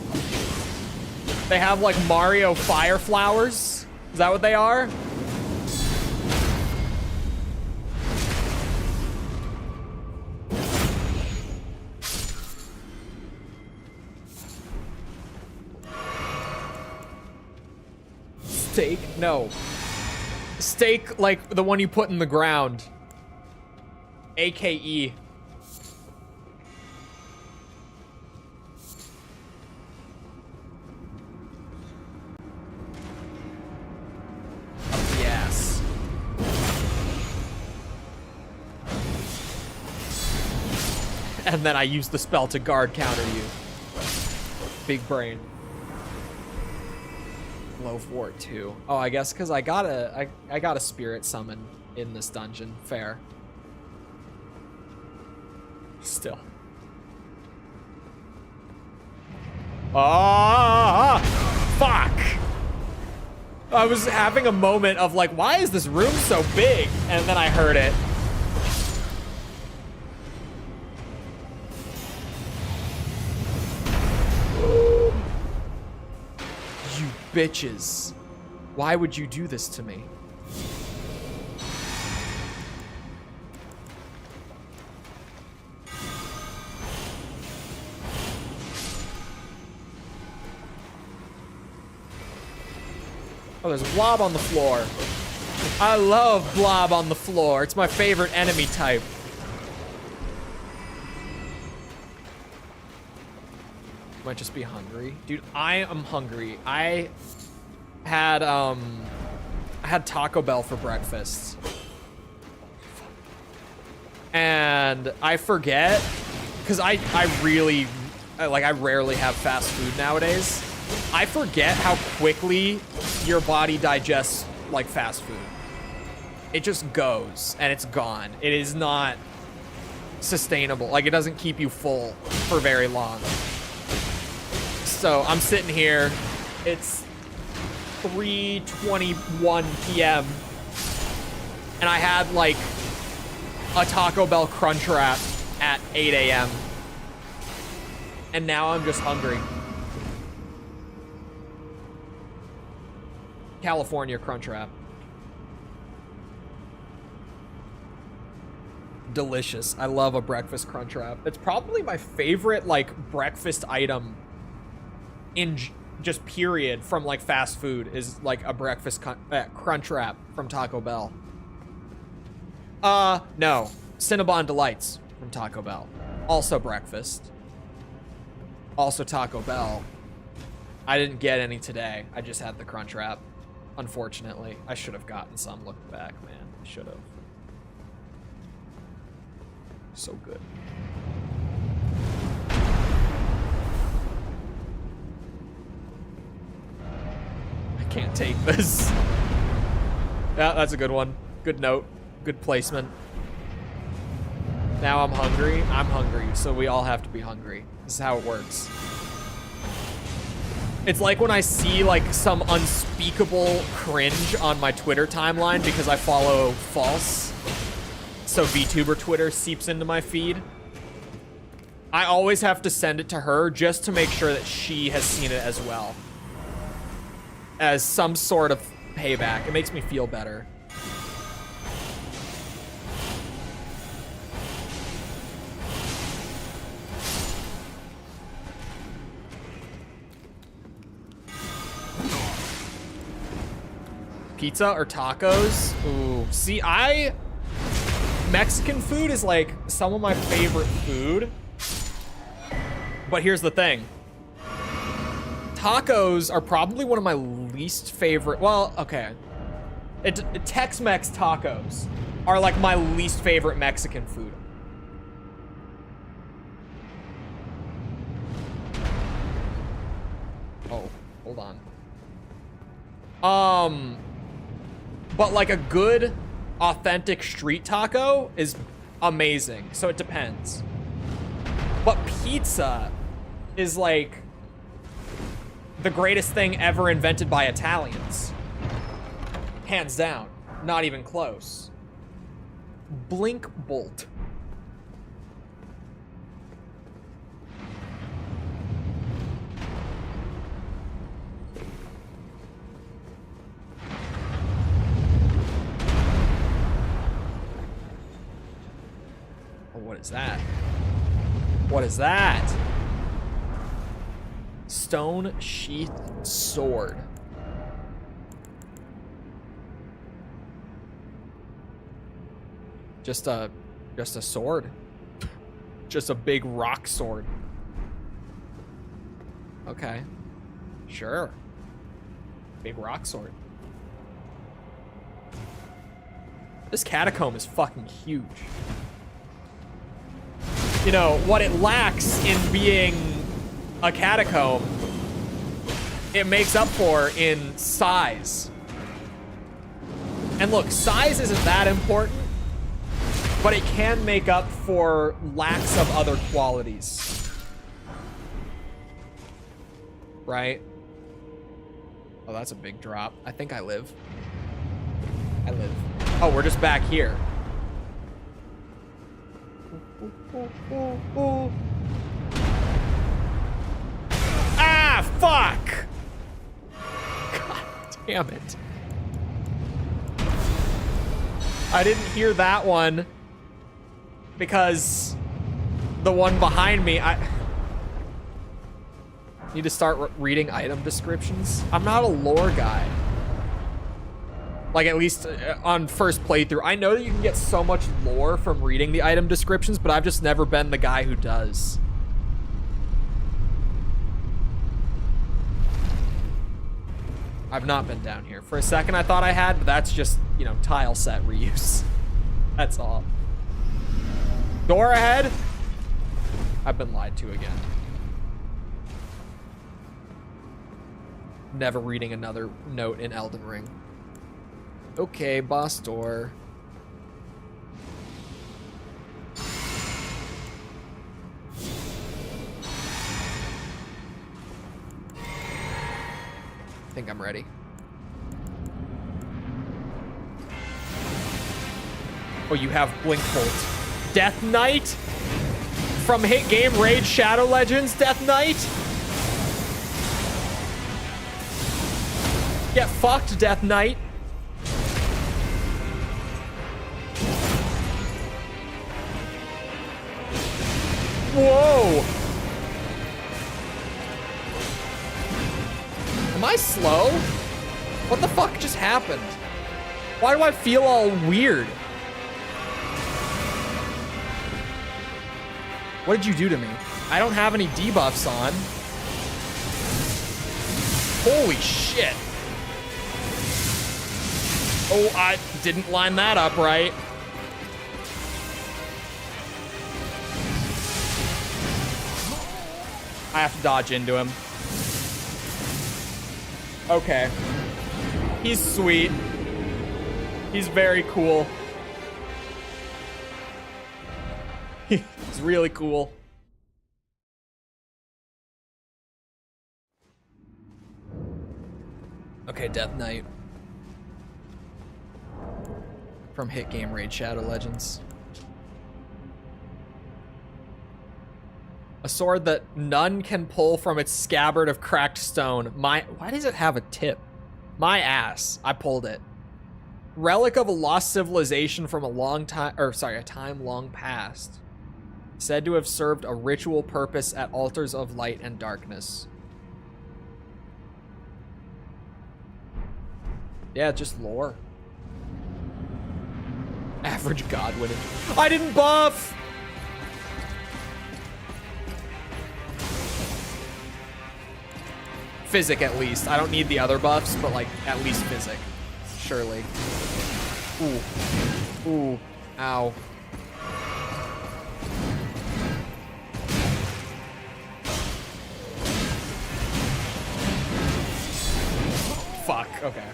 They have like Mario fire flowers? Is that what they are? Stake? No. Stake, like the one you put in the ground. AKE. Yes. And then I use the spell to guard counter you. Big brain. Loaf Ward 2. Oh, I guess because I got a spirit summon in this dungeon. Fair. Still. Ah! Fuck! I was having a moment of like, why is this room so big? And then I heard it. You bitches. Why would you do this to me? Oh, there's a blob on the floor. I love blob on the floor. It's my favorite enemy type. Might just be hungry. Dude, I am hungry. I had Taco Bell for breakfast. And I forget, because I rarely have fast food nowadays. I forget how quickly your body digests like fast food. It just goes and it's gone. It is not sustainable. Like, it doesn't keep you full for very long. So I'm sitting here, it's 3:21 p.m. and I had like a Taco Bell Crunch Wrap at 8 a.m. and now I'm just hungry. California Crunch Wrap. Delicious. I love a breakfast Crunch Wrap. It's probably my favorite like breakfast item in just period from like fast food is like a breakfast Crunch Wrap from Taco Bell. No. Cinnabon Delights from Taco Bell. Also breakfast. Also Taco Bell. I didn't get any today. I just had the Crunch Wrap. Unfortunately, I should have gotten some. Looking back, man, I should have. So good. I can't take this. Yeah, that's a good one. Good note. Good placement. Now I'm hungry. I'm hungry, so we all have to be hungry. This is how it works. It's like when I see like some unspeakable cringe on my Twitter timeline because I follow False. So VTuber Twitter seeps into my feed. I always have to send it to her just to make sure that she has seen it as well. As some sort of payback. It makes me feel better. Pizza or tacos? Ooh, see, Mexican food is like some of my favorite food. But here's the thing. Tacos are probably one of my least favorite. Well, okay. Tex-Mex tacos are like my least favorite Mexican food. Oh, hold on. But like a good, authentic street taco is amazing. So it depends. But pizza is like the greatest thing ever invented by Italians. Hands down. Not even close. Blink Bolt. What is that? What is that? Stone sheathed sword. Just a sword. Just a big rock sword. Okay. Sure. Big rock sword. This catacomb is fucking huge. you know, what it lacks in being a catacomb, it makes up for in size. And look, size isn't that important, but it can make up for lacks of other qualities. Right? Oh, that's a big drop. I think I live. I live. Oh, we're just back here. Ah, fuck! God damn it. I didn't hear that one because the one behind me, I need to start reading item descriptions. I'm not a lore guy. Like, at least on first playthrough. I know that you can get so much lore from reading the item descriptions, but I've just never been the guy who does. I've not been down here. For a second I thought I had, but that's just, you know, tile set reuse. That's all. Door ahead? I've been lied to again. Never reading another note in Elden Ring. Okay, boss door. I think I'm ready. Oh, you have Blink Bolt. Death Knight? From hit game Raid Shadow Legends, Death Knight? Get fucked, Death Knight. Whoa! Am I slow? What the fuck just happened? Why do I feel all weird? What did you do to me? I don't have any debuffs on. Holy shit. Oh, I didn't line that up right. I have to dodge into him. Okay. He's sweet. He's very cool. He's really cool. Okay, Death Knight. From hit game Raid Shadow Legends. A sword that none can pull from its scabbard of cracked stone. Why does it have a tip? My ass. I pulled it. Relic of a lost civilization from a time long past. Said to have served a ritual purpose at altars of light and darkness. Yeah, just lore. Average god winning. I didn't buff! Physic at least. I don't need the other buffs, but like at least physic. Surely. Ooh. Ooh. Ow. Fuck. Okay.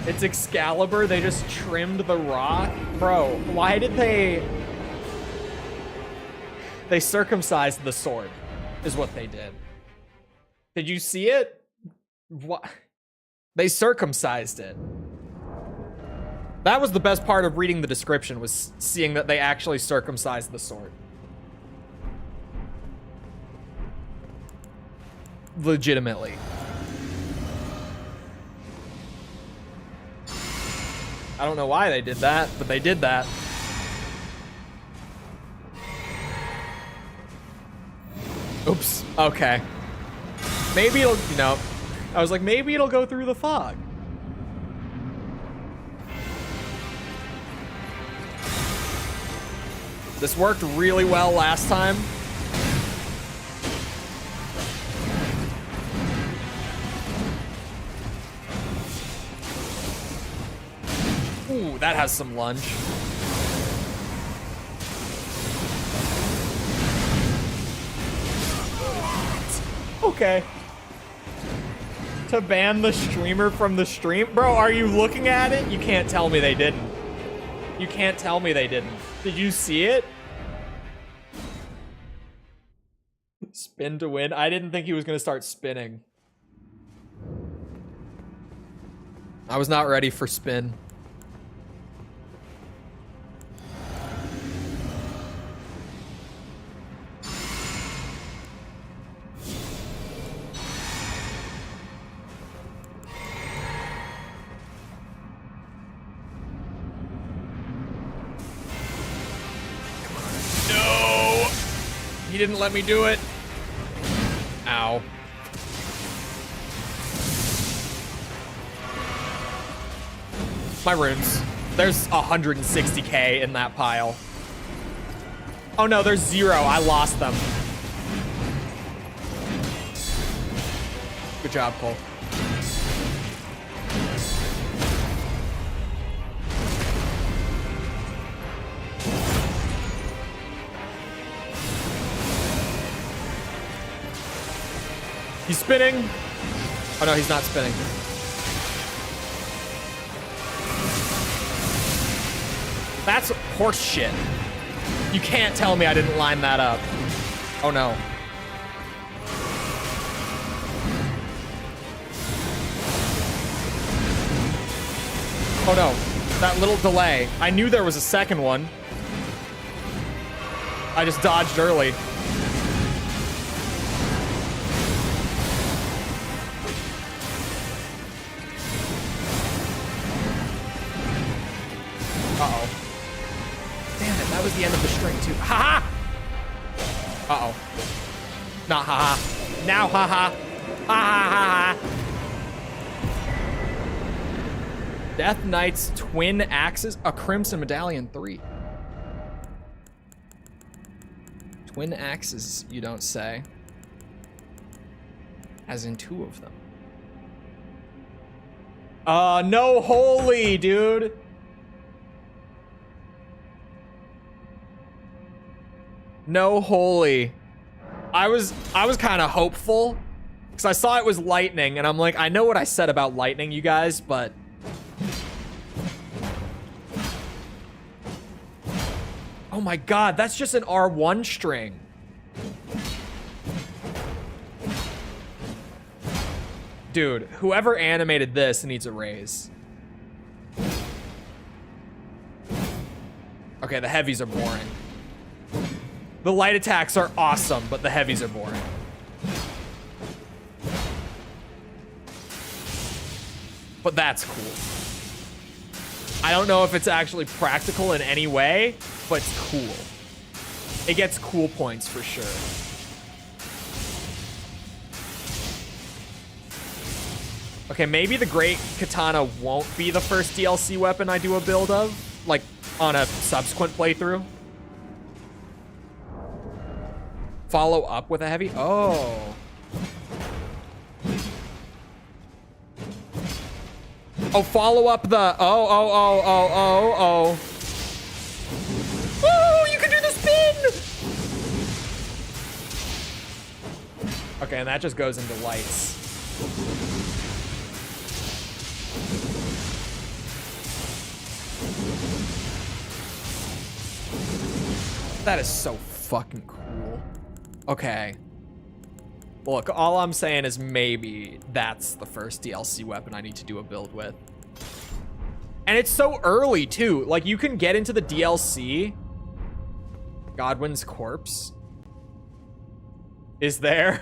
It's Excalibur. They just trimmed the rock. Bro, why did they circumcised the sword is what they did. Did you see it? What? They circumcised it. That was the best part of reading the description, was seeing that they actually circumcised the sword. Legitimately. I don't know why they did that, but they did that. Oops. Okay. Maybe it'll, you know, I was like, maybe it'll go through the fog. This worked really well last time. Ooh, that has some lunge. Okay. To ban the streamer from the stream? Bro, are you looking at it? You can't tell me they didn't. You can't tell me they didn't. Did you see it? Spin to win? I didn't think he was gonna start spinning. I was not ready for spin. He didn't let me do it. Ow. My runes. There's 160k in that pile. Oh no, there's 0. I lost them. Good job, Cole. He's spinning. Oh no, he's not spinning. That's horse shit. You can't tell me I didn't line that up. Oh no. Oh no, that little delay. I knew there was a second one. I just dodged early. Uh-oh. Damn it, that was the end of the string too. Ha-ha! Uh-oh. Not ha-ha. Now ha-ha. Ha-ha-ha-ha. Death Knight's twin axes. A Crimson Medallion 3. Twin axes, you don't say. As in 2 of them. No holy, dude. No holy. I was kind of hopeful because I saw it was lightning and I'm like, I know what I said about lightning, you guys, but oh my god, that's just an R1 string. Dude, whoever animated this needs a raise. Okay, the heavies are boring. The light attacks are awesome, but the heavies are boring. But that's cool. I don't know if it's actually practical in any way, but it's cool. It gets cool points for sure. Okay, maybe the Great Katana won't be the first DLC weapon I do a build of, like on a subsequent playthrough. Follow up with a heavy? Oh. Oh, follow up the... Oh. Oh, you can do the spin! Okay, and that just goes into lights. That is so fucking cool. Okay. Look, all I'm saying is maybe that's the first DLC weapon I need to do a build with. And it's so early, too. Like, you can get into the DLC. Godwin's corpse is there.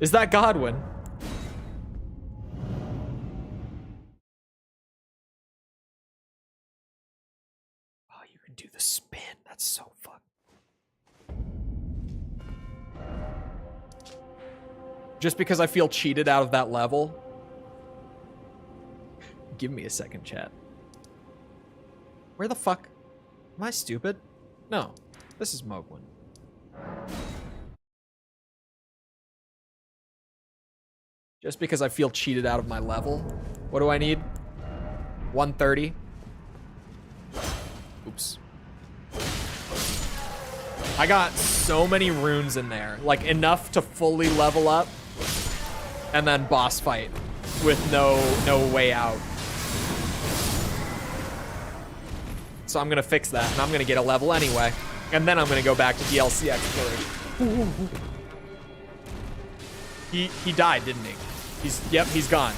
Is that Godwin? Oh, you can do the spin. That's so fun. Just because I feel cheated out of that level. Give me a second, chat. Where the fuck? Am I stupid? No. This is Mogwin. Just because I feel cheated out of my level. What do I need? 130. Oops. I got so many runes in there, like enough to fully level up and then boss fight with no way out. So I'm gonna fix that and I'm gonna get a level anyway. And then I'm gonna go back to DLC exploration. He died, didn't he? He's gone.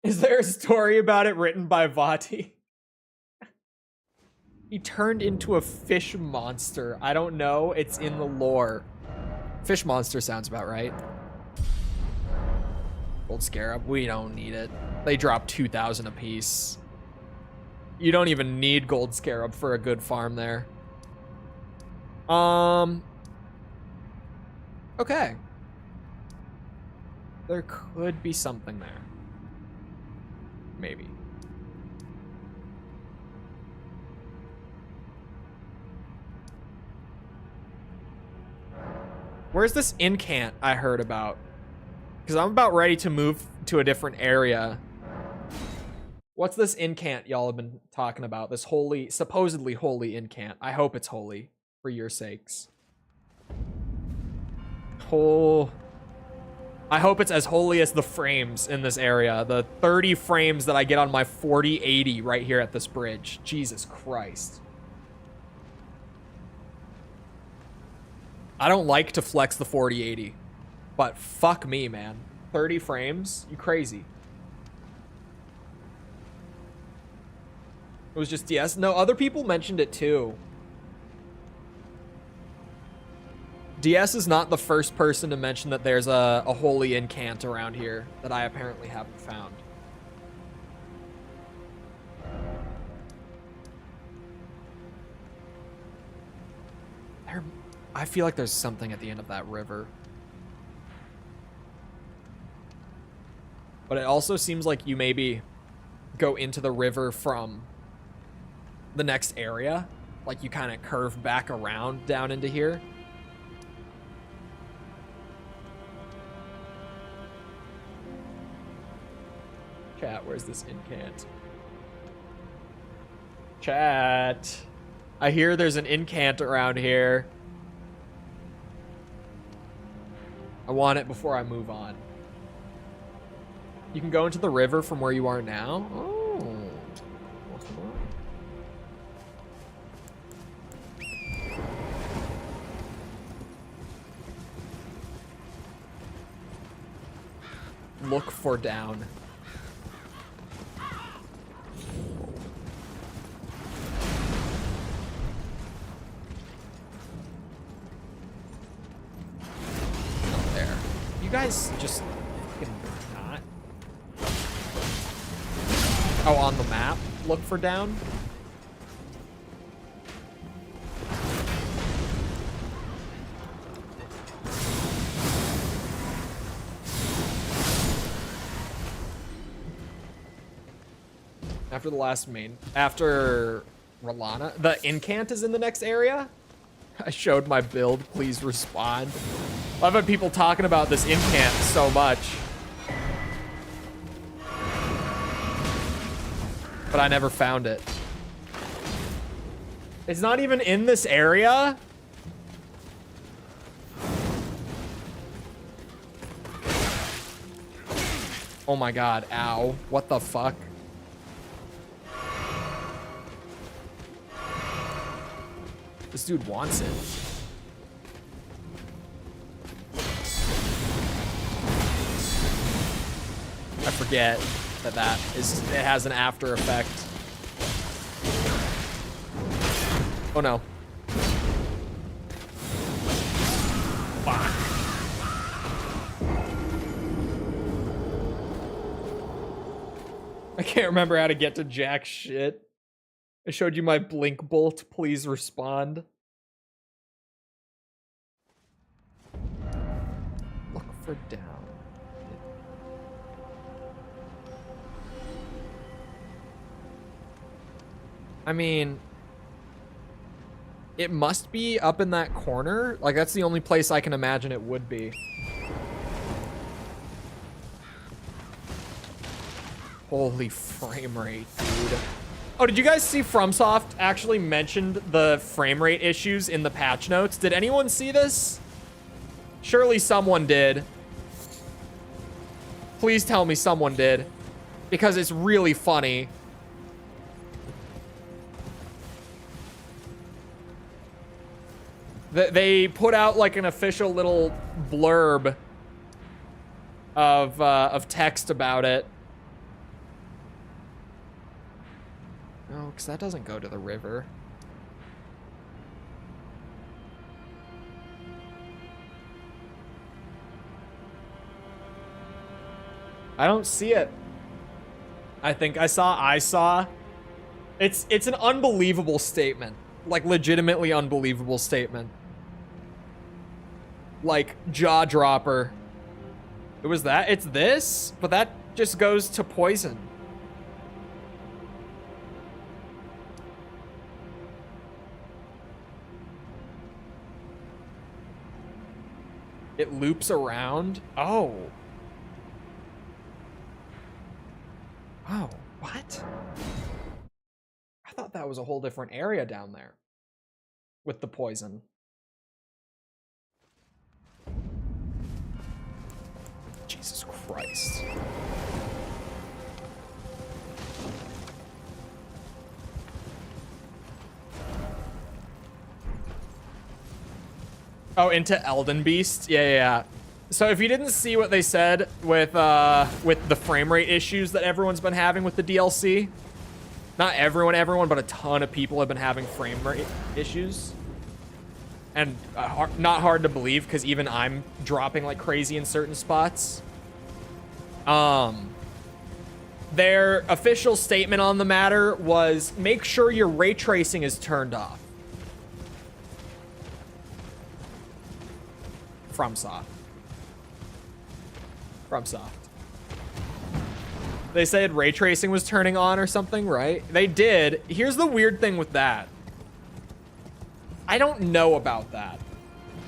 Is there a story about it written by Vati? He turned into a fish monster. I don't know. It's in the lore. Fish monster sounds about right. Gold scarab. We don't need it. They drop 2,000 a piece. You don't even need gold scarab for a good farm there. Okay. There could be something there. Maybe. Where's this incant I heard about? Because I'm about ready to move to a different area. What's this incant y'all have been talking about? This holy, supposedly holy incant. I hope it's holy for your sakes. Oh. I hope it's as holy as the frames in this area. The 30 frames that I get on my 4080 right here at this bridge. Jesus Christ. I don't like to flex the 4080, but fuck me, man. 30 frames? You crazy. It was just DS. No, other people mentioned it too. DS is not the first person to mention that there's a holy incant around here that I apparently haven't found. I feel like there's something at the end of that river. But it also seems like you maybe go into the river from the next area. Like you kind of curve back around down into here. Chat, where's this incant? Chat. I hear there's an incant around here. I want it before I move on. You can go into the river from where you are now? Oh. Look for down. You guys just not. Oh, on the map, look for down. After the last main, after Rolana, the incant is in the next area. I showed my build, please respond. I've had people talking about this incant so much. But I never found it. It's not even in this area? Oh my god, ow. What the fuck? This dude wants it. I forget that it has an after effect. Oh no. Fuck. I can't remember how to get to jack shit. I showed you my blink bolt. Please respond. Look for down. I mean, it must be up in that corner. Like, that's the only place I can imagine it would be. Holy frame rate, dude. Oh, did you guys see FromSoft actually mentioned the frame rate issues in the patch notes? Did anyone see this? Surely someone did. Please tell me someone did. Because it's really funny. They put out like an official little blurb of text about it. No, because that doesn't go to the river. I don't see it. I think I saw. It's an unbelievable statement. Like, legitimately unbelievable statement. Like, jaw dropper. It was that? It's this? But that just goes to poison. It loops around? Oh. Oh, what? I thought that was a whole different area down there with the poison. Jesus Christ. Oh, into Elden Beast? Yeah. So if you didn't see what they said with the frame rate issues that everyone's been having with the DLC, not everyone, but a ton of people have been having frame rate issues. And not hard to believe, because even I'm dropping like crazy in certain spots. Their official statement on the matter was, make sure your ray tracing is turned off. FromSoft. They said ray tracing was turning on or something, right? They did. Here's the weird thing with that. I don't know about that,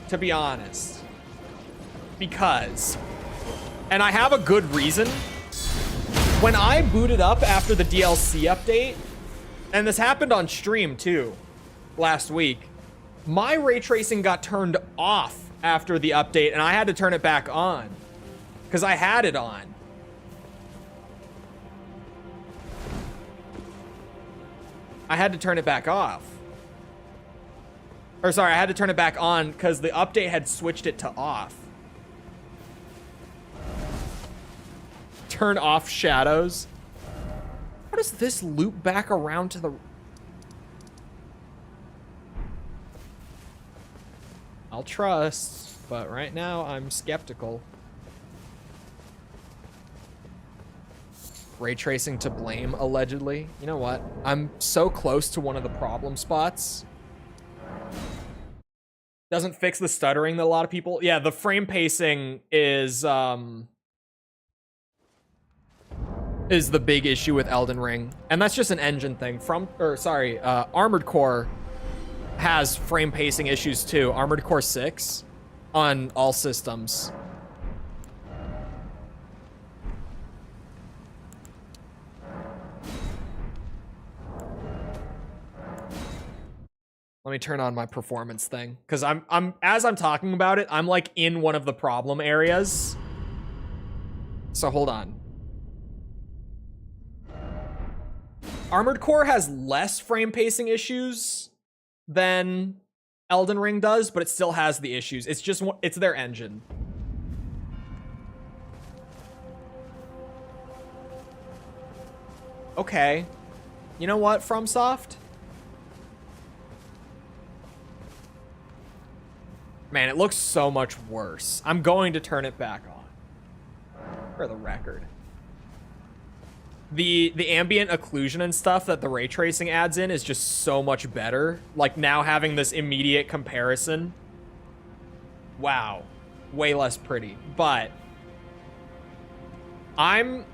to be honest. Because, and I have a good reason. When I booted up after the DLC update, and this happened on stream too, last week, my ray tracing got turned off after the update, and I had to turn it back on because I had it on. I had to turn it back off. Or sorry, I had to turn it back on because the update had switched it to off. Turn off shadows. How does this loop back around to the... I'll trust, but right now I'm skeptical. Ray tracing to blame, allegedly. You know what? I'm so close to one of the problem spots. Doesn't fix the stuttering that a lot of people... Yeah, the frame pacing is the big issue with Elden Ring. And that's just an engine thing. Armored Core has frame pacing issues too. Armored Core 6 on all systems. Let me turn on my performance thing, because as I'm talking about it, I'm like in one of the problem areas. So hold on. Armored Core has less frame pacing issues than Elden Ring does, but it still has the issues. It's their engine. Okay. You know what, FromSoft? Man, it looks so much worse. I'm going to turn it back on. For the record. The ambient occlusion and stuff that the ray tracing adds in is just so much better. Like, now having this immediate comparison. Wow. Way less pretty. But I'm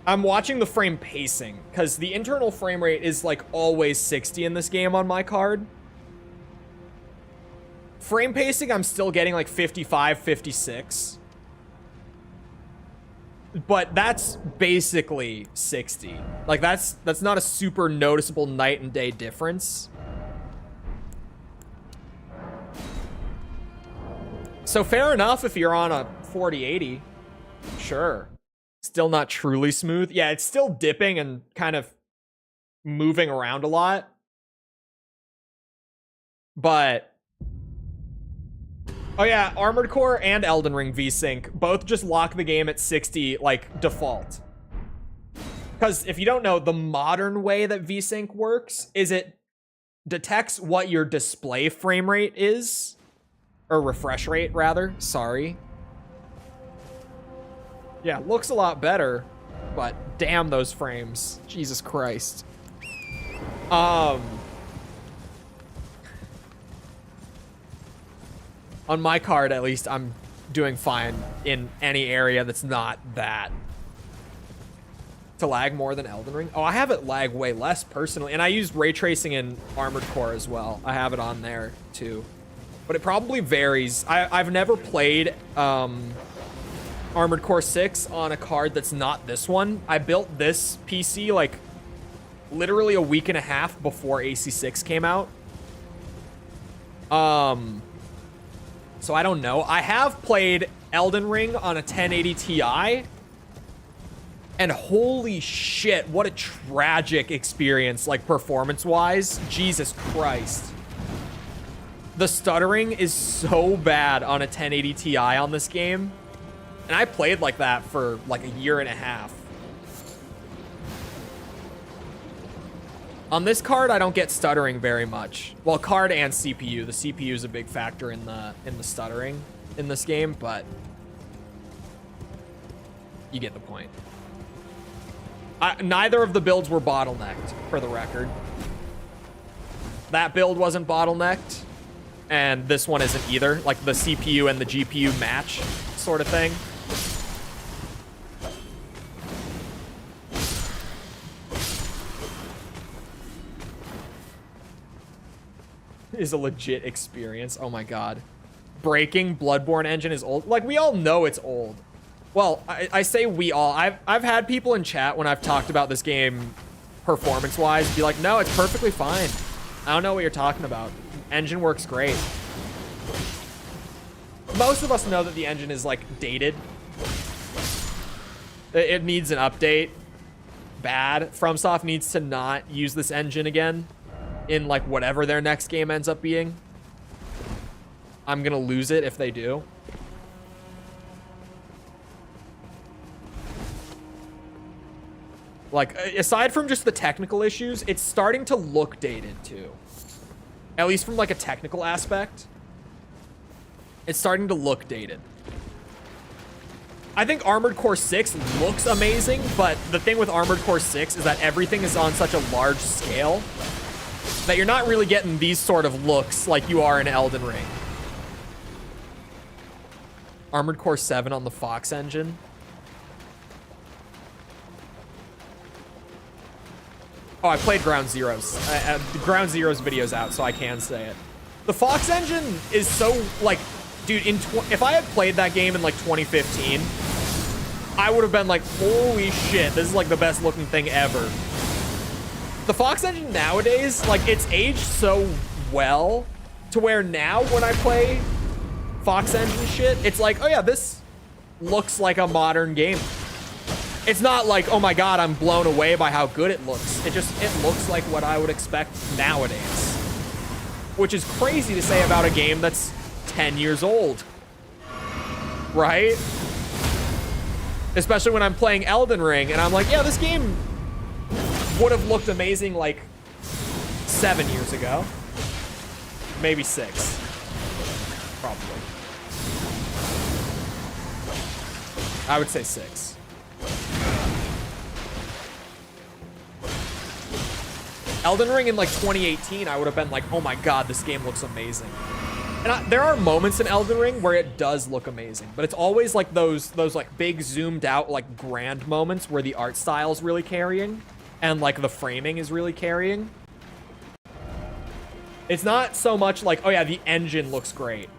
watching the frame pacing, because the internal frame rate is like always 60 in this game on my card. Frame pacing, I'm still getting like 55, 56. but that's basically 60. Like that's not a super noticeable night and day difference. So fair enough if you're on a 4080. Sure. Still not truly smooth. Yeah, it's still dipping and kind of moving around a lot. But oh yeah, Armored Core and Elden Ring VSync both just lock the game at 60 like default. Because if you don't know, the modern way that VSync works is it detects what your display frame rate is. Or refresh rate, rather. Sorry. Yeah, looks a lot better. But damn those frames. Jesus Christ. On my card, at least, I'm doing fine in any area that's not that. To lag more than Elden Ring? Oh, I have it lag way less, personally. And I used ray tracing in Armored Core as well. I have it on there, too. But it probably varies. I've never played Armored Core 6 on a card that's not this one. I built this PC, like, literally a week and a half before AC6 came out. So I don't know. I have played Elden Ring on a 1080 Ti. And holy shit, what a tragic experience, like, performance-wise. Jesus Christ. The stuttering is so bad on a 1080 Ti on this game. And I played like that for, like, a year and a half. On this card, I don't get stuttering very much. Well, card and CPU. The CPU is a big factor in the stuttering in this game, but you get the point. Neither of the builds were bottlenecked, for the record. That build wasn't bottlenecked, and this one isn't either. Like, the CPU and the GPU match sort of thing. Is a legit experience. Oh my god. Breaking Bloodborne engine is old. Like, we all know it's old. Well, I say we all. I've had people in chat when I've talked about this game performance-wise be like, no, it's perfectly fine. I don't know what you're talking about. Engine works great. Most of us know that the engine is, like, dated. It needs an update. Bad. FromSoft needs to not use this engine again in, like, whatever their next game ends up being. I'm gonna lose it if they do. Like, aside from just the technical issues, it's starting to look dated, too. At least from, like, a technical aspect. It's starting to look dated. I think Armored Core 6 looks amazing, but the thing with Armored Core 6 is that everything is on such a large scale that you're not really getting these sort of looks like you are in Elden Ring. Armored Core 7 on the Fox engine. Oh, I played Ground Zeroes. Ground Zeroes video's out, so I can say it. The Fox engine is so, like, dude, if I had played that game in, like, 2015, I would have been like, holy shit, this is, like, the best looking thing ever. The Fox engine nowadays, like, it's aged so well to where now when I play Fox engine shit, it's like, oh yeah, this looks like a modern game. It's not like, oh my god, I'm blown away by how good it looks. It looks like what I would expect nowadays. Which is crazy to say about a game that's 10 years old. Right? Especially when I'm playing Elden Ring and I'm like, yeah, this game would have looked amazing like 7 years ago. Maybe 6. Probably. I would say 6. Elden Ring in like 2018, I would have been like, oh my god, this game looks amazing. And there are moments in Elden Ring where it does look amazing, but it's always like those like big zoomed out like grand moments where the art style is really carrying and like the framing is really carrying. It's not so much like, oh yeah, the engine looks great.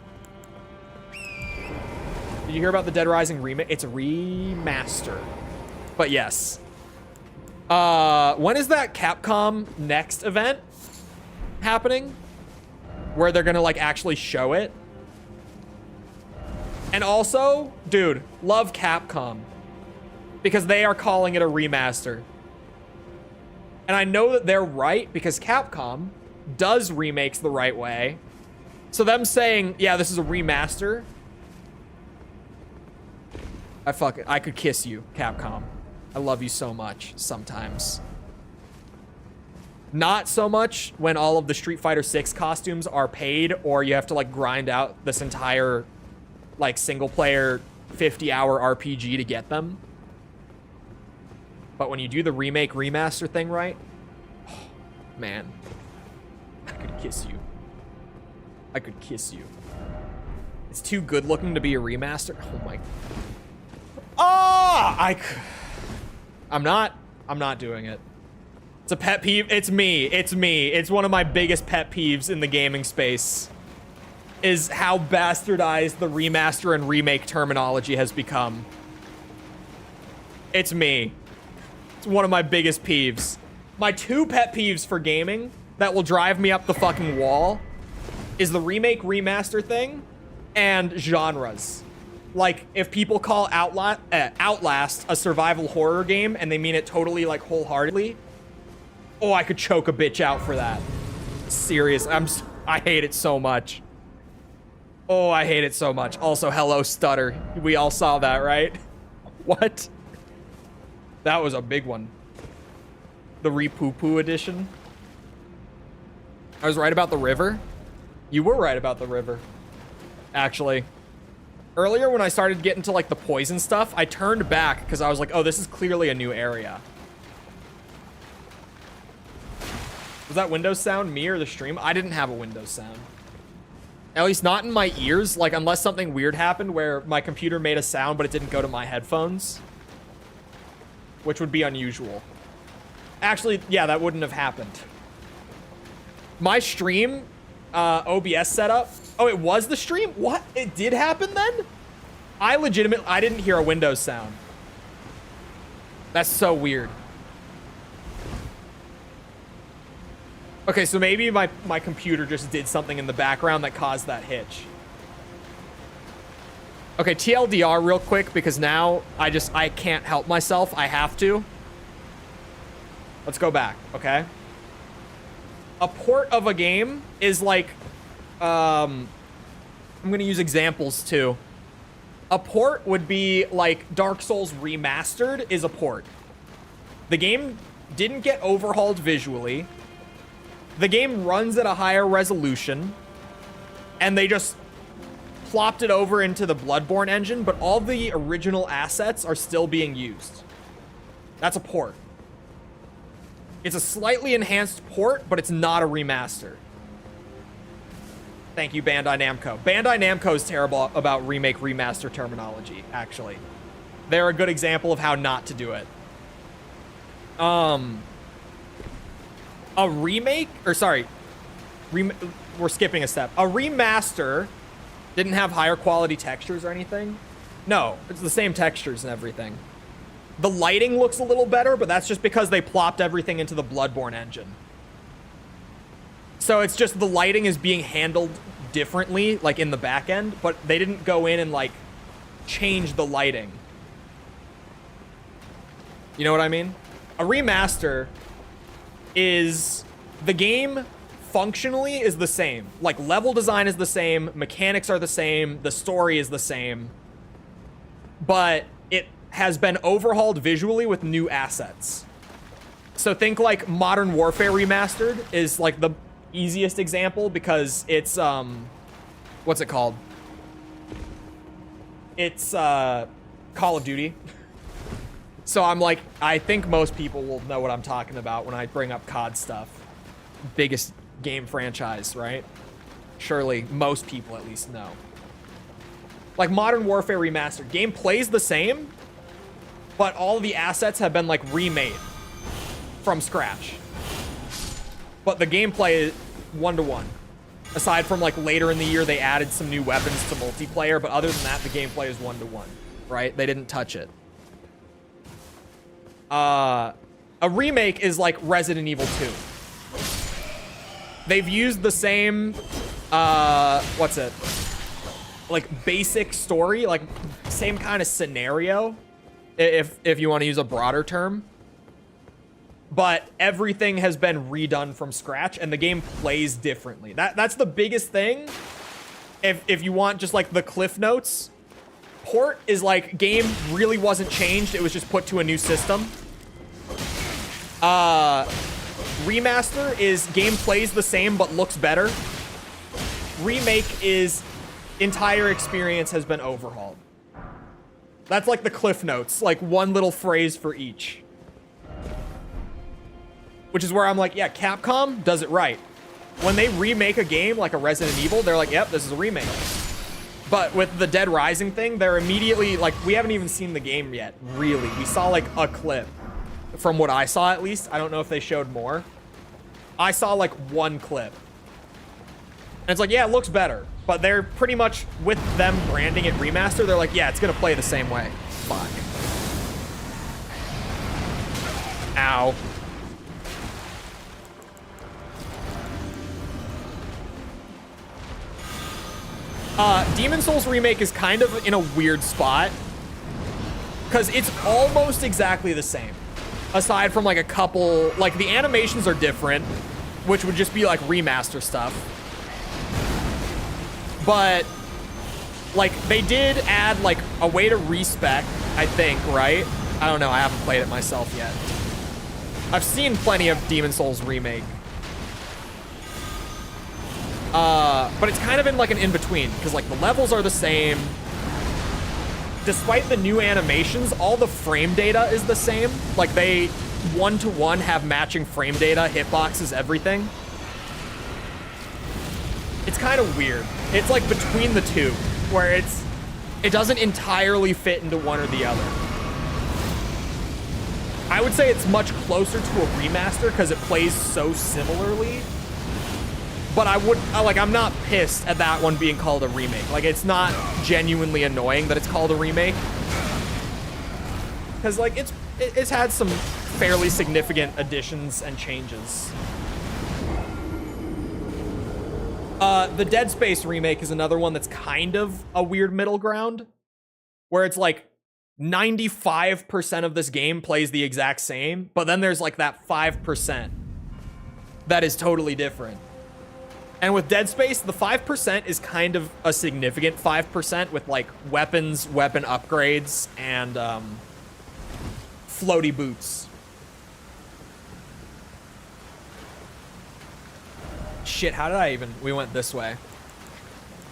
Did you hear about the Dead Rising remake? It's a remaster. But yes. When is that Capcom Next event happening? Where they're gonna like actually show it? And also, dude, love Capcom. Because they are calling it a remaster. And I know that they're right because Capcom does remakes the right way. So them saying, yeah, this is a remaster. I could kiss you, Capcom. I love you so much sometimes. Not so much when all of the Street Fighter 6 costumes are paid or you have to like grind out this entire like single player 50-hour RPG to get them. But when you do the remake remaster thing right, oh, man, I could kiss you. I could kiss you. It's too good looking to be a remaster. Oh my. I'm not doing it. It's a pet peeve. It's me. It's one of my biggest pet peeves in the gaming space is how bastardized the remaster and remake terminology has become. It's me. It's one of my biggest peeves. My two pet peeves for gaming that will drive me up the fucking wall is the remake remaster thing and genres. Like, if people call Outlast a survival horror game and they mean it totally, like, wholeheartedly, oh, I could choke a bitch out for that. Serious. I hate it so much. Oh, I hate it so much. Also, hello, stutter. We all saw that, right? What? That was a big one. The Re-Poo-Poo edition. I was right about the river. You were right about the river, actually. Earlier, when I started getting to, like, the poison stuff, I turned back because I was like, oh, this is clearly a new area. Was that Windows sound me or the stream? I didn't have a Windows sound. At least not in my ears, like, unless something weird happened where my computer made a sound, but it didn't go to my headphones. Which would be unusual. Actually, yeah, that wouldn't have happened. My stream, OBS setup. Oh, it was the stream? What? It did happen then? I didn't hear a Windows sound. That's so weird. Okay, so maybe my computer just did something in the background that caused that hitch. Okay, TLDR real quick, because now I can't help myself. I have to. Let's go back, okay? A port of a game is like, I'm gonna use examples too. A port would be like Dark Souls Remastered is a port. The game didn't get overhauled visually. The game runs at a higher resolution, and they just plopped it over into the Bloodborne engine, but all the original assets are still being used. That's a port. It's a slightly enhanced port, but it's not a remaster. Thank you, Bandai Namco. Bandai Namco is terrible about remake remaster terminology, actually. They're a good example of how not to do it. A remake, or sorry, we're skipping a step. A remaster didn't have higher quality textures or anything. No, it's the same textures and everything. The lighting looks a little better, but that's just because they plopped everything into the Bloodborne engine. So it's just the lighting is being handled differently, like in the back end, but they didn't go in and like change the lighting. You know what I mean? A remaster is the game functionally is the same. Like level design is the same, mechanics are the same, the story is the same, but it has been overhauled visually with new assets. So think like Modern Warfare Remastered is like the easiest example because it's what's it called? It's Call of Duty. So I'm like, I think most people will know what I'm talking about when I bring up COD stuff. Biggest game franchise, right? Surely most people at least know. Like Modern Warfare Remastered, game plays the same, but all the assets have been like remade from scratch. But the gameplay is 1-to-1, Aside from like later in the year, they added some new weapons to multiplayer, but other than that, the gameplay is 1-to-1, right? They didn't touch it. A remake is like Resident Evil 2. They've used the same, what's it? Like basic story, like same kind of scenario, if you want to use a broader term. But everything has been redone from scratch, and the game plays differently. That's the biggest thing. If you want just like the cliff notes, port is like game really wasn't changed. It was just put to a new system. Remaster is game plays the same but looks better. Remake is entire experience has been overhauled. That's like the cliff notes, like one little phrase for each. Which is where I'm like, yeah, Capcom does it right. When they remake a game like a Resident Evil, they're like, yep, this is a remake. But with the Dead Rising thing, they're immediately, like, we haven't even seen the game yet, really. We saw, like, a clip. From what I saw, at least. I don't know if they showed more. I saw, like, one clip. And it's like, yeah, it looks better. But they're pretty much, with them branding it remaster, they're like, yeah, it's gonna play the same way. Fuck. Ow. Demon Souls Remake is kind of in a weird spot because it's almost exactly the same, aside from like a couple, like the animations are different, which would just be like remaster stuff. But like they did add like a way to respec, I think, right? I don't know. I haven't played it myself yet. I've seen plenty of Demon Souls Remake. But it's kind of in like an in-between because like the levels are the same. Despite the new animations, all the frame data is the same. Like they 1-to-1 have matching frame data, hitboxes, everything. It's kind of weird. It's like between the two where it doesn't entirely fit into one or the other. I would say it's much closer to a remaster because it plays so similarly. But I'm not pissed at that one being called a remake. Like, it's not genuinely annoying that it's called a remake. Because, like, it's had some fairly significant additions and changes. The Dead Space remake is another one that's kind of a weird middle ground. Where it's like 95% of this game plays the exact same. But then there's like that 5% that is totally different. And with Dead Space, the 5% is kind of a significant 5% with like weapons, weapon upgrades, and floaty boots. Shit, how did I even... We went this way.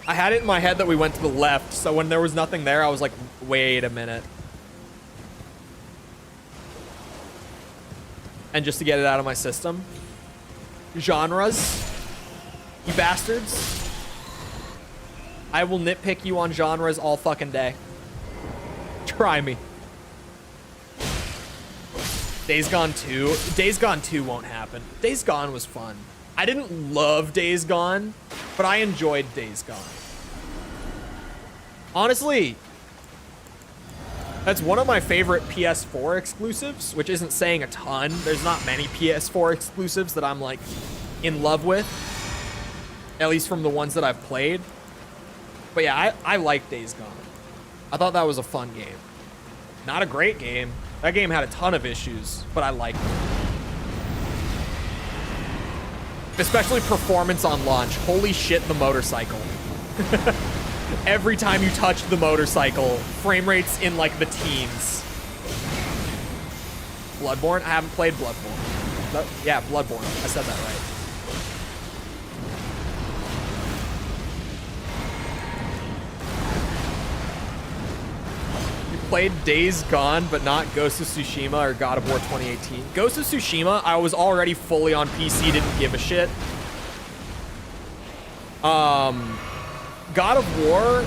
I had it in my head that we went to the left, so when there was nothing there, I was like, wait a minute. And just to get it out of my system. Genres. You bastards. I will nitpick you on genres all fucking day. Try me. Days Gone 2. Days Gone 2 won't happen. Days Gone was fun. I didn't love Days Gone, but I enjoyed Days Gone. Honestly, that's one of my favorite PS4 exclusives, which isn't saying a ton. There's not many PS4 exclusives that I'm like in love with. At least from the ones that I've played. But yeah, I like Days Gone. I thought that was a fun game. Not a great game. That game had a ton of issues, but I liked it. Especially performance on launch. Holy shit, the motorcycle. Every time you touch the motorcycle, frame rates in like the teens. Bloodborne? I haven't played Bloodborne. Yeah, Bloodborne. I said that right. Played Days Gone, but not Ghost of Tsushima or God of War 2018. Ghost of Tsushima, I was already fully on PC, didn't give a shit. God of War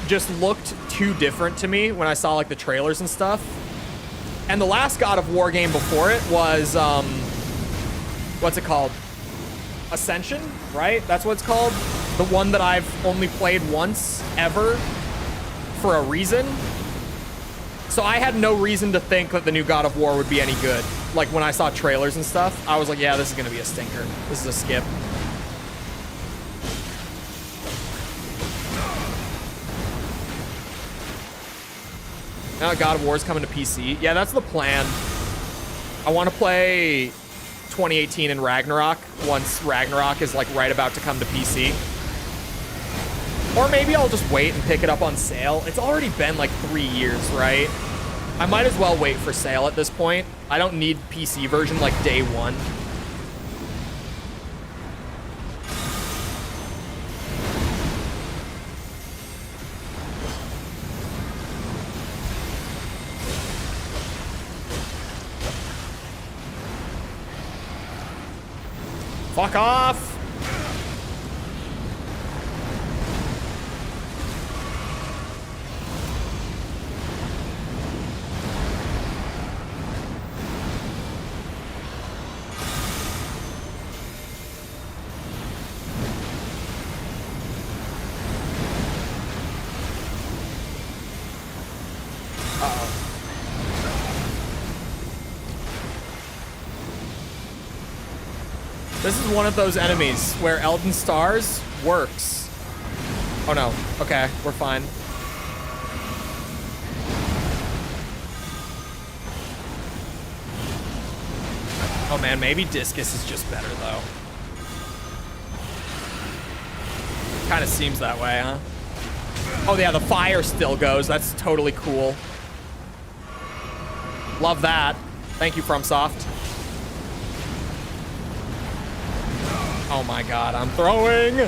just looked too different to me when I saw like the trailers and stuff. And the last God of War game before it was, what's it called? Ascension, right? That's what it's called. The one that I've only played once ever for a reason. So I had no reason to think that the new God of War would be any good. Like when I saw trailers and stuff, I was like, yeah, this is gonna be a stinker. This is a skip. Now God of War is coming to PC. Yeah, that's the plan. I want to play 2018 in Ragnarok once Ragnarok is like right about to come to PC. Or maybe I'll just wait and pick it up on sale. It's already been like 3 years, right? I might as well wait for sale at this point. I don't need PC version like day one. Fuck off! This is one of those enemies where Elden Stars works. Oh no. Okay, we're fine. Oh man, maybe Discus is just better though. Kind of seems that way, huh? Oh yeah, the fire still goes. That's totally cool. Love that. Thank you, FromSoft. Oh my god, I'm throwing!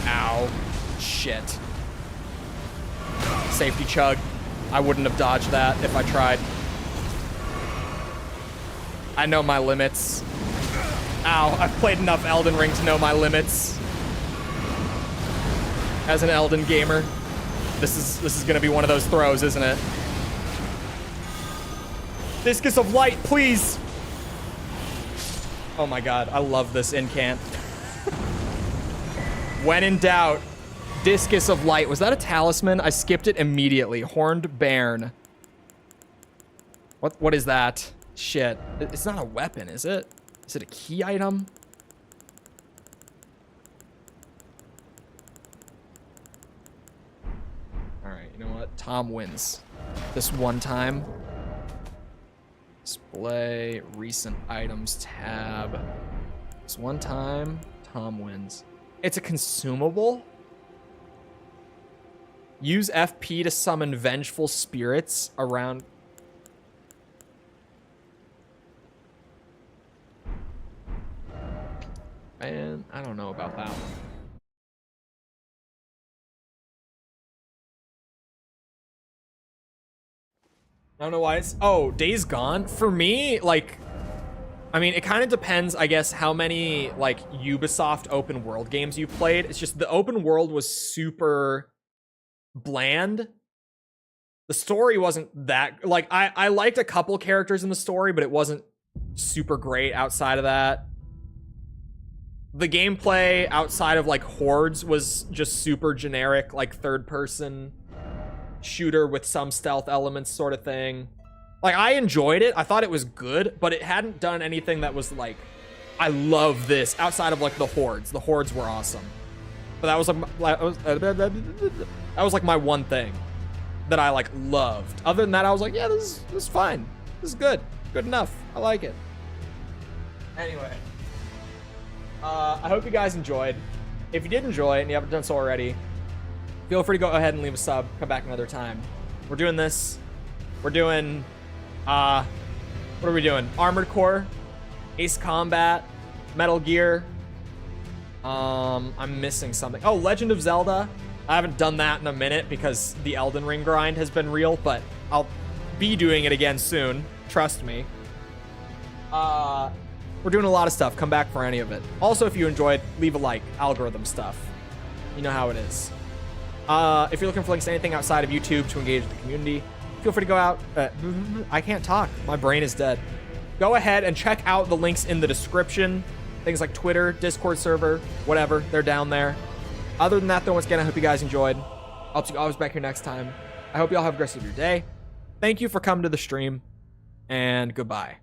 Ow. Shit. Safety chug. I wouldn't have dodged that if I tried. I know my limits. Ow, I've played enough Elden Ring to know my limits. As an Elden gamer. This is gonna be one of those throws, isn't it? Discus of Light, please! Oh my god, I love this incant. When in doubt, Discus of Light. Was that a talisman? I skipped it immediately. Horned Bairn. What is that? Shit. It's not a weapon, is it? Is it a key item? Alright, you know what? Tom wins. This one time. Display recent items tab. This one time, Tom wins. It's a consumable. Use FP to summon vengeful spirits around. Man, I don't know about that one. I don't know why it's... Oh, Days Gone? For me, like... I mean, it kind of depends, I guess, how many, like, Ubisoft open world games you played. It's just the open world was super bland. The story wasn't that... Like, I liked a couple characters in the story, but it wasn't super great outside of that. The gameplay outside of, like, Hordes was just super generic, like, third-person... shooter with some stealth elements sort of thing. Like, I enjoyed it. I thought it was good, but it hadn't done anything that was like, I love this, outside of like the Hordes. The Hordes were awesome. But that was like my one thing that I like loved. Other than that, I was like, yeah, this is fine. This is good. Good enough. I like it. Anyway. I hope you guys enjoyed. If you did enjoy it and you haven't done so already, feel free to go ahead and leave a sub. Come back another time. We're doing this. We're doing, what are we doing? Armored Core, Ace Combat, Metal Gear. I'm missing something. Oh, Legend of Zelda. I haven't done that in a minute because the Elden Ring grind has been real, but I'll be doing it again soon. Trust me. We're doing a lot of stuff. Come back for any of it. Also, if you enjoyed, leave a like. Algorithm stuff. You know how it is. If you're looking for links to anything outside of YouTube to engage with the community, feel feel free to go out. I can't talk. My brain is dead. Go ahead and check out the links in the description. Things like Twitter, Discord server, whatever. They're down there. Other than that, though, once again, I hope you guys enjoyed. I'll see you always back here next time. I hope you all have a great rest of your day. Thank you for coming to the stream, and goodbye.